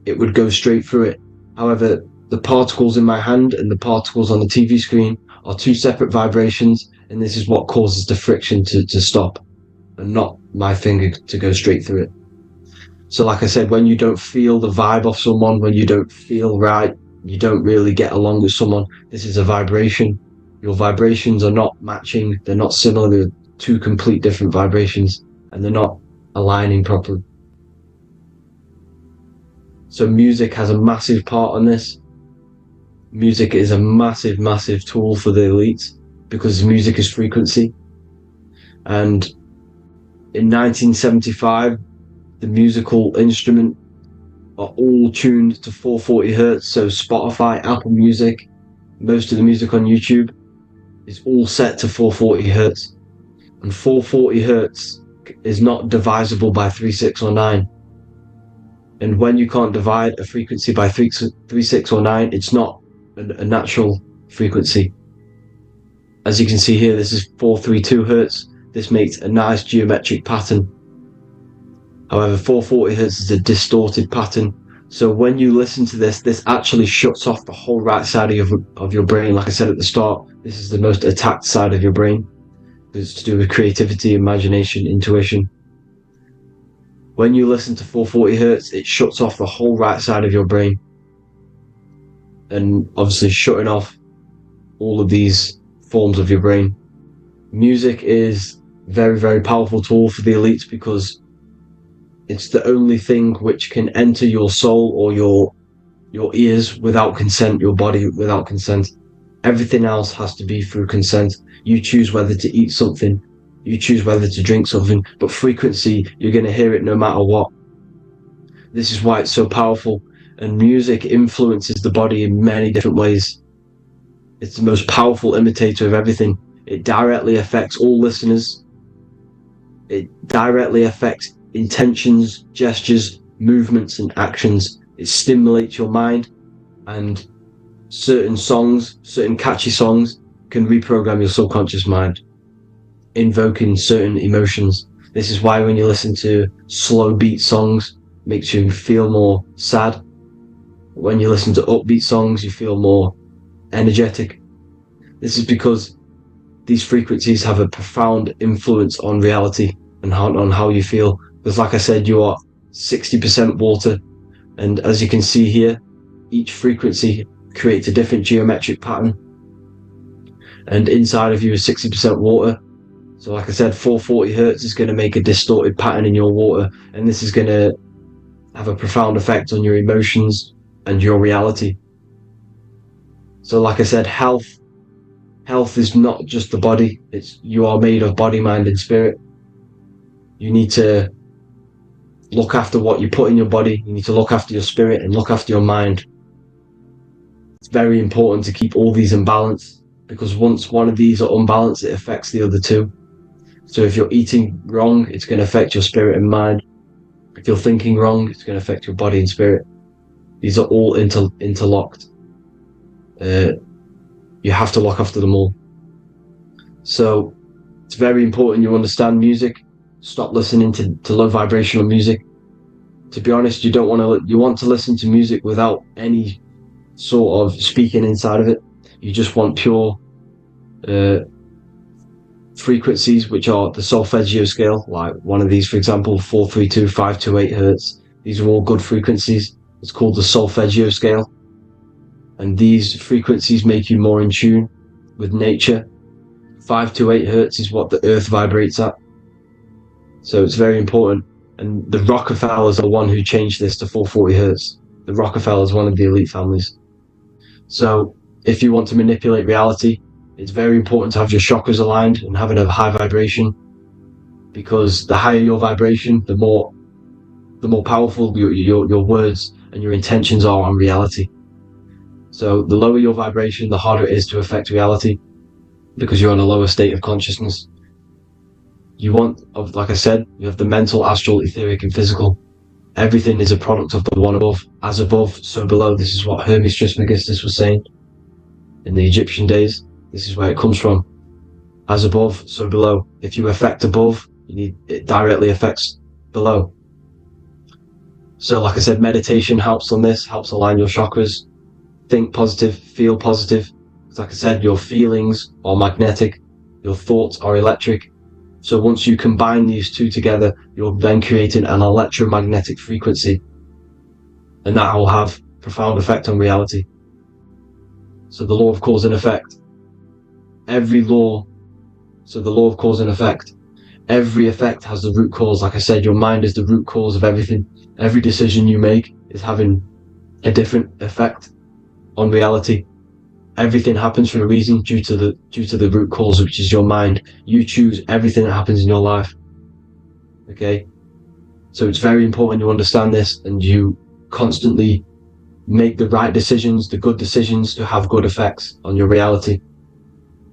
it would go straight through it. However, the particles in my hand and the particles on the TV screen are two separate vibrations, and this is what causes the friction to stop, and not my finger to go straight through it. So like I said, when you don't feel the vibe of someone, when you don't feel right, you don't really get along with someone, this is a vibration. Your vibrations are not matching, they're not similar, they're two complete different vibrations, and they're not aligning properly. So music has a massive part on this. music is a massive, massive tool for the elites because music is frequency. And in 1975, the musical instrument are all tuned to 440 hertz. So Spotify, Apple Music, most of the music on YouTube is all set to 440 hertz. And 440 hertz is not divisible by 3, 6, or 9. And when you can't divide a frequency by 3, 6, or 9, it's not a natural frequency. As you can see here, this is 432 hertz. This makes a nice geometric pattern. However, 440 hertz is a distorted pattern. So when you listen to this, this actually shuts off the whole right side of your brain. Like I said at the start, this is the most attacked side of your brain. It's to do with creativity, imagination, intuition. When you listen to 440 hertz, it shuts off the whole right side of your brain. And obviously shutting off all of these forms of your brain. Music is a very, very powerful tool for the elites because it's the only thing which can enter your soul or your ears without consent, your body without consent. Everything else has to be through consent. You choose whether to eat something, you choose whether to drink something, but frequency, you're going to hear it no matter what. This is why it's so powerful, and music influences the body in many different ways. It's the most powerful imitator of everything. It directly affects all listeners. It directly affects intentions, gestures, movements, and actions. It stimulates your mind, and certain songs, certain catchy songs, can reprogram your subconscious mind, invoking certain emotions. This is why when you listen to slow beat songs, it makes you feel more sad. When you listen to upbeat songs, you feel more energetic. This is because these frequencies have a profound influence on reality and on how you feel. Because like I said, you are 60% water, and as you can see here, each frequency creates a different geometric pattern, and inside of you is 60% water. So like I said, 440 hertz is going to make a distorted pattern in your water, and this is going to have a profound effect on your emotions and your reality. So like I said, health is not just the body. You are made of body, mind, and spirit. You need to look after what you put in your body. You need to look after your spirit and look after your mind. It's very important to keep all these in balance, because once one of these are unbalanced, it affects the other two. So if you're eating wrong, it's going to affect your spirit and mind. If you're thinking wrong, it's going to affect your body and spirit. These are all interlocked. You have to look after them all. So it's very important you understand music. Stop listening to low vibrational music. To be honest, you want to listen to music without any sort of speaking inside of it. You just want pure frequencies, which are the solfeggio scale, like one of these, for example, 432, 528 hertz. These are all good frequencies. It's called the solfeggio scale. And these frequencies make you more in tune with nature. 528 hertz is what the earth vibrates at. So it's very important. And the Rockefellers are the one who changed this to 440 hertz. The Rockefellers, one of the elite families. So if you want to manipulate reality, it's very important to have your chakras aligned and having a high vibration, because the higher your vibration, the more powerful your words and your intentions are on reality. So the lower your vibration, the harder it is to affect reality, because you're on a lower state of consciousness. Like I said, you have the mental, astral, etheric, and physical. Everything is a product of the one above. As above, so below. This is what Hermes Trismegistus was saying in the Egyptian days. This is where it comes from. As above, so below. If you affect above, it directly affects below. So like I said, meditation helps on this, helps align your chakras. Think positive, feel positive. Like I said, your feelings are magnetic, your thoughts are electric. So once you combine these two together, you're then creating an electromagnetic frequency, and that will have profound effect on reality. So the law of cause and effect. The law of cause and effect. Every effect has the root cause. Like I said, your mind is the root cause of everything. Every decision you make is having a different effect on reality. everything happens for a reason due to the root cause, which is your mind. You choose everything that happens in your life. Okay? So it's very important you understand this and you constantly make the right decisions, the good decisions to have good effects on your reality.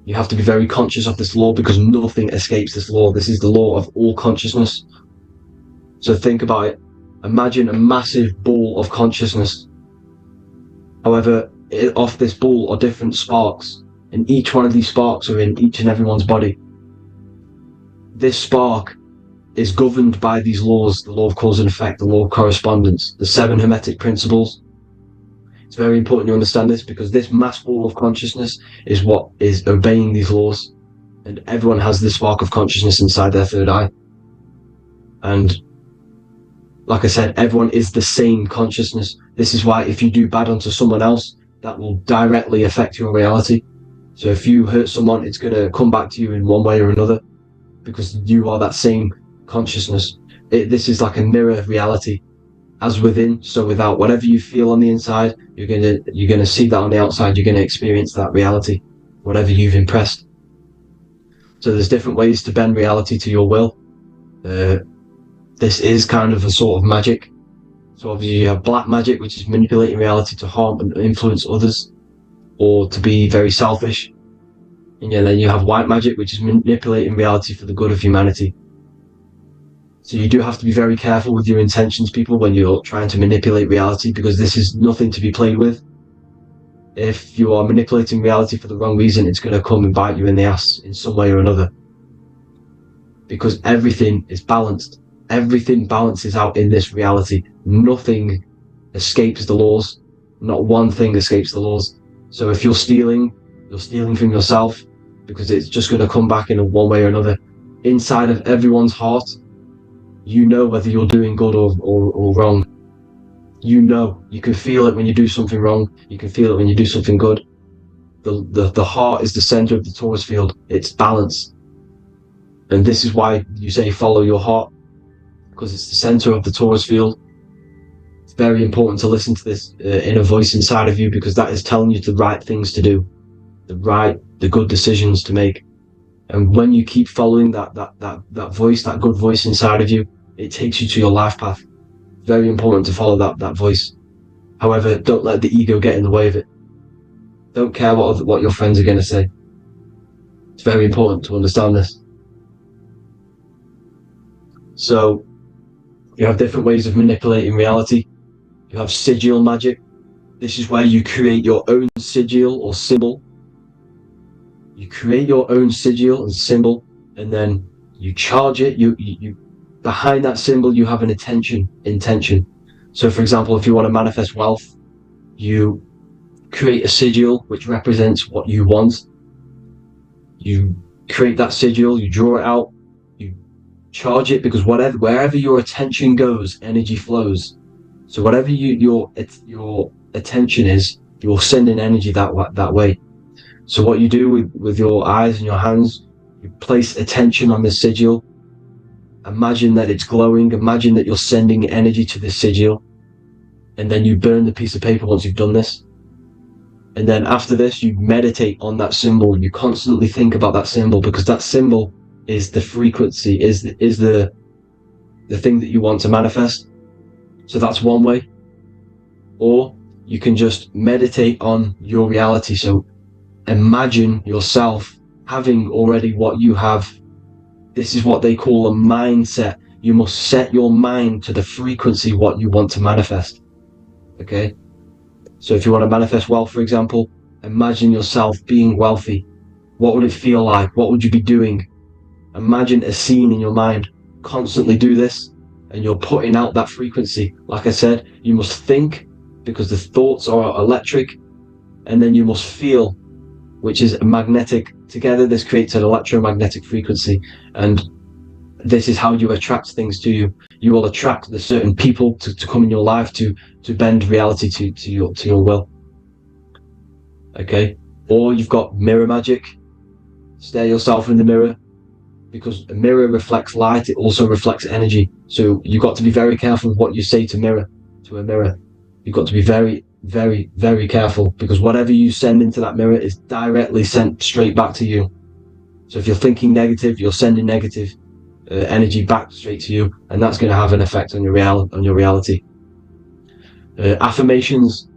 You have to be very conscious of this law because nothing escapes this law. This is the law of all consciousness. So think about it. Imagine a massive ball of consciousness. However, off this ball are different sparks, and each one of these sparks are in each and everyone's body. This spark is governed by these laws, the law of cause and effect, the law of correspondence, the 7 Hermetic principles. It's very important you understand this because this mass ball of consciousness is what is obeying these laws, and everyone has this spark of consciousness inside their third eye. And like I said, everyone is the same consciousness. This is why if you do bad onto someone else, that will directly affect your reality. So if you hurt someone, it's going to come back to you in one way or another because you are that same consciousness. This is like a mirror reality. As within, so without. Whatever you feel on the inside, you're gonna see that on the outside. You're gonna experience that reality, whatever you've impressed. So there's different ways to bend reality to your will. This is kind of a sort of magic. So obviously you have black magic, which is manipulating reality to harm and influence others, or to be very selfish. And then you have white magic, which is manipulating reality for the good of humanity. So you do have to be very careful with your intentions, people, when you're trying to manipulate reality, because this is nothing to be played with. If you are manipulating reality for the wrong reason, it's going to come and bite you in the ass in some way or another. Because everything is balanced. Everything balances out in this reality. Nothing escapes the laws. Not one thing escapes the laws. So if you're stealing from yourself, because it's just going to come back in one way or another. Inside of everyone's heart, you know whether you're doing good or wrong. You know, you can feel it when you do something wrong. You can feel it when you do something good. The heart is the center of the torus field. It's balance. And this is why you say follow your heart, because it's the center of the torus field. It's very important to listen to this inner voice inside of you, because that is telling you the right things to do, the good decisions to make. And when you keep following that voice, that good voice inside of you, it takes you to your life path. Very important to follow that voice. However, don't let the ego get in the way of it. Don't care what your friends are going to say. It's very important to understand this. So, you have different ways of manipulating reality. You have sigil magic. This is where you create your own sigil or symbol. You create your own sigil and symbol, and then you charge it. You behind that symbol, you have an intention. So for example, if you want to manifest wealth, you create a sigil which represents what you want. You create that sigil, you draw it out, you charge it, because wherever your attention goes, energy flows. So whatever your attention is, you're sending energy that way. So what you do with your eyes and your hands, you place attention on the sigil. Imagine that it's glowing. Imagine that you're sending energy to this sigil. And then you burn the piece of paper once you've done this. And then after this, you meditate on that symbol. You constantly think about that symbol, because that symbol is the frequency, is the thing that you want to manifest. So that's one way. Or you can just meditate on your reality. So imagine yourself having already what you have. This is what they call a mindset. You must set your mind to the frequency what you want to manifest. Okay? So if you want to manifest wealth, for example, imagine yourself being wealthy. What would it feel like? What would you be doing? Imagine a scene in your mind. Constantly do this, and you're putting out that frequency. Like I said, you must think, because the thoughts are electric, and then you must feel, which is magnetic. Together, this creates an electromagnetic frequency, and this is how you attract things to you. You will attract the certain people to come in your life to bend reality to your will. Okay? Or you've got mirror magic. Stare yourself in the mirror, because a mirror reflects light. It also reflects energy. So you've got to be very careful with what you say to a mirror. You've got to be very, very, very careful, because whatever you send into that mirror is directly sent straight back to you. So if you're thinking negative, you're sending negative energy back straight to you, and that's going to have an effect on your reality. Affirmations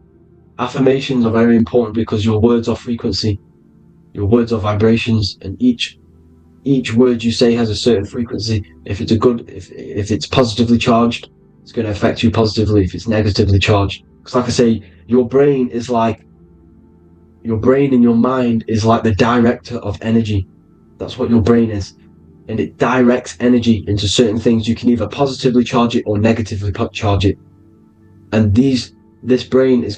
are very important, because your words are frequency, your words are vibrations, and each word you say has a certain frequency. If it's if it's positively charged, it's going to affect you positively. If it's negatively charged, because like I say, your brain and your mind is like the director of energy. That's what your brain is, and it directs energy into certain things. You can either positively charge it or negatively charge it, and this brain is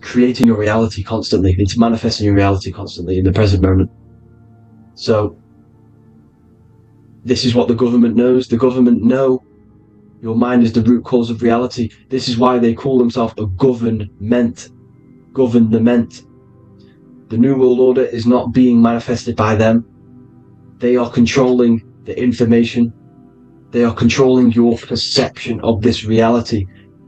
creating your reality constantly. It's manifesting your reality constantly in the present moment. So this is what the government knows. The government know your mind is the root cause of reality. This is why they call themselves a government. The New World Order is not being manifested by them. They are controlling the information. They are controlling your perception of this reality.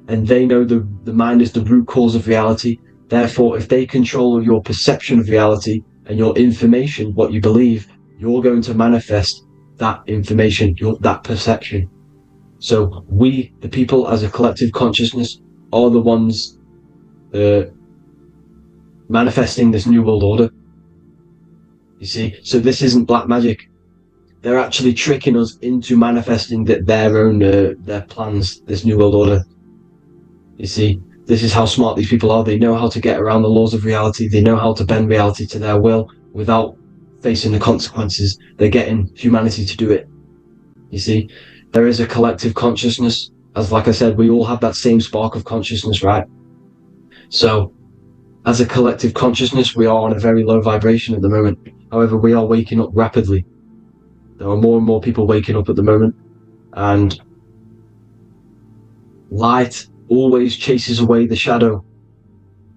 And they know the mind is the root cause of reality. Therefore, if they control your perception of reality and your information, what you believe, you're going to manifest that information, that perception. So we, the people as a collective consciousness, are the ones manifesting this New World Order. You see, so this isn't black magic. They're actually tricking us into manifesting their own their plans, this New World Order. You see, this is how smart these people are. They know how to get around the laws of reality. They know how to bend reality to their will without facing the consequences. They're getting humanity to do it. You see, there is a collective consciousness. As like I said, we all have that same spark of consciousness, right? So as a collective consciousness, we are on a very low vibration at the moment. However, we are waking up rapidly. There are more and more people waking up at the moment, and light always chases away the shadow.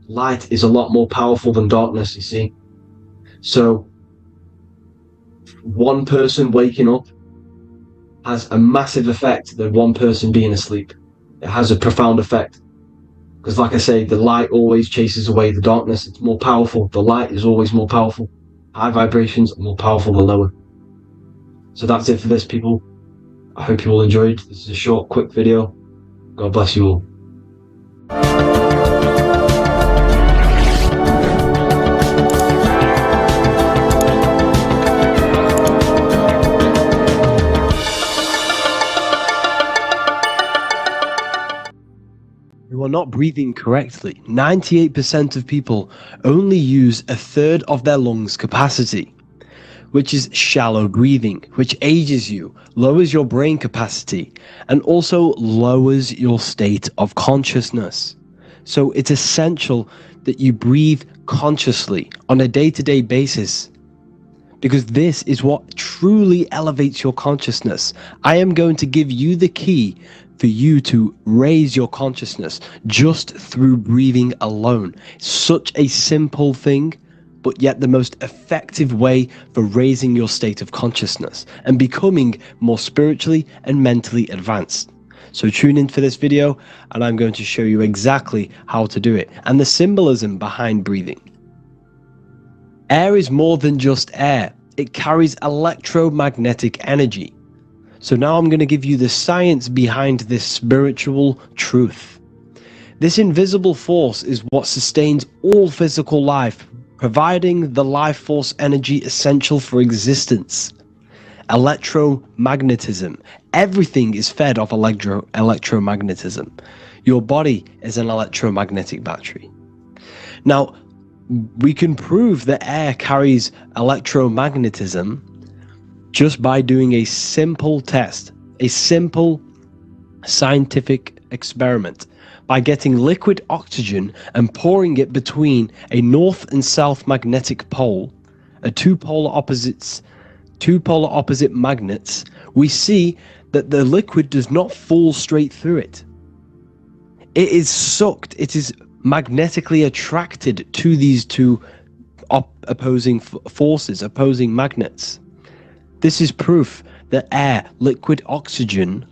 Light is a lot more powerful than darkness, you see. So one person waking up has a massive effect than one person being asleep. It has a profound effect, because like I say, the light always chases away the darkness. It's more powerful. The light is always more powerful. High vibrations are more powerful than lower. So that's it for this, people. I hope you all enjoyed. This is a short, quick video. God bless you all. You are not breathing correctly. 98% of people only use a third of their lungs capacity, which is shallow breathing, which ages you, lowers your brain capacity, and also lowers your state of consciousness. So it's essential that you breathe consciously on a day-to-day basis, because this is what truly elevates your consciousness. I am going to give you the key for you to raise your consciousness just through breathing alone. Such a simple thing, but yet the most effective way for raising your state of consciousness and becoming more spiritually and mentally advanced. So tune in for this video, and I'm going to show you exactly how to do it and the symbolism behind breathing. Air is more than just air. It carries electromagnetic energy. So now I'm going to give you the science behind this spiritual truth. This invisible force is what sustains all physical life, providing the life force energy essential for existence. Electromagnetism. Everything is fed off electromagnetism. Your body is an electromagnetic battery. Now, we can prove that air carries electromagnetism just by doing a simple test, a simple scientific experiment, by getting liquid oxygen and pouring it between a north and south magnetic pole, two polar opposite magnets. We see that the liquid does not fall straight through it. It is sucked, it is magnetically attracted to these two opposing forces, opposing magnets. This is proof that air, liquid oxygen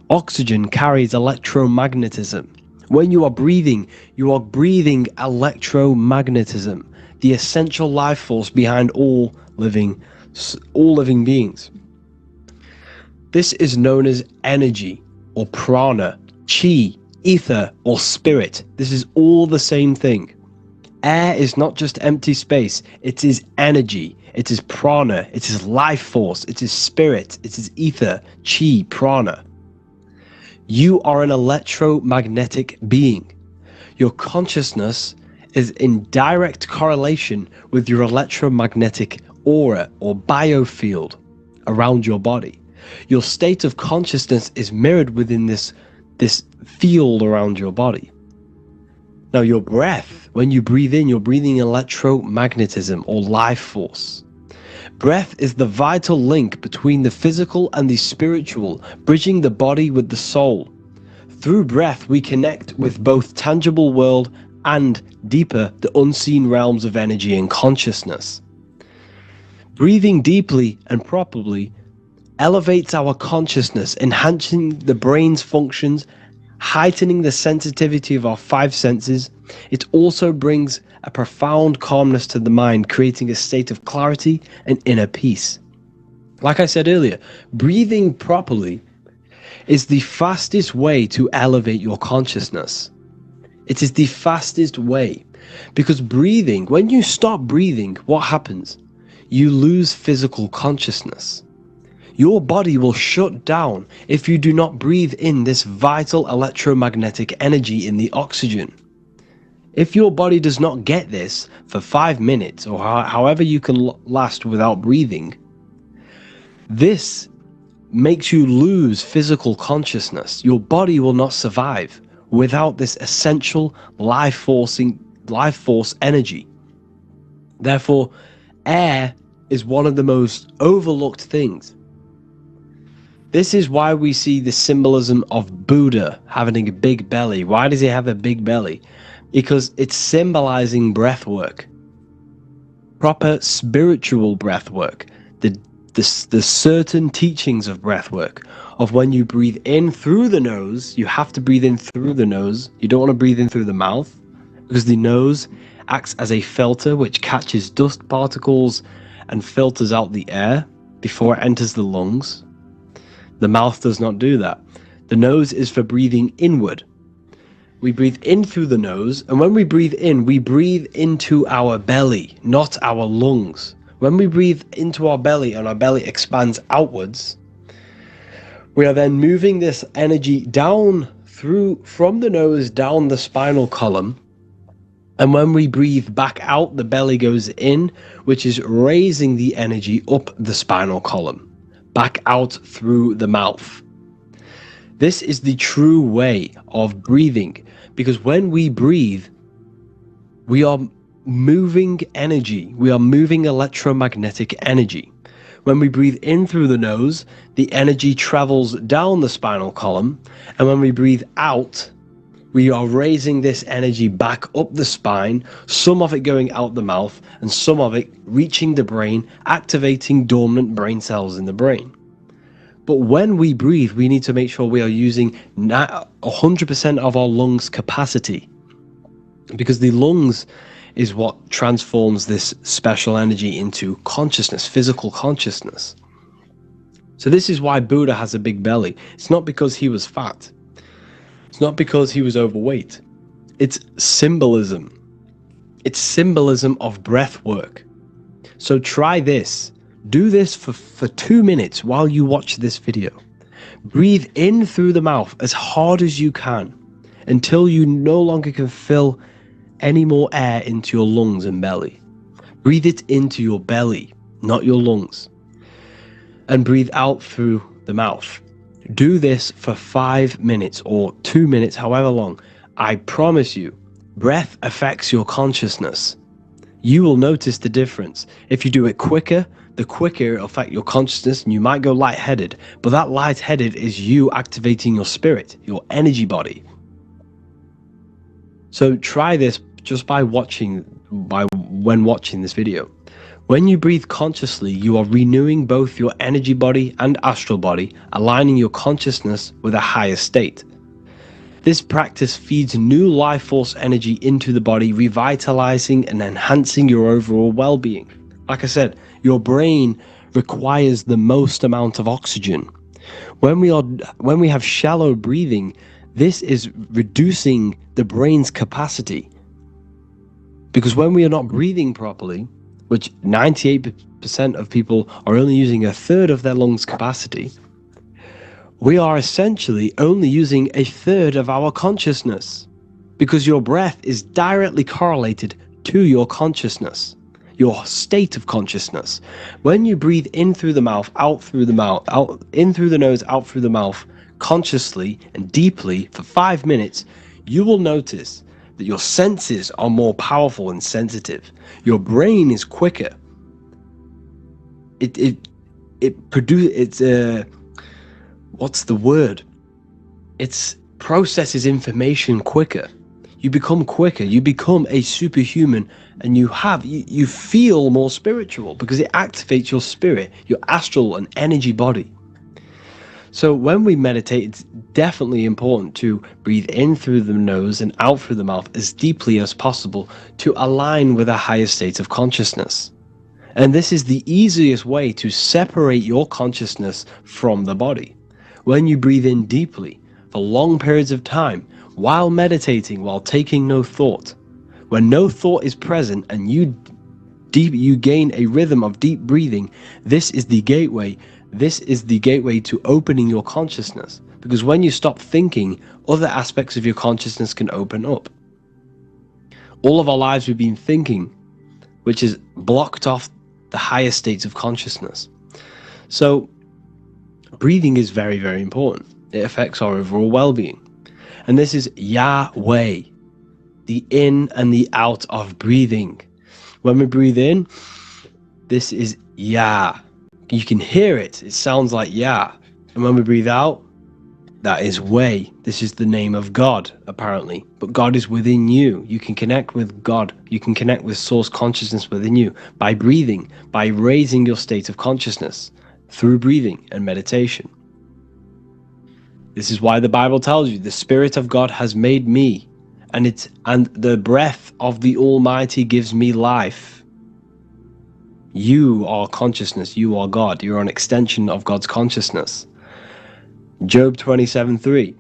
carries electromagnetism. When you are breathing electromagnetism, the essential life force behind all living beings. This is known as energy or prana, chi, ether or spirit. This is all the same thing. Air is not just empty space, it is energy, it is prana, it is life force, it is spirit, it is ether, chi, prana. You are an electromagnetic being. Your consciousness is in direct correlation with your electromagnetic aura or biofield around your body. Your state of consciousness is mirrored within this field around your body. Now your breath, when you breathe in, you're breathing electromagnetism or life force. Breath is the vital link between the physical and the spiritual, bridging the body with the soul. Through breath, we connect with both tangible world and deeper, the unseen realms of energy and consciousness. Breathing deeply and properly elevates our consciousness, enhancing the brain's functions, heightening the sensitivity of our five senses. It also brings a profound calmness to the mind, creating a state of clarity and inner peace. Like I said earlier, breathing properly is the fastest way to elevate your consciousness. It is the fastest way, because breathing, when you stop breathing, what happens? You lose physical consciousness. Your body will shut down if you do not breathe in this vital electromagnetic energy in the oxygen. If your body does not get this for 5 minutes or however you can last without breathing, this makes you lose physical consciousness. Your body will not survive without this essential life force energy. Therefore, air is one of the most overlooked things. This is why we see the symbolism of Buddha having a big belly. Why does he have a big belly? Because it's symbolizing breath work. Proper spiritual breath work. The certain teachings of breath work. Of when you breathe in through the nose, you have to breathe in through the nose. You don't want to breathe in through the mouth, because the nose acts as a filter which catches dust particles and filters out the air before it enters the lungs. The mouth does not do that. The nose is for breathing inward. We breathe in through the nose, and when we breathe into our belly, not our lungs. When we breathe into our belly and our belly expands outwards, we are then moving this energy down from the nose down the spinal column. And when we breathe back out, the belly goes in, which is raising the energy up the spinal column, back out through the mouth. This is the true way of breathing, because when we breathe, we are moving energy. We are moving electromagnetic energy. When we breathe in through the nose, the energy travels down the spinal column, and when we breathe out, we are raising this energy back up the spine, some of it going out the mouth, and some of it reaching the brain, activating dormant brain cells in the brain. But when we breathe, we need to make sure we are using 100% of our lungs' capacity, because the lungs is what transforms this special energy into consciousness, physical consciousness. So this is why Buddha has a big belly. It's not because he was fat. It's not because he was overweight. It's symbolism. It's symbolism of breath work. So try this. Do this for 2 minutes while you watch this video. Breathe in through the mouth as hard as you can until you no longer can fill any more air into your lungs and belly. Breathe it into your belly, not your lungs. And breathe out through the mouth. Do this for 5 minutes or 2 minutes, however long. I promise you, breath affects your consciousness. You will notice the difference. If you do it quicker, the quicker it'll affect your consciousness, and you might go lightheaded. But that lightheaded is you activating your spirit, your energy body. So try this just when watching this video. When you breathe consciously, you are renewing both your energy body and astral body, aligning your consciousness with a higher state. This practice feeds new life force energy into the body, revitalizing and enhancing your overall well-being. Like I said, your brain requires the most amount of oxygen. When we have shallow breathing, this is reducing the brain's capacity. Because when we are not breathing properly, which 98% of people are only using a third of their lungs capacity, we are essentially only using a third of our consciousness, because your breath is directly correlated to your consciousness, your state of consciousness. When you breathe in through the mouth, out through the mouth, out in through the nose, out through the mouth, consciously and deeply for 5 minutes, you will notice that your senses are more powerful and sensitive. Your brain is quicker. What's the word? It processes information quicker. You become quicker, you become a superhuman, and you feel more spiritual because it activates your spirit, your astral and energy body. So when we meditate, it's definitely important to breathe in through the nose and out through the mouth as deeply as possible to align with a higher state of consciousness. And this is the easiest way to separate your consciousness from the body. When you breathe in deeply for long periods of time, while meditating, while taking no thought, when no thought is present and you gain a rhythm of deep breathing, this is the gateway. This is the gateway to opening your consciousness. Because when you stop thinking, other aspects of your consciousness can open up. All of our lives we've been thinking, which has blocked off the higher states of consciousness. So breathing is very, very important. It affects our overall well-being. And this is Yahweh, the in and the out of breathing. When we breathe in, this is Yah. You can hear it. It sounds like Yah. And when we breathe out, that is Way. This is the name of God, apparently. But God is within you. You can connect with God. You can connect with source consciousness within you by breathing, by raising your state of consciousness through breathing and meditation. This is why the Bible tells you the Spirit of God has made me, and the breath of the Almighty gives me life. You are consciousness. You are God. You're an extension of God's consciousness. Job 27:3.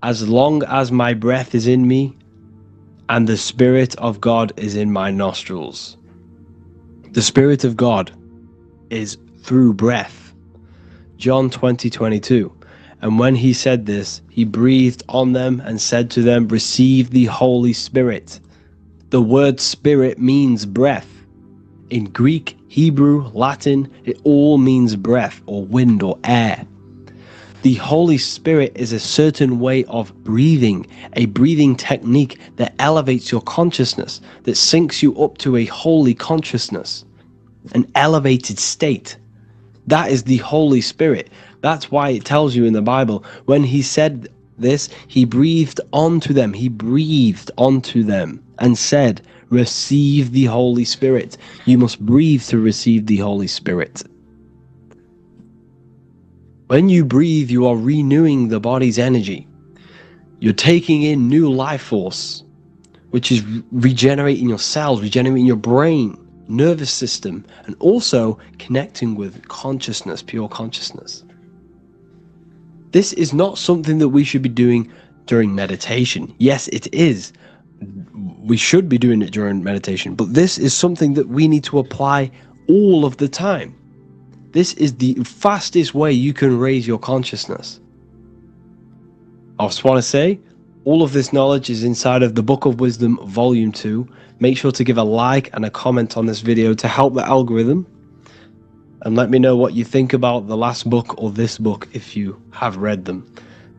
As long as my breath is in me and the Spirit of God is in my nostrils. The Spirit of God is through breath. John 20:22. And when he said this, he breathed on them and said to them, receive the Holy Spirit. The word spirit means breath. In Greek, Hebrew, Latin, it all means breath or wind or air. The Holy Spirit is a certain way of breathing, a breathing technique that elevates your consciousness, that syncs you up to a holy consciousness, an elevated state. That is the Holy Spirit. That's why it tells you in the Bible, when he said this, he breathed onto them. He breathed onto them and said, receive the Holy Spirit. You must breathe to receive the Holy Spirit. When you breathe, you are renewing the body's energy. You're taking in new life force, which is regenerating your cells, regenerating your brain, nervous system, and also connecting with consciousness, pure consciousness. This is not something that we should be doing during meditation. Yes, it is. We should be doing it during meditation, but this is something that we need to apply all of the time. This is the fastest way you can raise your consciousness. I just want to say, all of this knowledge is inside of the Book of Wisdom, Volume 2. Make sure to give a like and a comment on this video to help the algorithm. And let me know what you think about the last book or this book if you have read them,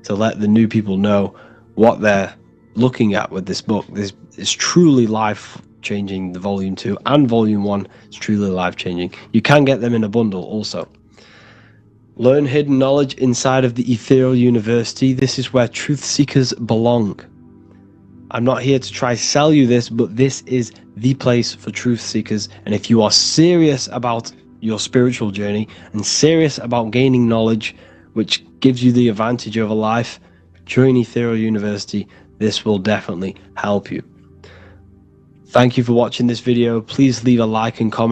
to let the new people know what they're looking at with this book. This is truly life-changing. The Volume 2 and Volume 1 is truly life-changing. You can get them in a bundle also. Learn hidden knowledge inside of the Ethereal University. This is where truth seekers belong. I'm not here to try sell you this, but this is the place for truth seekers. And if you are serious about your spiritual journey and serious about gaining knowledge, which gives you the advantage over life, during Ethereal University, this will definitely help you. Thank you for watching this video. Please leave a like and comment.